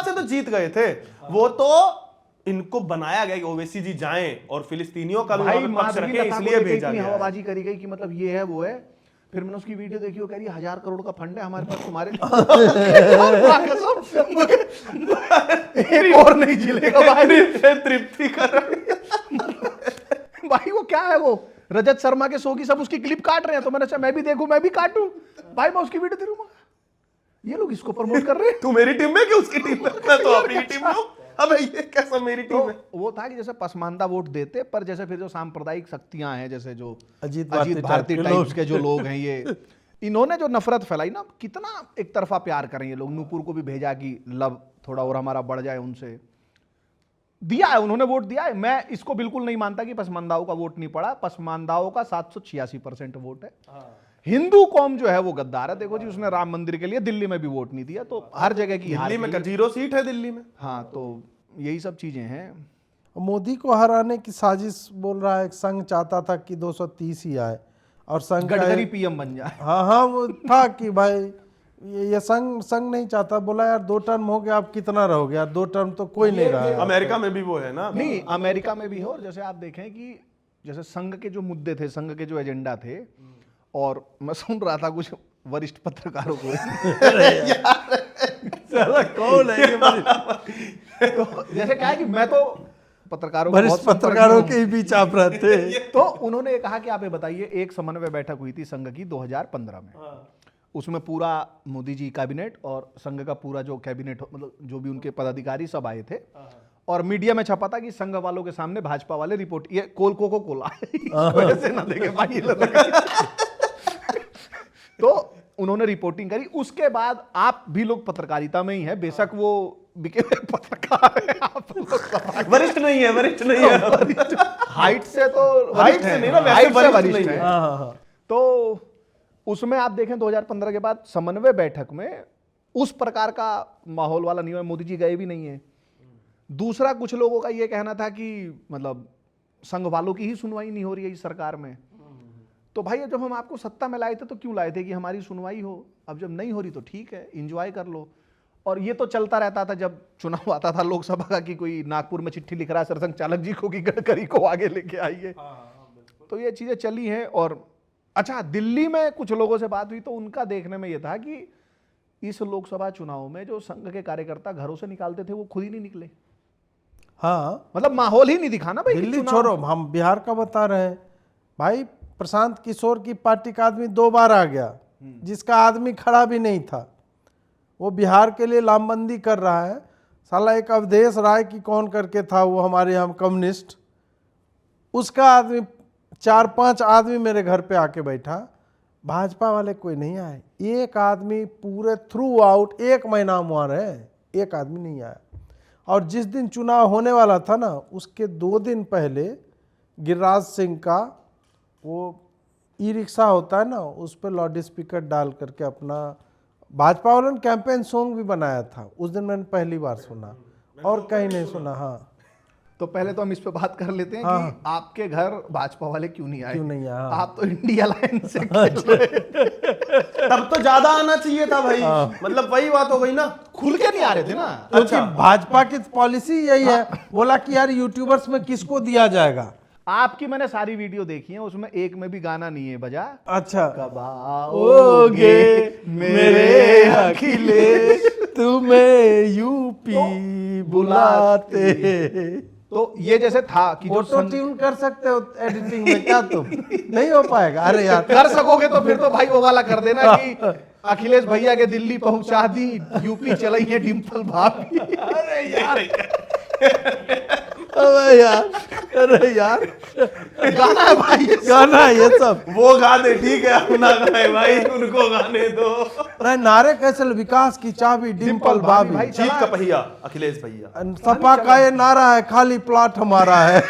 से तो जीत गए थे वो, तो इनको बनाया गया कि ओवैसी जी जाएं और फिलिस्तीनियों का भी भाई वहां पे पक्ष माधुरी रखें, लता को इसलिए लेके भेजा इतनी गया है। हवाबाजी करी गई कि मतलब ये है वो है। फिर मैंने उसकी वीडियो देखी, वो कह रही 1000 करोड़ का फंड है हमारे पास तुम्हारे लिए। एक और नहीं जिलेगा भाई। तृप्तिकरण भाई वो क्या है, वो रजत शर्मा के शो की सब उसकी क्लिप काट रहे हैं, तो मैंने अच्छा मैं भी देखूं, मैं भी काटूं भाई, मैं उसकी वीडियो देखूंगा। ये लोग इसको प्रमोट कर रहे हैं। तू मेरी टीम में कि उसकी टीम में? मैं तो अपनी टीम में हूं। अबे ये कैसा मेरी टीम तो है? वो था कि जैसे पसमानदा वोट देते, पर जैसे फिर जो सांप्रदायिक शक्तियां हैं, जैसे जो अजीत अजीत भारती के टाइप्स के जो लोग हैं, ये इन्होंने जो नफरत फैलाई ना, कितना एक तरफा प्यार करें ये लोग। नूपुर को भी भेजा कि लव थोड़ा और हमारा बढ़ जाए उनसे, दिया है उन्होंने, वोट दिया है। मैं इसको बिल्कुल नहीं मानता कि पसमानदाओं का वोट नहीं पड़ा। पसमानदाओं का 786% वोट है। हिंदू कौम जो है वो गद्दार है। देखो जी, उसने राम मंदिर के लिए दिल्ली में भी वोट नहीं दिया, तो हर जगह की हार दिल्ली में के लिए- 0 सीट है दिल्ली में। हाँ, तो यही सब चीजें हैं। मोदी को हराने की साजिश बोल रहा है। संघ चाहता था कि 230 ही आए और संघ का गडकरी पीएम बन जाए। हाँ वो था कि भाई ये संघ नहीं चाहता। बोला यार 2 टर्म हो गया, आप कितना रहोगे यार, 2 टर्म तो कोई नहीं रहा है। अमेरिका में भी वो है ना, नहीं, अमेरिका में भी है। और जैसे आप देखें कि जैसे संघ के जो मुद्दे थे, संघ के जो एजेंडा थे, और मैं सुन रहा था कुछ वरिष्ठ पत्रकारों को कौन है ये तो जैसे क्या है कि मैं तो पत्रकारों को वरिष्ठ बहुत संपर्क पत्रकारों में हूं। के ही बीच आप रहते हैं। तो उन्होंने ये कहा कि आप ये बताइए, एक समन्वय बैठक हुई थी संघ की 2015 में, उसमें पूरा मोदी जी कैबिनेट और संघ का पूरा जो कैबिनेट मतलब जो भी उनके पदाधिकारी सब आए थे, और मीडिया में छपा था कि संघ वालों के सामने भाजपा वाले रिपोर्ट ये कोको कोला ऐसे ना देखे भाई तो उन्होंने रिपोर्टिंग करी। उसके बाद आप भी लोग पत्रकारिता में ही है, बेशक वो बिके हुए पत्रकार है, आप लोग वरिष्ठ नहीं है, वरिष्ठ नहीं है। हाइट से तो हाइट से नहीं ना, वैसे हाइट से वरिष्ठ वरिष्ठ नहीं है। है। हाँ। तो उसमें आप देखें 2015 के बाद समन्वय बैठक में उस प्रकार का माहौल वाला नहीं हुआ, मोदी जी गए भी नहीं है। दूसरा, कुछ लोगों का यह कहना था कि मतलब संघ वालों की ही सुनवाई नहीं हो रही है इस सरकार में। तो भाई जब हम आपको सत्ता में लाए थे तो क्यों लाए थे कि हमारी सुनवाई हो, अब जब नहीं हो रही तो ठीक है, एंजॉय कर लो। और ये तो चलता रहता था जब चुनाव आता था लोकसभा का कि कोई नागपुर में चिट्ठी लिख रहा है सरसंघ चालक जी को कि गडकरी को आगे लेके आइए। तो ये चीजें चली हैं। और अच्छा, दिल्ली में कुछ लोगों से बात हुई तो उनका देखने में यह था कि इस लोकसभा चुनाव में जो संघ के कार्यकर्ता घरों से निकालते थे वो खुद ही नहीं निकले। हाँ, मतलब माहौल ही नहीं दिखा ना भाई। दिल्ली छोड़ो, हम बिहार का बता रहे हैं भाई। प्रशांत किशोर की पार्टी का आदमी 2 बार आ गया, जिसका आदमी खड़ा भी नहीं था। वो बिहार के लिए लामबंदी कर रहा है। साला एक अवधेश राय की कौन करके था, वो हमारे यहाँ कम्युनिस्ट, उसका आदमी 4-5 आदमी मेरे घर पे आके बैठा। भाजपा वाले कोई नहीं आए। एक आदमी पूरे थ्रू आउट 1 महीना हम वहाँ रहे, एक आदमी नहीं आया। और जिस दिन चुनाव होने वाला था ना, उसके 2 दिन पहले गिरिराज सिंह का वो ई-रिक्शा होता है ना, उस पर लाउड स्पीकर डाल करके अपना भाजपा वालों ने कैंपेन सॉन्ग भी बनाया था। उस दिन मैंने पहली बार सुना और कहीं नहीं सुना। हाँ, तो पहले तो हम इस पे बात कर लेते हैं कि आपके घर भाजपा वाले क्यों नहीं आए? क्यों नहीं आया? आप तो इंडिया लाइन से खेल रहे थे। तब तो ज्यादा आना चाहिए था भाई। मतलब वही बात हो गई ना, खुल के नहीं आ रहे थे ना। क्योंकि भाजपा की पॉलिसी यही है। बोला कि यार यूट्यूबर्स में किसको दिया जाएगा। आपकी मैंने सारी वीडियो देखी है, उसमें एक में भी गाना नहीं है बजा। अच्छा, कब आओगे मेरे अखिलेश, तुम्हें यूपी बुलाते। तो ये जैसे था कि जो फोटो ट्यून कर सकते हो एडिटिंग में क्या तुम? नहीं हो पाएगा। अरे यार कर सकोगे तो फिर तो भाई वो वाला कर देना कि अखिलेश भैया के दिल्ली पहुंचा दी, यूपी चलाई है डिम्पल भाभी। अरे यार, अरे यार, अरे यार, गाना है भाई, गाना है ये सब। वो गाने ठीक है, अपना गाए भाई, उनको गाने दो। अरे नारे कैसे, विकास की चाबी डिम्पल भाभी, भाई जीत का पहिया अखिलेश भैया। सपा का ये नारा है, खाली प्लॉट हमारा है।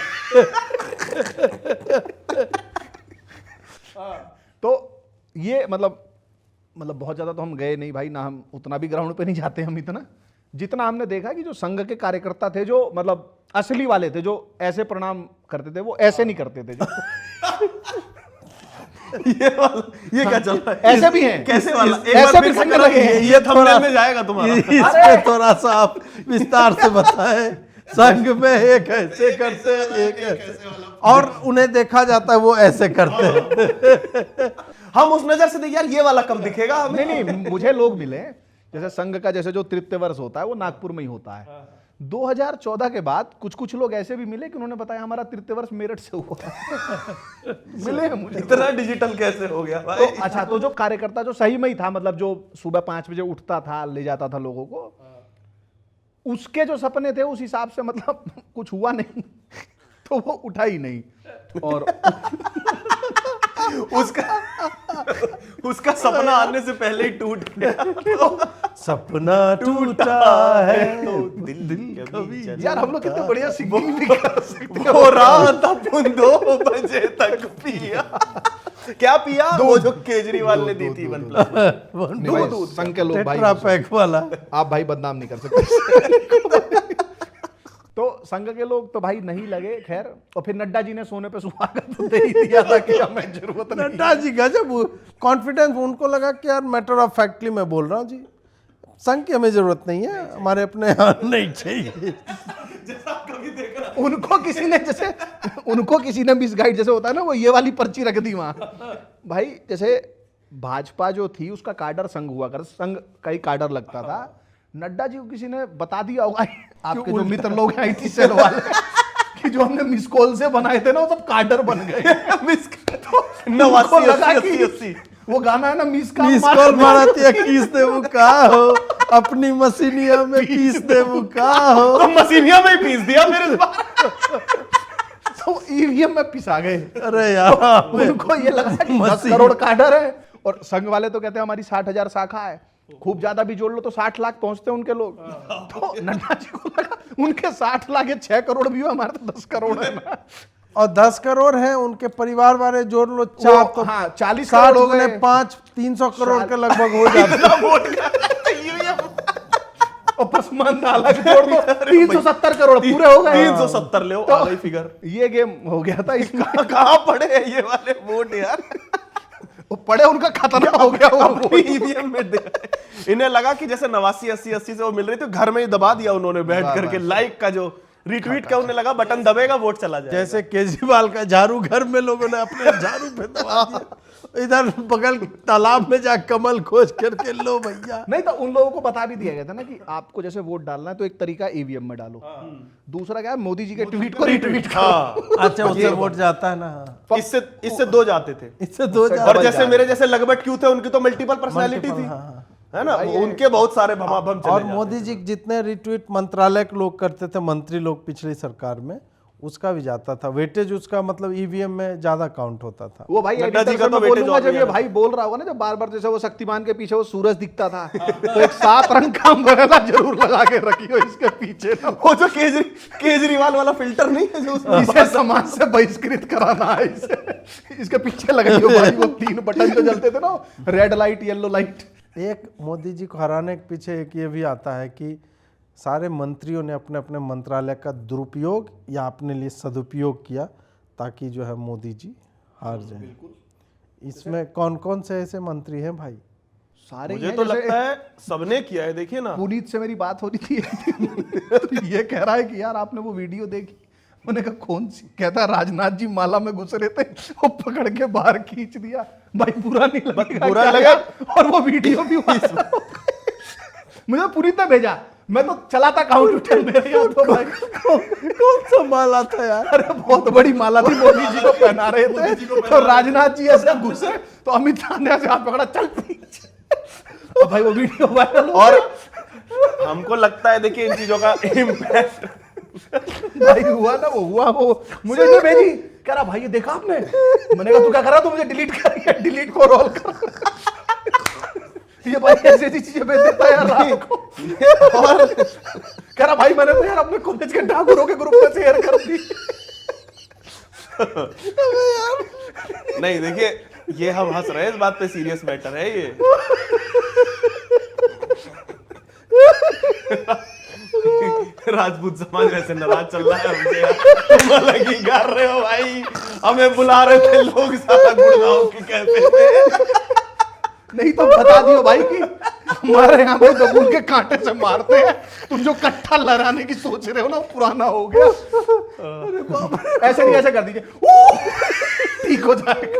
तो ये मतलब बहुत ज्यादा तो हम गए नहीं भाई ना, हम उतना भी ग्राउंड पे नहीं जाते हम इतना। जितना हमने देखा कि जो संघ के कार्यकर्ता थे, जो मतलब असली वाले थे, जो ऐसे प्रणाम करते थे, वो ऐसे नहीं करते थे। ये क्या चल रहा है? ऐसे भी हैं, कैसे वाला? एक ऐसे बार भी फिर से संघ करो, लगे हैं। ये थंबनेल में जाएगा तुम्हारा। इस पे थोड़ा सा आप विस्तार से बताएं। संघ में एक ऐसे करते हैं, एक ऐसे, और उन्हें देखा जाता है वो ऐसे करते हैं। हम उस नजर से देखिए यार, ये वाला कब दिखेगा हमें? नहीं, मुझे लोग मिले, जैसे संघ का जैसे जो तृतीय वर्ष होता है वो नागपुर में ही होता है। 2014 के बाद कुछ लोग ऐसे भी मिले कि उन्होंने बताया हमारा तृतीय वर्ष मेरठ से हुआ। मिले हैं मुझे। इतना डिजिटल कैसे हो गया भाई? तो अच्छा, तो जो कार्यकर्ता जो सही में ही था, मतलब जो सुबह 5 बजे उठता था, ले जाता था लोगों को, उसके जो सपने थे उस हिसाब से मतलब कुछ हुआ नहीं। तो वो उठा ही नहीं। और उसका सपना आने से पहले ही टूट गया। सपना टूटा है तो दिल कभी यार, हम लोग कितने बढ़िया सिंगिंग भी कर सकते हैं। वो रात अपन 2 बजे तक पिया। क्या पिया? वो जो केजरीवाल ने दी थी 1+1। नहीं भाई, संघ के लोग भाई, टेट्रा पैक वाला। आप भाई बदनाम नहीं कर सकते। तो संघ के लोग तो भाई नहीं लगे, खैर। और फिर नड्डा जी ने सोने पे सुहागा तो दे ही दिया था कि हमें जरूरत नहीं। नड्डा जी गजब कॉन्फिडेंस, उनको लगा कि यार मैटर ऑफ फैक्टली मैं बोल रहा हूँ जी, संघ की हमें जरूरत नहीं है, हमारे अपने यहाँ नहीं चाहिए। उनको किसी ने मिसगाइड, जैसे होता है ना, वो ये वाली पर्ची रख दी वहां। भाई जैसे भाजपा जो थी उसका कार्डर संघ हुआ कर, संघ का ही कार्डर लगता था। नड्डा जी को किसी ने बता दिया होगा, आपके जो मित्र लोग हैं IT सेल वाले, कि जो हमने मिस कॉल से बनाए थे ना वो सब कार्डर बन गए। नवासी, लगा अस्सी, कि अस्सी। वो गाना है ना, मिस कॉल मारती है, किस दे वो का हो, अपनी मशीनिया में पीस दे वो का हो। तो मशीनिया में ही पीस दिया फिर इस बार। तो EVM में पिसा गए। अरे यार उनको ये लगा कि 10 करोड़ कार्डर है, और संघ वाले तो कहते हैं हमारी 60,000 शाखा है, खूब ज्यादा भी जोड़ लो तो 60 लाख पहुंचते हैं उनके लोग। तो नड्डा जी को लगा उनके 60 लाख, ये 6 करोड़ भी हो, हमारे तो 10 करोड़ है ना। और 10 करोड़ है उनके परिवार वाले जोड़ लो 4, तो हाँ 40 करोड़ हो गए। 5 300 करोड़ के लगभग हो जाते। और पसमानदा अलग जोड़ दो, 370 करोड़ पूरे हो गए। 370 ले आ गई फिगर। ये गेम हो गया था इसका। कहाँ पड़े हैं ये वाले वोट यार? वो पड़े, उनका खतरा हो गया वो। EVM में इन्हें लगा कि जैसे 89, 80, 80 से वो मिल रही थी, घर में ही दबा दिया उन्होंने बैठ करके। लाइक का जो रिट्वीट का उन्हें लगा बटन दबेगा वोट चला जाएगा। जैसे केजरीवाल का झाड़ू, घर में लोगों ने अपने झाड़ू पे दबा दिया, इधर बगल तालाब में जा कमल खोज करके लो भैया। नहीं तो उन लोगों को बता भी दिया गया था ना कि आपको जैसे वोट डालना है तो एक तरीका EVM में डालो, दूसरा क्या है, मोदी जी के ट्वीट को रिट्वीट करो। अच्छा, उससे वोट जाता है ना। इससे 2 जाते थे। इससे 2 और जैसे मेरे जैसे लगभग क्यों थे, उनकी तो मल्टीपल पर्सनालिटी थी, है ना, उनके बहुत सारे भमाभम चले और जाते। मोदी जी जितने रिट्वीट मंत्रालय के लोग करते थे, मंत्री लोग पिछली सरकार में, उसका भी जाता था वेटेज, उसका मतलब EVM में ज्यादा काउंट होता था। वो भाई नड्डा जी एडिटर का से तो मैं वेटेज बोलूंगा, और जब भी ये है। भाई बोल रहा होगा ना, जब बार बार जैसे वो शक्तिमान के पीछे वो सूरज दिखता था, तो एक 7 रंग का अम्ब्रेला जरूर लगा के रखियो इसके पीछे ना। वो जो केजरीवाल वाला फिल्टर नहीं है जो इसे समाज से बहिष्कृत कराना है, इसे इसके पीछे लगाइयो भाई। वो 3 बटन जो जलते थे ना, रेड लाइट, येलो लाइट। एक मोदी जी को हराने के पीछे एक ये भी आता है कि सारे मंत्रियों ने अपने अपने मंत्रालय का दुरुपयोग या अपने लिए सदुपयोग किया, ताकि जो है मोदी जी हार जाए। इसमें कौन कौन से ऐसे मंत्री हैं भाई? सारे मुझे तो लगता है सबने किया है। देखिए ना, पुनीत से मेरी बात हो रही थी तो ये कह रहा है कि यार आपने वो वीडियो देखी? मैंने कहा कौन सी? कहता है राजनाथ जी माला में घुस रहे थे, वो पकड़ के बाहर खींच दिया। भाई बुरा नहीं लगा? बुरा लगा। और वो वीडियो भी मुझे पुनीत ने भेजा, मैं तो चला था काउंटर मेरे यहाँ तो भाई। कौन सा माला था यार? अरे बहुत बड़ी माला थी, मोदी जी को पहना रहे थे, तो राजनाथ जी ऐसे घुसे तो अमित शाह ने ऐसे हाथ पकड़ा, चल पीछे। तो भाई वो वीडियो वायरल। और हमको लगता है देखिए इन चीजों का इम्पैक्ट भाई हुआ ना, वो हुआ, वो मुझे जो भेजी, कह रहा भाई ये देखा आपने? मैंने कहा तू क्या कर रहा, तू मुझे डिलीट कर, डिलीट को रोल कर। ये भाई ऐसी ऐसी चीजें भेज देता है यार रात को। और कह रहा भाई मैंने तो यार अपने कॉलेज के ठाकुरों के ग्रुप में शेयर कर दी। नहीं देखिए, ये हम हंस रहे हैं, इस बात पे सीरियस मैटर है ये। राजपूत समाज वैसे नाराज चल रहा है हमसे यार, तुम अलग ही कर रहे हो भाई। हमें बुला रहे थे लोग सारा गुड़गांव के कहते थे। नहीं तो बता दियो भाई कि हमारे यहाँ भाई बबूल के कांटे से मारते हैं। तुम जो कट्ठा लहराने की सोच रहे हो ना, पुराना हो गया। अरे बाप रे, ऐसे नहीं, ऐसे कर दीजिए, ठीक हो जाएगा।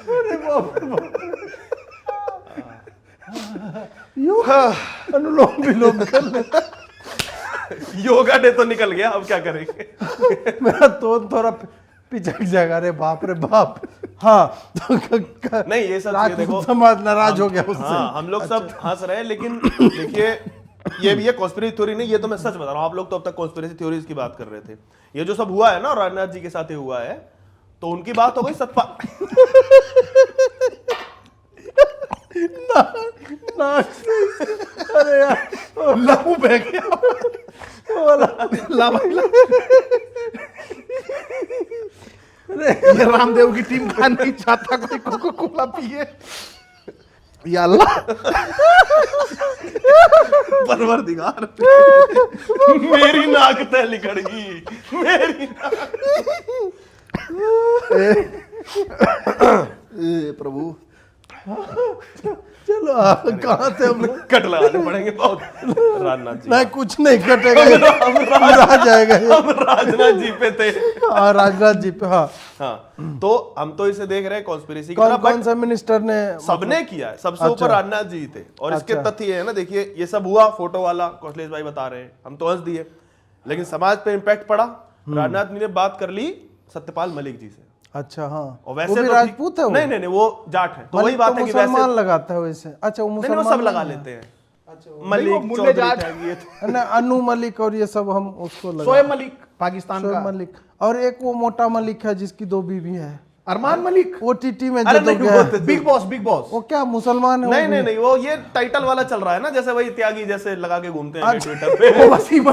अरे बाप रे, अनुलोम विलोम कर ले। योगा डे तो निकल गया, अब क्या करेंगे? मेरा तो थोड़ा पिचक जाएगा। अरे बाप रे बाप। हाँ तो नहीं ये सब चीजें देखो, समाज नाराज हो गया उससे। हाँ, हम लोग सब हंस रहे हैं, लेकिन देखिए ये भी है कॉन्स्पिरेसी थ्योरी नहीं, ये तो मैं सच बता रहा हूँ। आप लोग तो अब तक कॉन्स्पिरेसी थ्योरीज की बात कर रहे थे। ये जो सब हुआ है ना राजनाथ जी के साथ ही हुआ है, तो उनकी बात हो गई सत्ता। अरे यार लहू बह गया। ला भाई ला। ये रामदेव की टीम का नहीं चाहता कोई कोका कोला पिए। या अल्लाह, परवरदिगार मेरी नाक तय लिखड़गी, मेरी प्रभु चलो कहाँ से हम लोग कट लगाने पड़ेंगे बहुत। राजनाथ जी, नहीं कुछ नहीं कटेगा, रह जाएगा ये। हम राजनाथ जी पे थे। हाँ राजनाथ जी पे। हाँ हाँ, तो हम तो इसे देख रहे हैं कॉन्स्पिरेसी की कौन तरह, कौन बट सा मिनिस्टर ने सबने किया है, सबसे अच्छा। ऊपर राजनाथ जी थे। और इसके अच्छा। तथ्य ये है ना, देखिए ये सब हुआ, फोटो वाला कौशलेश भाई बता रहे हैं, हम तो हंस दिए, लेकिन समाज पे इम्पैक्ट पड़ा। राजनाथ जी ने बात कर ली सत्यपाल मलिक जी से। अच्छा हाँ, और वो वैसे भी तो राजपूत है वो? नहीं नहीं नहीं, वो जाट है। तो वही मलिक बात तो है कि वैसे मुसलमान लगाता है वैसे। अच्छा वो नहीं, मुसलमान वो सब लगा नहीं है। लेते हैं। नहीं, मलिक वो मुल्ले चौधरी जाट चाहिए थे। नहीं, अनु मलिक और ये सब हम उसको लगा। शोएब मलिक पाकिस्तान शोएब का, मलिक, और एक वो मोटा मलिक है जिसकी 2 बीवी है, अरमान मलिक, ओटीटी में अरे जो नहीं, तो गया है। Big boss, big boss. वो क्या मुसलमान है वो नहीं भी? नहीं नहीं, वो ये टाइटल वाला चल रहा है ना, जैसे वही त्यागी जैसे लगा के घूमते हैं ट्विटर पे। वो वसीम वो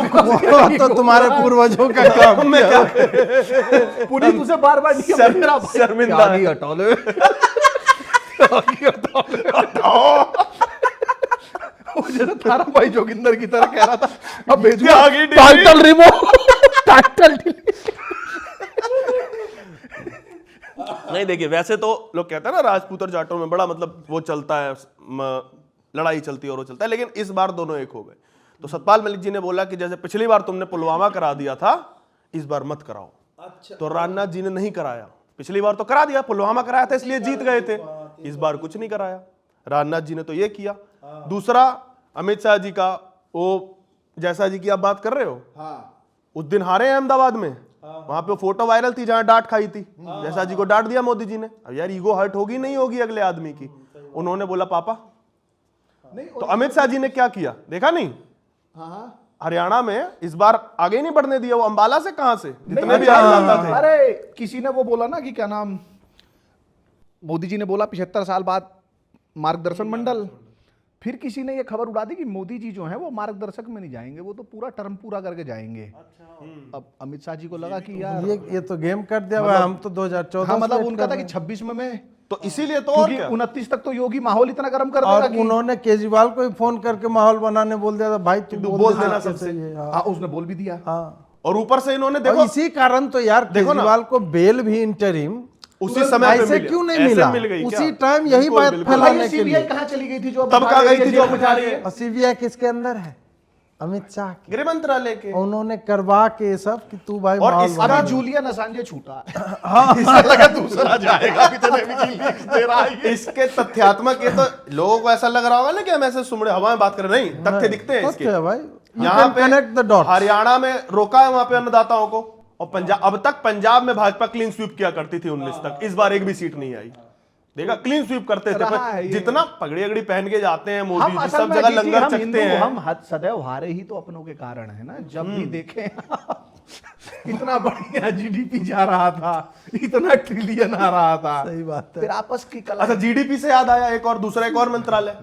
तो तुम्हारे पूर्वजों का काम मैं क्या पूरी तुझे बार बार शर्मिंदा त्यागी हटा ले, त्यागी हटा ले। वो जैसे तारा भाई जोगिंदर की तरह कह रहा था, अब भेज त्यागी delete। Title remove, title delete. नहीं देखिए, वैसे तो लोग कहते हैं ना राजपूत और जाटों में बड़ा मतलब वो चलता है, लड़ाई चलती है और वो चलता है, लेकिन इस बार दोनों एक हो गए। तो सतपाल मलिक जी ने बोला कि जैसे पिछली बार तुमने पुलवामा करा दिया था, इस बार मत कराओ। अच्छा। तो राजनाथ जी ने नहीं कराया। पिछली बार तो करा दिया, पुलवामा कराया था इसलिए जीत गए थे, इस बार कुछ नहीं कराया। राजनाथ जी ने तो ये किया। दूसरा, अमित शाह जी का, वो जैसा जी की आप बात कर रहे हो, उस दिन हारे हैं अहमदाबाद में, वहां पे फोटो वायरल थी जहां डांट खाई थी, जैसा जी को डांट दिया मोदी जी ने। अब यार ईगो हर्ट होगी नहीं होगी अगले आदमी की, उन्होंने बोला पापा नहीं। तो अमित शाह जी ने क्या किया देखा नहीं, हरियाणा में इस बार आगे नहीं बढ़ने दिया। वो अंबाला से कहां से जितने भी जाता थे। अरे किसी ने वो बोला ना कि क्या नाम, मोदी जी ने बोला 75 साल बाद मार्गदर्शन मंडल, फिर किसी ने ये खबर उड़ा दी कि मोदी जी जो हैं वो मार्गदर्शक में नहीं जाएंगे, वो तो पूरा टर्म पूरा करके जाएंगे। अब अमित शाह जी को लगा कि यार ये तो गेम कर दिया भाई, हम तो 2014 हाँ, मतलब से उनका कर था रहे कि हैं। 26 में मैं, तो इसीलिए तो और क्योंकि क्या? 29 तक तो योगी माहौल इतना गर्म कर और देगा कि उन्होंने केजरीवाल को भी फोन करके माहौल बनाने बोल दिया था, भाई तू बोल देना कैसे सबसे। ये, हाँ। हाँ, उसने बोल भी दिया। हाँ, और ऊपर से इन्होंने और देखो इसी कारण तो यार देखो ना। केजरीवाल को बेल भी इंटरिम उसी समय पे ऐसे मिले। क्यों नहीं ऐसे मिला? मिल गई क्या? उसी टाइम यही बिल्कुल, बात बिल्कुल। फैलाने भाई के सीबीआई लिए। कहाँ चली गई थी जो तब कहाँ गई थी जो बचा रही है? और सीबीआई किसके अंदर है? अमित शाह के। गृह मंत्रालय के। उन्होंने करवा के सब कि तू भाई और माहौल इसका बना। अभी जूलियन असांजे छूटा है, इससे लगा दूसरा जाएगा, इतने भी की लीक्स दे रहा है ये। इसके तथ्यात्मक, ये तो लोगों को ऐसा लग रहा होगा ना कि हम ऐसे सुमड़े हवा में बात कर रहे, नहीं तथ्य दिखते हैं इसके। तथ्य है भाई, यहाँ पे कनेक्ट द डॉट। हरियाणा में रोका है वहां पे अन्नदाताओं को, और पंजाब, अब तक पंजाब में भाजपा क्लीन स्वीप किया करती थी 19 तक, इस बार एक भी सीट नहीं आई। देखा, क्लीन स्वीप करते थे, रहा है पर ये। जितना पगड़ी अगड़ी पहन के जाते हैं मोदी हम जी, असल सब में जगह जी, लंगर हम चखते हिंदू, हैं। हम सदैव हारे ही तो अपनों के कारण है ना। जब भी देखें इतना बढ़िया जीडीपी जा रहा था, इतना ट्रिलियन आ रहा था, सही बात है। फिर आपस की कला। अच्छा, जीडीपी से याद आया एक और, दूसरा एक और मंत्रालय,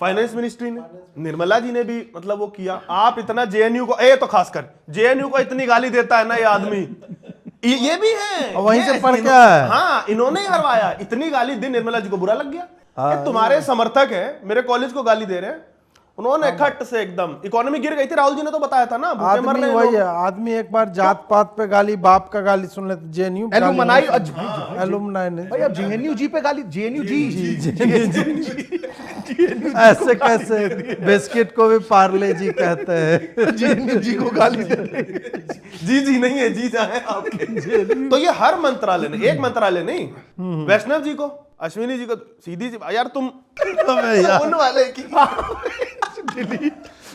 फाइनेंस मिनिस्ट्री ने, निर्मला जी ने भी मतलब वो किया। आप इतना जेएनयू को, तो खासकर जेएनयू को इतनी गाली देता है ना ये आदमी, ये भी है, और वहीं ये से पढ़ के आया है। हाँ, इन्होंने ही हरवाया। इतनी गाली दी, निर्मला जी को बुरा लग गया कि तुम्हारे समर्थक है मेरे कॉलेज को गाली दे रहे हैं। उन्होंने खट से एकदम, इकोनॉमी गिर गई थी, राहुल जी ने तो बताया था ना, भूखे मर आदमी रहे हैं वही लोग। है, आदमी एक बार जात पात पे गाली, बाप का गाली सुन लेते, जेएनयू एलुमनाई, एलुमनाई ने भाई अब जेएनयू जी पे गाली, जेएनयू जी, ऐसे कैसे बिस्किट को भी पार्ले जी कहते हैं। जेएनयू जी को गाली दे रहे हैं। जी नहीं है, जी है आपके। तो ये हर मंत्रालय ने, एक मंत्रालय नहीं, वैष्णव जी को, अश्विनी जी को, सीधी सी यार तुम उन वाले की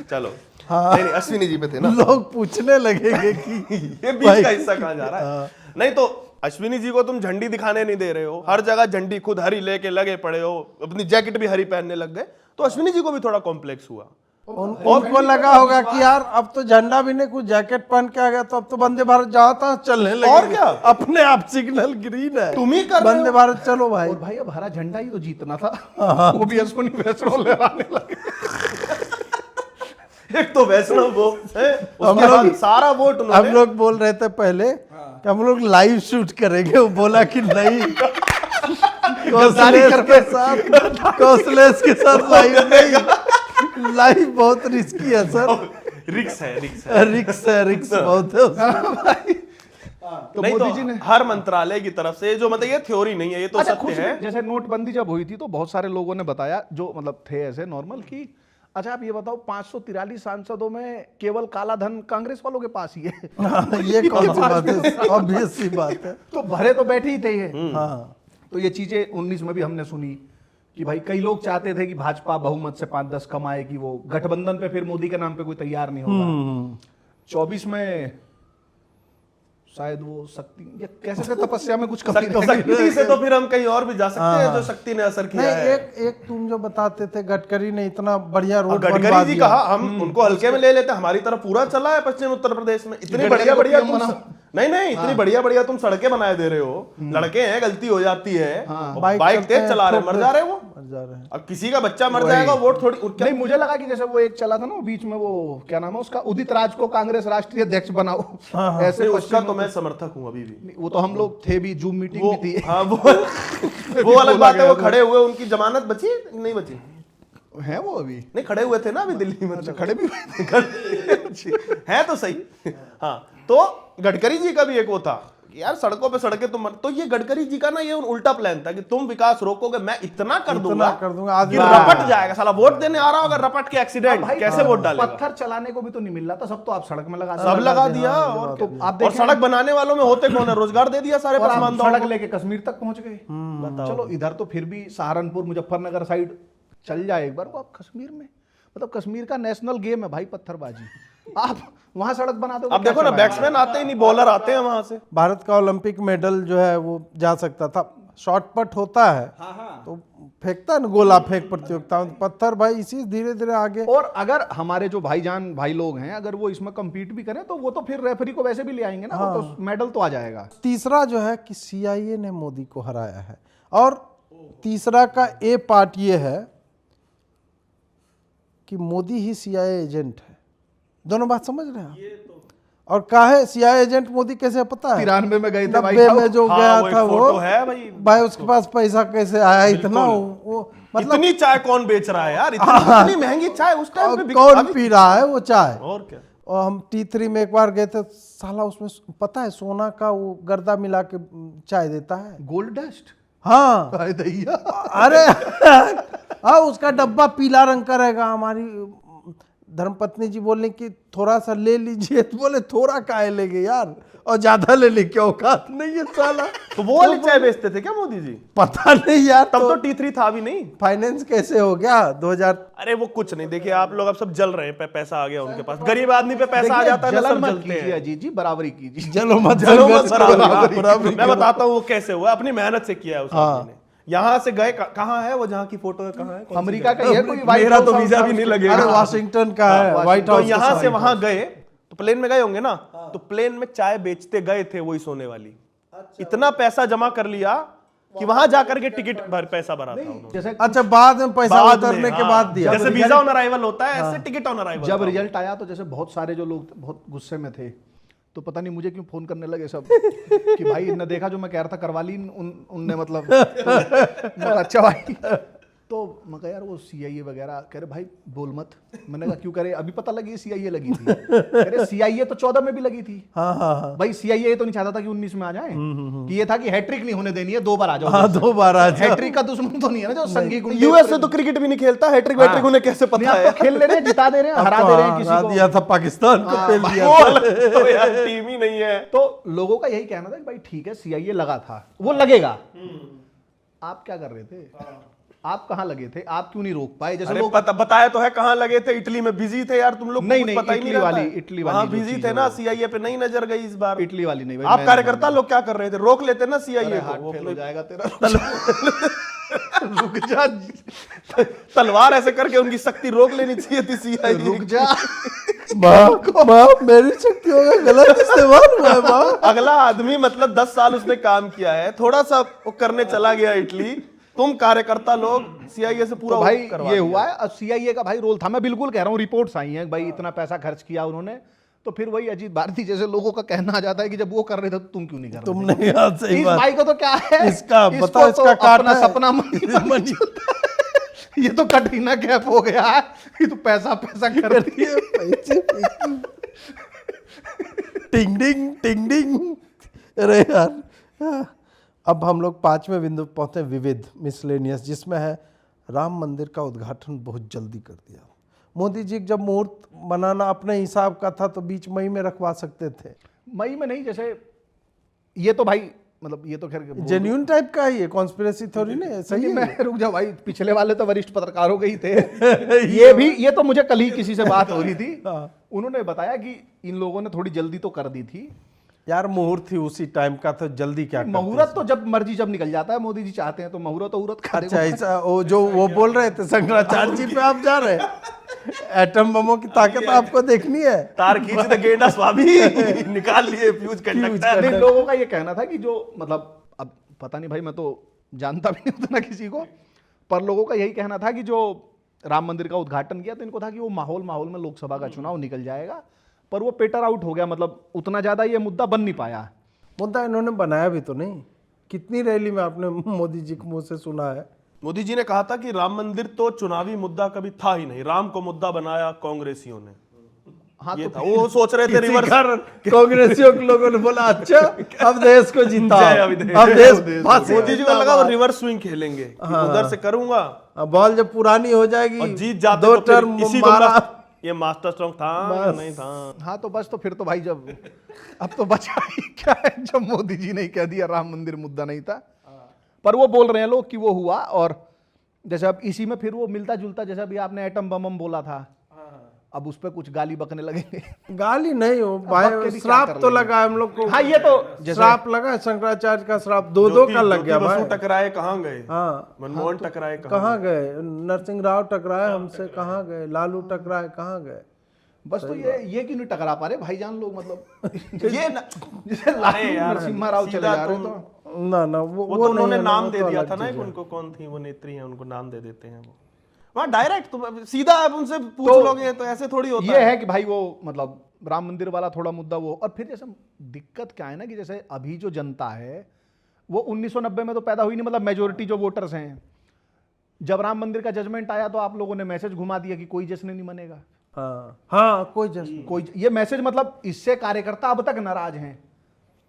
चलो, नहीं अश्विनी जी पे थे ना, लोग पूछने लगेंगे कि ये बीच का हिस्सा कहाँ जा रहा है। नहीं तो अश्विनी जी को तुम झंडी दिखाने नहीं दे रहे हो, हर जगह झंडी खुद हरी लेके लगे पड़े हो, अपनी जैकेट भी हरी पहनने लग गए, तो अश्विनी जी को भी थोड़ा कॉम्प्लेक्स हुआ। उनको लगा होगा कि यार अब तो झंडा भी नहीं, कुछ जैकेट पहन के आ गया, तो अब तो वंदे भारत जहाँ तहाँ चलने लगे। और क्या? अपने आप सिग्नल ग्रीन है, तुम ही कर रहे हो। वंदे भारत चलो भाई। और भाई अब हरा झंडा ही तो जीतना था, वो भी अश्विनी वैष्णव लहराने लगे। एक तो वैष्णव वो है, उसके बाद सारा वोट हम उन्होंने, लोग बोल रहे थे पहले कि हम लोग लाइव शूट करेंगे, वो बोला कि नहीं, कौशलेश के साथ लाइव नहीं, लाइफ बहुत रिस्की है सर। रिक्स है रिक्स बहुत है उसमें। तो नहीं मोदी तो जी ने हर मंत्रालय की तरफ से जो मतलब ये थ्योरी नहीं है, ये तो अच्छा, सत्य खुश है। भी- जैसे नोटबंदी जब हुई थी तो बहुत सारे लोगों ने बताया जो मतलब थे ऐसे नॉर्मल कि अच्छा आप ये बताओ 543 सांसदों में केवल काला धन कांग्रेस वालों के पास ही है। ये कौन सी बात है, ऑब्वियस सी बात है। तो भरे तो बैठे ही थे ये। हाँ तो ये चीजें 19 में भी हमने सुनी कि भाई कई लोग चाहते थे कि भाजपा बहुमत से 5-10 कमाए, कि वो गठबंधन पे फिर मोदी के नाम पे कोई तैयार नहीं होगा। 24 में शायद वो शक्ति या कैसे थे तपस्या में कुछ कमी रह गई। शक्ति से तो फिर हम कहीं और भी जा सकते हैं, जो शक्ति ने असर किया नहीं, है। एक तुम जो बताते थे गडकरी ने इतना बढ़िया और रोड बनवा गडकरी जी दिया। कहा हम उनको हल्के में ले लेते हैं, हमारी तरफ पूरा चला है पश्चिम उत्तर प्रदेश में। इतनी गडकरी बढ़िया को बढ़िया PM तुम बनाओ। नहीं इतनी बढ़िया बढ़िया तुम सड़कें बनाए दे रहे हो। लड़के हैं, गलती हो जाती है, और बाइक बाइक चलते तेज हैं, चला रहे हैं, मर जा रहे हैं वो। मर जा रहे हैं। अब किसी का बच्चा मर जाएगा, वोट थोड़ी क्या। नहीं, मुझे लगा कि जैसे वो एक चला था ना बीच में, वो क्या नाम है उसका, उदित राज को कांग्रेस राष्ट्रीय अध्यक्ष बनाओ, ऐसे उसका पश्चिम तो मैं समर्थक हूँ अभी भी। वो तो हम लोग थे भी, जूम मीटिंग वो भी थी। हाँ वो अलग बात है। वो खड़े हुए, उनकी जमानत बची नहीं बची? हैं वो अभी नहीं, खड़े हुए थे ना अभी दिल्ली में। खड़े भी है तो सही। हाँ, तो गडकरी जी का भी एक वो था कि यार सड़कों पे सड़कें तुम, तो ये गडकरी जी का ना ये उल्टा प्लान था कि तुम विकास रोकोगे, मैं इतना कर दूंगा आदमी कि रपट जाएगा। साला वोट देने आ रहा होगा, रपट के एक्सीडेंट, भाई, कैसे वोट डालेगा? पत्थर चलाने को भी तो नहीं मिल रहा था, सब तो आप सड़क में लगा सब लगा दिया। और तो आप और देखें, सड़क बनाने वालों में होते कौन है? रोजगार दे दिया सारे और आप पसमानदाओं सड़क को। लेके कश्मीर तक पहुंच गए। चलो इधर तो फिर भी सहारनपुर मुजफ्फरनगर साइड चल जाए एक बार, वो आप कश्मीर में, मतलब कश्मीर का नेशनल गेम है भाई पत्थरबाजी। आप वहां सड़क बना दो। अब देखो ना, बैट्समैन आते ही नहीं, बॉलर आते हैं वहां से। भारत का ओलंपिक मेडल जो है वो जा सकता था। शॉर्ट पट होता है तो फेंकता है ना, गोला फेंक प्रतियोगिता में, पत्थर भाई इसी धीरे धीरे आगे। और अगर हमारे जो भाईजान भाई लोग हैं, अगर वो इसमें कम्पीट भी करें तो वो तो फिर रेफरी को वैसे भी ले आएंगे ना, वो तो मेडल तो आ जाएगा। तीसरा जो है कि CIA ने मोदी को हराया है, और तीसरा का ए पार्ट ये है कि मोदी ही CIA एजेंट है। दोनों बात समझ रहे हैं? और काहे CIA एजेंट मोदी कैसे है पता है? 93 में गए थे 90 में जो हाँ, गया वो एक था फोटो वो है भाई। उसके पास पैसा कैसे आया इतना, वो मतलब इतनी चाय कौन बेच रहा है यार? इतनी महंगी चाय उस टाइम पे कौन पी रहा है वो चाय? और क्या। और हम T3 में एक बार गए थे, साला उसमें पता है सोना का वो गर्दा मिला के चाय देता है। Gold dust. हाँ अरे दैया। अरे हाँ, उसका डब्बा पीला रंग का रहेगा। हमारी धर्मपत्नी जी बोले कि थोड़ा सा ले लीजिए, तो बोले थोड़ा काहे लेंगे यार, और ज्यादा ले ले, क्या औकात नहीं है साला। तो वो वाली चाय बेचते थे क्या मोदी जी? पता नहीं यार, तब तो T3 था भी नहीं। फाइनेंस कैसे हो गया 2000? अरे वो कुछ नहीं, देखिए आप लोग अब सब जल रहे हैं, पैसा आ गया उनके पास। गरीब आदमी पे पैसा आ जाता है ना, जलन सब मत जलते कीजिए हैं। अजीत जी, बराबरी कीजिए। चलो मत चलो जलो बस बराबरी। बराबरी मैं बताता हूँ वो कैसे हुआ, अपनी मेहनत से किया है उस आदमी ने। यहाँ से गए, कहाँ है वो, जहाँ की फोटो है, कहाँ है? अमेरिका का ये कोई व्हाइट मेरा हाउस तो हाउस वीजा भी हाउस नहीं के- लगेगा। अरे वाशिंगटन का है व्हाइट तो हाउस। यहाँ से वहां गए तो प्लेन में गए होंगे ना, तो प्लेन में चाय बेचते गए थे वही सोने वाली। इतना पैसा जमा कर लिया कि वहां जाकर के टिकट भर पैसा भरा था उन्होंने। जैसे अच्छा, बाद में पैसा बाद में, उतरने के हाँ। बाद दिया। जैसे वीजा ऑन अराइवल होता है, ऐसे टिकट ऑन अराइवल। जब रिजल्ट आया तो जैसे बहुत सारे जो लोग बहुत गुस्से में थे, तो पता नहीं मुझे क्यों फोन करने लगे सब कि भाई इनने देखा जो मैं कह रहा था करवा ली उनने, मतलब तो अच्छा भाई। तो मैं कहा यार वो CIA वगैरह, कह रहे भाई बोल मत। मैंने कहा क्यों? करे अभी पता लगी CIA लगी थी। कह रहे CIA तो 14 में भी लगी थी। हाँ हाँ हाँ भाई CIA तो नहीं चाहता था कि 19 में आ जाए, कि ये था कि हैट्रिक नहीं होने देनी है, 2 बार आ जाओ। हाँ, 2 बार आ जाओ। हैट्रिक का दुश्मन तो नहीं है ना जो संगी गुंडे। यूएस से तो क्रिकेट भी नहीं खेलता, हैट्रिक वैट्रिक उन्हें कैसे नहीं, पता आप है? तो खेल ले रहे हैं, जिता दे रहे हैं, हरा दे रहे हैं हरा किसी को। दिया था पाकिस्तान को, खेल दिया वो अलग तो यार टीम ही नहीं है। तो लोगों का यही कहना था कि भाई ठीक है CIA लगा था, वो लगेगा। आप क्या कर रहे थे? आप कहाँ लगे थे? आप क्यों नहीं रोक पाए? जैसे अरे लोग बताया तो है कहाँ लगे थे। इटली में बिजी थे यार, तुम लोग नहीं, कुछ नहीं, पता ही नहीं इटली रहता वाली- है। इटली वाली वहाँ जो बिजी चीज़ थे है ना, वो। CIA पे नहीं नजर गई इस बार। इटली वाली नहीं भाई, आप मैं कार्यकर्ता लोग क्या कर रहे थे? रोक लेते ना CIA अरे को। हार्ट वो फेल हो अपने जाएगा तेरा। रुक जा, तलवार ऐसे करके उनकी शक्ति रोक लेनी चाहिए थी CIA। रुक जा। माँ मेरी शक्तियों का गलत इस्तेमाल हुआ है माँ। अगला आदमी मतलब 10 साल उसने काम किया है, थोड़ा सा वो करने चला गया इटली। तुम कार्यकर्ता लोग CIA से पूरा तो भाई करवा ये दिया। हुआ है। अब CIA का भाई रोल था, मैं बिल्कुल कह रहा हूँ, रिपोर्ट्स आई हैं भाई इतना पैसा खर्च किया उन्होंने। तो फिर वही अजीत भारती जैसे लोगों का कहना आ जाता है कि जब वो कर रहे थे तो तुम क्यों नहीं कर रहे तुम थे? नहीं, यार सही इस बात। भाई को तो क्या है, इसका इसको बताओ, तो इसका काट अपना है। सपना ये तो कटरीना कैफ हो गया है, ये तो पैसा पैसा कर दिए। पैसे टिंग डिंग टिंग डिंग। अरे यार, अब हम लोग 5वें बिंदु पहुंचे, विविध मिसलेनियस, जिसमें है राम मंदिर का उद्घाटन बहुत जल्दी कर दिया। मोदी जी जब मुहूर्त बनाना अपने हिसाब का था तो बीच मई में रखवा सकते थे। मई में नहीं, जैसे ये तो भाई मतलब ये तो खैर जेन्यून टाइप का ही है, कॉन्स्पिरेसी थोड़ी नहीं है। सही है। मैं रुक जा भाई, पिछले वाले तो वरिष्ठ पत्रकारों के ही थे। ये तो मुझे कल ही किसी से बात हो रही थी, उन्होंने बताया कि इन लोगों ने थोड़ी जल्दी तो कर दी थी। यार मुहूर्त थी उसी टाइम का, तो जल्दी क्या करते? मुहूर्त तो जब मर्जी जब निकल जाता है, मोदी जी चाहते हैं तो मुहूर्त अच्छा ऐसा, वो बोल रहे थे शंकराचार्य जी पे आप जा रहे हैं? एटम बमों की ताकत आपको देखनी है। तार खींच दे गेंडा स्वामी, निकाल लिए फ्यूज कंडक्टर। नहीं, लोगों का ये कहना था कि जो मतलब, अब पता नहीं भाई, मैं तो जानता भी नहीं उतना किसी को, पर लोगों का यही कहना था कि जो राम मंदिर का उद्घाटन किया तो इनको था कि वो माहौल में लोकसभा का चुनाव निकल जाएगा, पर वो पेटर आउट हो गया, मतलब उतना ज्यादा ये मुद्दा बन नहीं पाया। मुद्दा इन्होंने बनाया भी तो नहीं। कितनी रैली में आपने मोदी जी के मुंह से सुना है? मोदी जी ने कहा था कि राम मंदिर तो चुनावी मुद्दा कभी था ही नहीं, राम को मुद्दा बनाया कांग्रेसियों ने। हाँ, ये तो था, वो सोच रहे थे रिवर्स। कांग्रेसियों के लोगों ने बोला अच्छा अब देश को जीता, अब देश मोदी जी को लगा वो रिवर्स स्विंग खेलेंगे कि उधर से करूंगा, बॉल जब पुरानी हो जाएगी और जीत जाते दो तो फिर टर्म इसी को मारा। ये मास्टर स्ट्रोक था या नहीं था? हाँ तो बस, तो फिर तो भाई जब अब तो बचा ही क्या है, जब मोदी जी ने ही कह दिया राम मंदिर मुद्दा नहीं था। पर वो बोल रहे हैं लोग कि वो हुआ, और जैसे अब इसी में फिर वो मिलता जुलता, जैसे अभी आपने एटम बम बोला था, अब उस पर कुछ गाली बकने लगेंगे। गाली नहीं हो बक के भाई, भी क्या श्राप कर तो लेंगे? लगा है हम लोग को। हाँ, ये तो श्राप लगा है, शंकराचार्य का श्राप दो का लग गया भाई। टकराए कहाँ गए? हाँ, मनमोहन टकराए कहाँ गए? नरसिंह राव टकराए हमसे, कहाँ गए? लालू टकराए, कहाँ गए? बस तो ये क्यों नहीं टकरा पा रहे भाईजान लोग, मतलब ये जैसे लालू नरसिम्हा राव चले जा रहे हैं तो ना वो तो उन्होंने नाम दे दिया था ना, उनको कौन थी वो नेत्री हैं, उनको नाम दे देते हैं वो। वहाँ डायरेक्ट तुम सीधा आप उनसे पूछ लोगे तो ऐसे थोड़ी होता ये है कि भाई वो मतलब राम मंदिर वाला थोड़ा मुद्दा वो, और फिर जैसे दिक्कत क्या है ना कि जैसे अभी जो जनता है वो 1990 में तो पैदा हुई नहीं, मतलब मेजोरिटी जो वोटर्स हैं, जब राम मंदिर का जजमेंट आया तो आप लोगों ने मैसेज घुमा दिया कि कोई जश्न नहीं मनेगा। हाँ कोई जश्न, कोई ये मैसेज, मतलब इससे कार्यकर्ता अब तक नाराज हैं।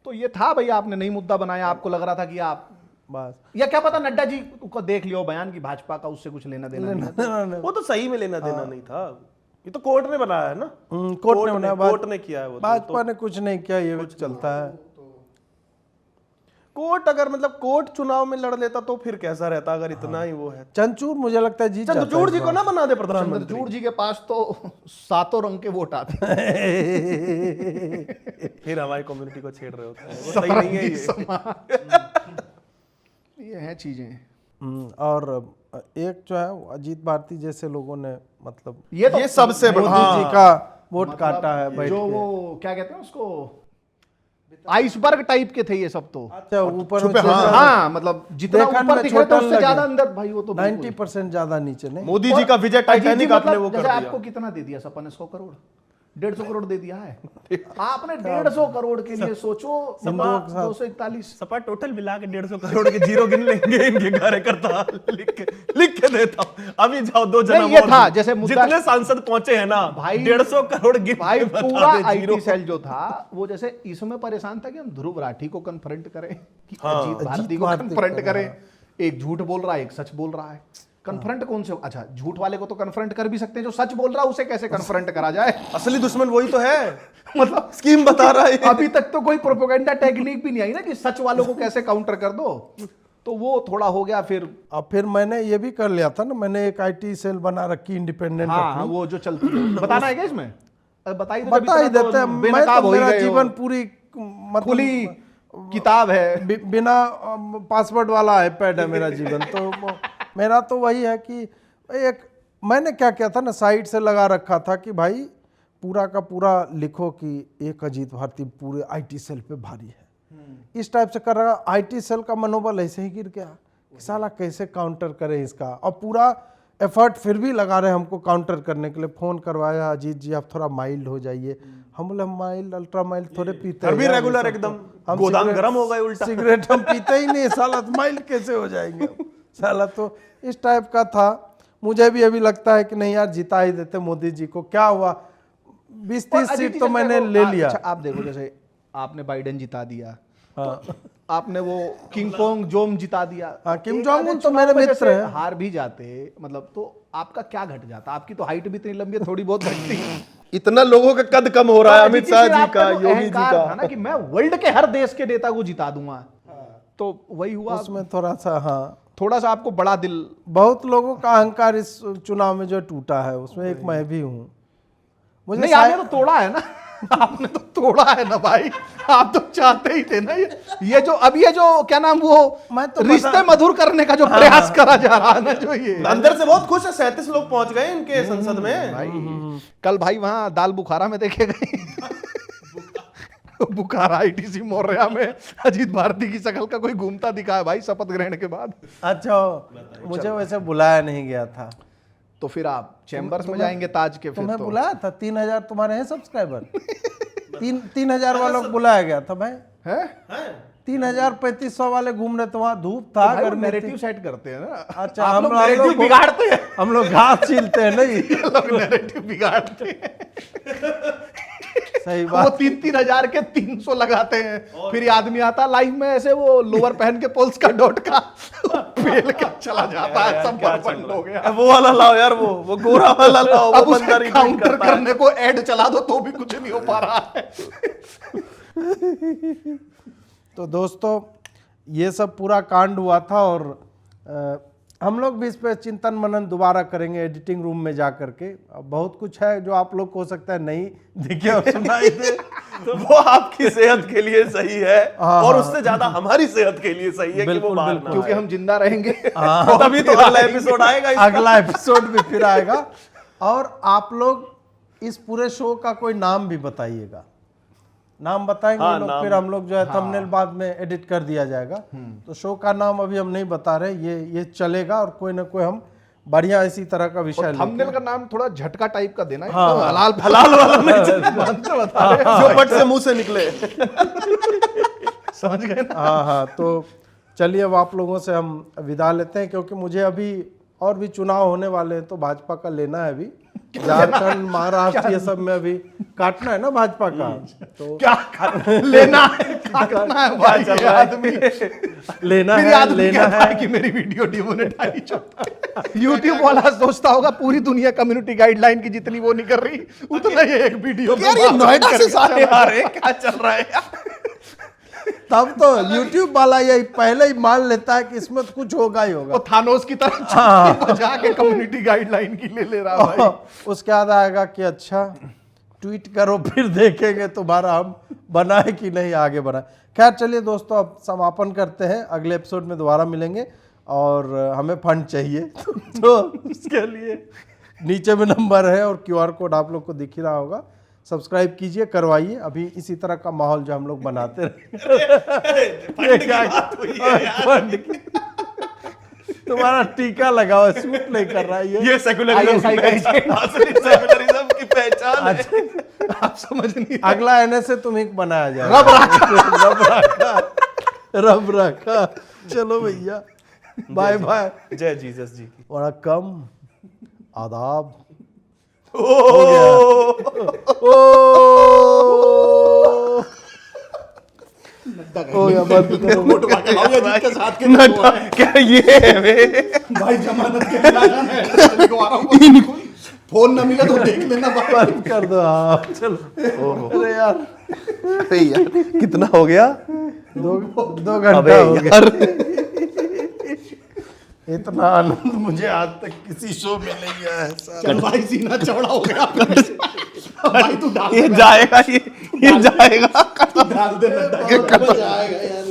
तो ये था भाई, आपने नहीं मुद्दा बनाया, आपको लग रहा था कि आप बस, या क्या पता नड्डा जी को देख लियो बयान की भाजपा का उससे कुछ लेना देना नहीं। वो तो सही में लेना देना नहीं था, ये तो कोर्ट ने बनाया है ना। कोर्ट ने बनाया, कोर्ट ने किया है वो। भाजपा ने कुछ नहीं किया, ये कुछ चलता है। कोर्ट अगर मतलब कोर्ट चुनाव में लड़ लेता तो फिर कैसा रहता, अगर इतना ही वो है। चंद्रचूड़ मुझे लगता है जीत जाता है। चंद्रचूड़ जी को ना बना दे प्रधानमंत्री। चंद्रचूड़ जी के पास तो 7 रंग के वोट आते फिर हमारी कम्युनिटी को छेड़ रहे होते हैं, वो सही नहीं है ये है चीजें। और एक जो है अजीत भारती जैसे लोगों ने मतलब ये सबसे मोदी जी का वोट काटा है बैठ जो के। वो क्या कहते हैं उसको, आइसबर्ग टाइप के थे ये सब तो। अच्छा ऊपर छुपे, हाँ मतलब जितना देखने ऊपर में दिख रहे थे छोटा उससे लगे। ज्यादा अंदर भाई वो तो 90% ज्यादा नीचे नहीं। मोदी जी का विजय टाइटैनिक आपने वो कर जैसे दिया। आपको कितना दे दिया सपा ने? 100 करोड़ 150 करोड़ दे दिया है आपने। 150 करोड़ के लिए सोचो, सपा 241। सपा टोटल मिला के 150 करोड़ के जीरो गिन लेंगे इनके कार्यकर्ता। लिख के देता हूं अभी, जाओ 2 जना ये था जैसे मुद्दा, जितने सांसद पहुंचे हैं ना भाई 150 करोड़ गिन भाई के बता पूरा दे आईटी जीरो। सेल जो था वो जैसे इसमें परेशान था कि हम ध्रुव राठी को कन्फ्रंट करें कि अजीत भारती को कन्फ्रंट करें। एक झूठ बोल रहा है, एक सच बोल रहा है। कन्फ्रंट कौन से? अच्छा, झूठ वाले को तो कन्फ्रंट कर भी सकते हैं, जो सच बोल रहा है उसे कैसे कन्फ्रंट करा जाए? असली दुश्मन वही तो है, मतलब स्कीम बता रहा है। अभी तक तो कोई प्रोपेगेंडा टेक्निक भी नहीं आई ना कि सच वालों को कैसे काउंटर कर दो, तो वो थोड़ा हो गया फिर। और फिर मैंने ये भी कर लिया था ना, मैंने एक आईटी सेल बना रखी इंडिपेंडेंट। हाँ, वो जो चलती है। बताना है क्या इसमें? बता ही देते हैं। मैं तो मेरा जीवन पूरी मतलब खुली किताब है, बिना पासवर्ड वाला आईपैड है मेरा जीवन। तो मेरा तो वही है कि एक मैंने क्या किया था ना, साइड से लगा रखा था कि भाई पूरा का पूरा लिखो कि एक अजीत भारती पूरे आईटी सेल पे भारी है। इस टाइप से कर रहा। आईटी सेल का मनोबल ऐसे ही गिर गया कि साला कैसे काउंटर करे इसका, और पूरा एफर्ट फिर भी लगा रहे हमको काउंटर करने के लिए। फोन करवाया, अजीत जी आप थोड़ा माइल्ड हो जाइए। हम बोले माइल्ड अल्ट्रा माइल्ड थोड़े पीते हैं, रेगुलर एकदम गोदाम गर्म हो गए उल्टा। सिगरेट हम पीते ही नहीं, साला माइल्ड कैसे हो जाएंगे साला। तो इस टाइप का था। मुझे भी अभी लगता है कि नहीं यार, जिता ही देते मोदी जी को, क्या हुआ 20-30 सीट तो मैंने ले लिया। अच्छा आप देखो, जैसे आपने बाइडेन जिता दिया, हाँ आपने वो किंग पोंग जोम जिता दिया। हाँ, किम एक जोंग आधे उन तो चुनाव मेरे में मित्र जैसे हैं। हार भी जाते, मतलब तो आपका क्या घट जाता? आपकी तो हाइट भी इतनी लंबी है, थोड़ी बहुत घटती। इतना लोगों का कद कम हो रहा है अमित शाह जी का, योगी जी अहंकार था का। ना कि मैं वर्ल्ड के हर देश के नेता को जिता दूंगा, तो वही हुआ। उसमें थोड़ा सा, हाँ थोड़ा सा आपको बड़ा दिल। बहुत लोगों का अहंकार इस चुनाव में जो टूटा है, उसमें एक मैं भी हूँ। मुझे नहीं, आपने तो तोड़ा है ना। आपने तो तोड़ा है ना भाई, आप तो चाहते ही थे ना ये जो अब ये जो क्या नाम वो मैं तो रिश्ते मधुर करने का जो प्रयास करा जा रहा है ना, जो ये अंदर से बहुत खुश है, 37 लोग पहुंच गए इनके संसद में। भाई कल भाई वहां दाल बुखारा में देखे गए। बुखारा आईटीसी मौर्या में अजीत भारती की शक्ल का कोई घूमता दिखा है भाई शपथ ग्रहण के बाद। अच्छा, मुझे वैसे बुलाया नहीं गया था। तो फिर आप चैम्बर्स में जाएंगे ताज के? फिर तुम्हें तो बुलाया था, 3000 तुम्हारे हैं सब्सक्राइबर। 3000 वालों को बुलाया गया था भाई। है 3000-3500 वाले घूम रहे थे, वहाँ धूप था, गर्मी थी। नैरेटिव सेट करते हैं ना। अच्छा, आप हम लोग लोग नैरेटिव बिगाड़ते हैं। हम लोग घास छीलते हैं नहीं। लोग नैरेटिव बिगाड़ते हैं। सही वो बात। 3-3 हजार के 300 लगाते हैं, फिर ये आदमी आता लाइव में ऐसे वो लोअर पहन के पुल्स का डॉट का फेल के चला जाता है, सब बर्बाद हो गया। वो वाला लाओ यार, वो गोरा वाला लाओ, अब वो उसे बंदा रिट्वीट काउंटर करता है। करने को ऐड चला दो तो भी कुछ नहीं हो पा रहा है। तो दोस्तों, ये सब पूरा कांड हुआ था, और हम लोग भी इस पे चिंतन मनन दोबारा करेंगे एडिटिंग रूम में जा करके। अब बहुत कुछ है जो आप लोग को हो सकता है नहीं दिखे और सुनाई दे। वो आपकी सेहत के लिए सही है, हाँ, और हाँ। उससे ज्यादा हमारी सेहत के लिए सही है कि वो बिल्कुल, बाहर बिल्कुल। ना क्योंकि आए। हम जिंदा रहेंगे। तभी तो अगला एपिसोड आएगा इसका। अगला एपिसोड भी फिर आएगा, और आप लोग इस पूरे शो का कोई नाम भी बताइएगा। नाम बताएंगे हाँ, लोग, नाम। फिर हम लोग जो है थंबनेल बाद में एडिट कर दिया जाएगा। तो शो का नाम अभी हम नहीं बता रहे, ये चलेगा, और कोई ना कोई हम बढ़िया इसी तरह का विषय लेके। थंबनेल का नाम थोड़ा झटका टाइप का देना है, हाँ। तो हलाल वाला नहीं, बता रहे हैं। जो पट से मुंह से निकले। समझ गए ना? हाँ हाँ, तो चलिए अब आप लोगों से हम विदा लेते हैं, क्योंकि मुझे अभी और भी चुनाव होने वाले हैं, तो भाजपा का लेना है अभी। झारखंड, महाराष्ट्र, ये सब में अभी काटना है ना भाजपा का। तो क्या लेना है, क्या करना है भाई? ये आदमी लेना फिर है, आदमी लेना कहता है। है कि मेरी वीडियो डिमोनेटाइज होता है। YouTube वाला सोचता होगा पूरी दुनिया कम्युनिटी गाइडलाइन की जितनी वो नहीं कर रही, उतना ये एक वीडियो यार ये नोएडा से सारे आ रहे हैं, क्या चल रहा है यार? तब तो YouTube वाला ये पहले ही मान लेता है कि इसमें तो कुछ होगा ही होगा। वो थानोस की तरह चुप्पी बजा के कम्युनिटी गाइडलाइन की ले रहा है भाई। उसके बाद आएगा कि अच्छा ट्वीट करो, फिर देखेंगे तुम्हारा हम बनाए कि नहीं आगे बढ़ाए। खैर चलिए दोस्तों, अब समापन करते हैं, अगले एपिसोड में दोबारा मिलेंगे, और हमें फंड चाहिए। तो उसके लिए नीचे में नंबर है, और QR कोड आप लोग को दिख ही रहा होगा। सब्सक्राइब कीजिए, करवाइए। अभी इसी तरह का माहौल जो हम लोग बनाते रहे। ये क्या फंड की? तुम्हारा टीका लगा हुआ, सूट नहीं कर रहा है ये सेकुलरिज्म की पहचान है। आप समझ नहीं। अगला NSA तुम्हें बनाया जाएगा। रब रखा। चलो भैया, बाय बाय। जय जीसस जी की। वणक्कम, आदाब। हो गया, बंद करो। नड्डा, क्या ये है बे? भाई जमानत के खिलाफ है, लिखवा रहा हूं। फोन ना मिले तो देख लेना भाई। बंद कर दो। हाँ चलो। अरे यार, अरे यार कितना हो गया? 2 घंटा हो गया। इतना आनंद मुझे आज तक किसी शो में नहीं आया है। चल भाई, सीना चौड़ा हो गया भाई। तू डाल ये जाएगा, ये जाएगा। डाल दे नड्डा के। मजा आएगा यार।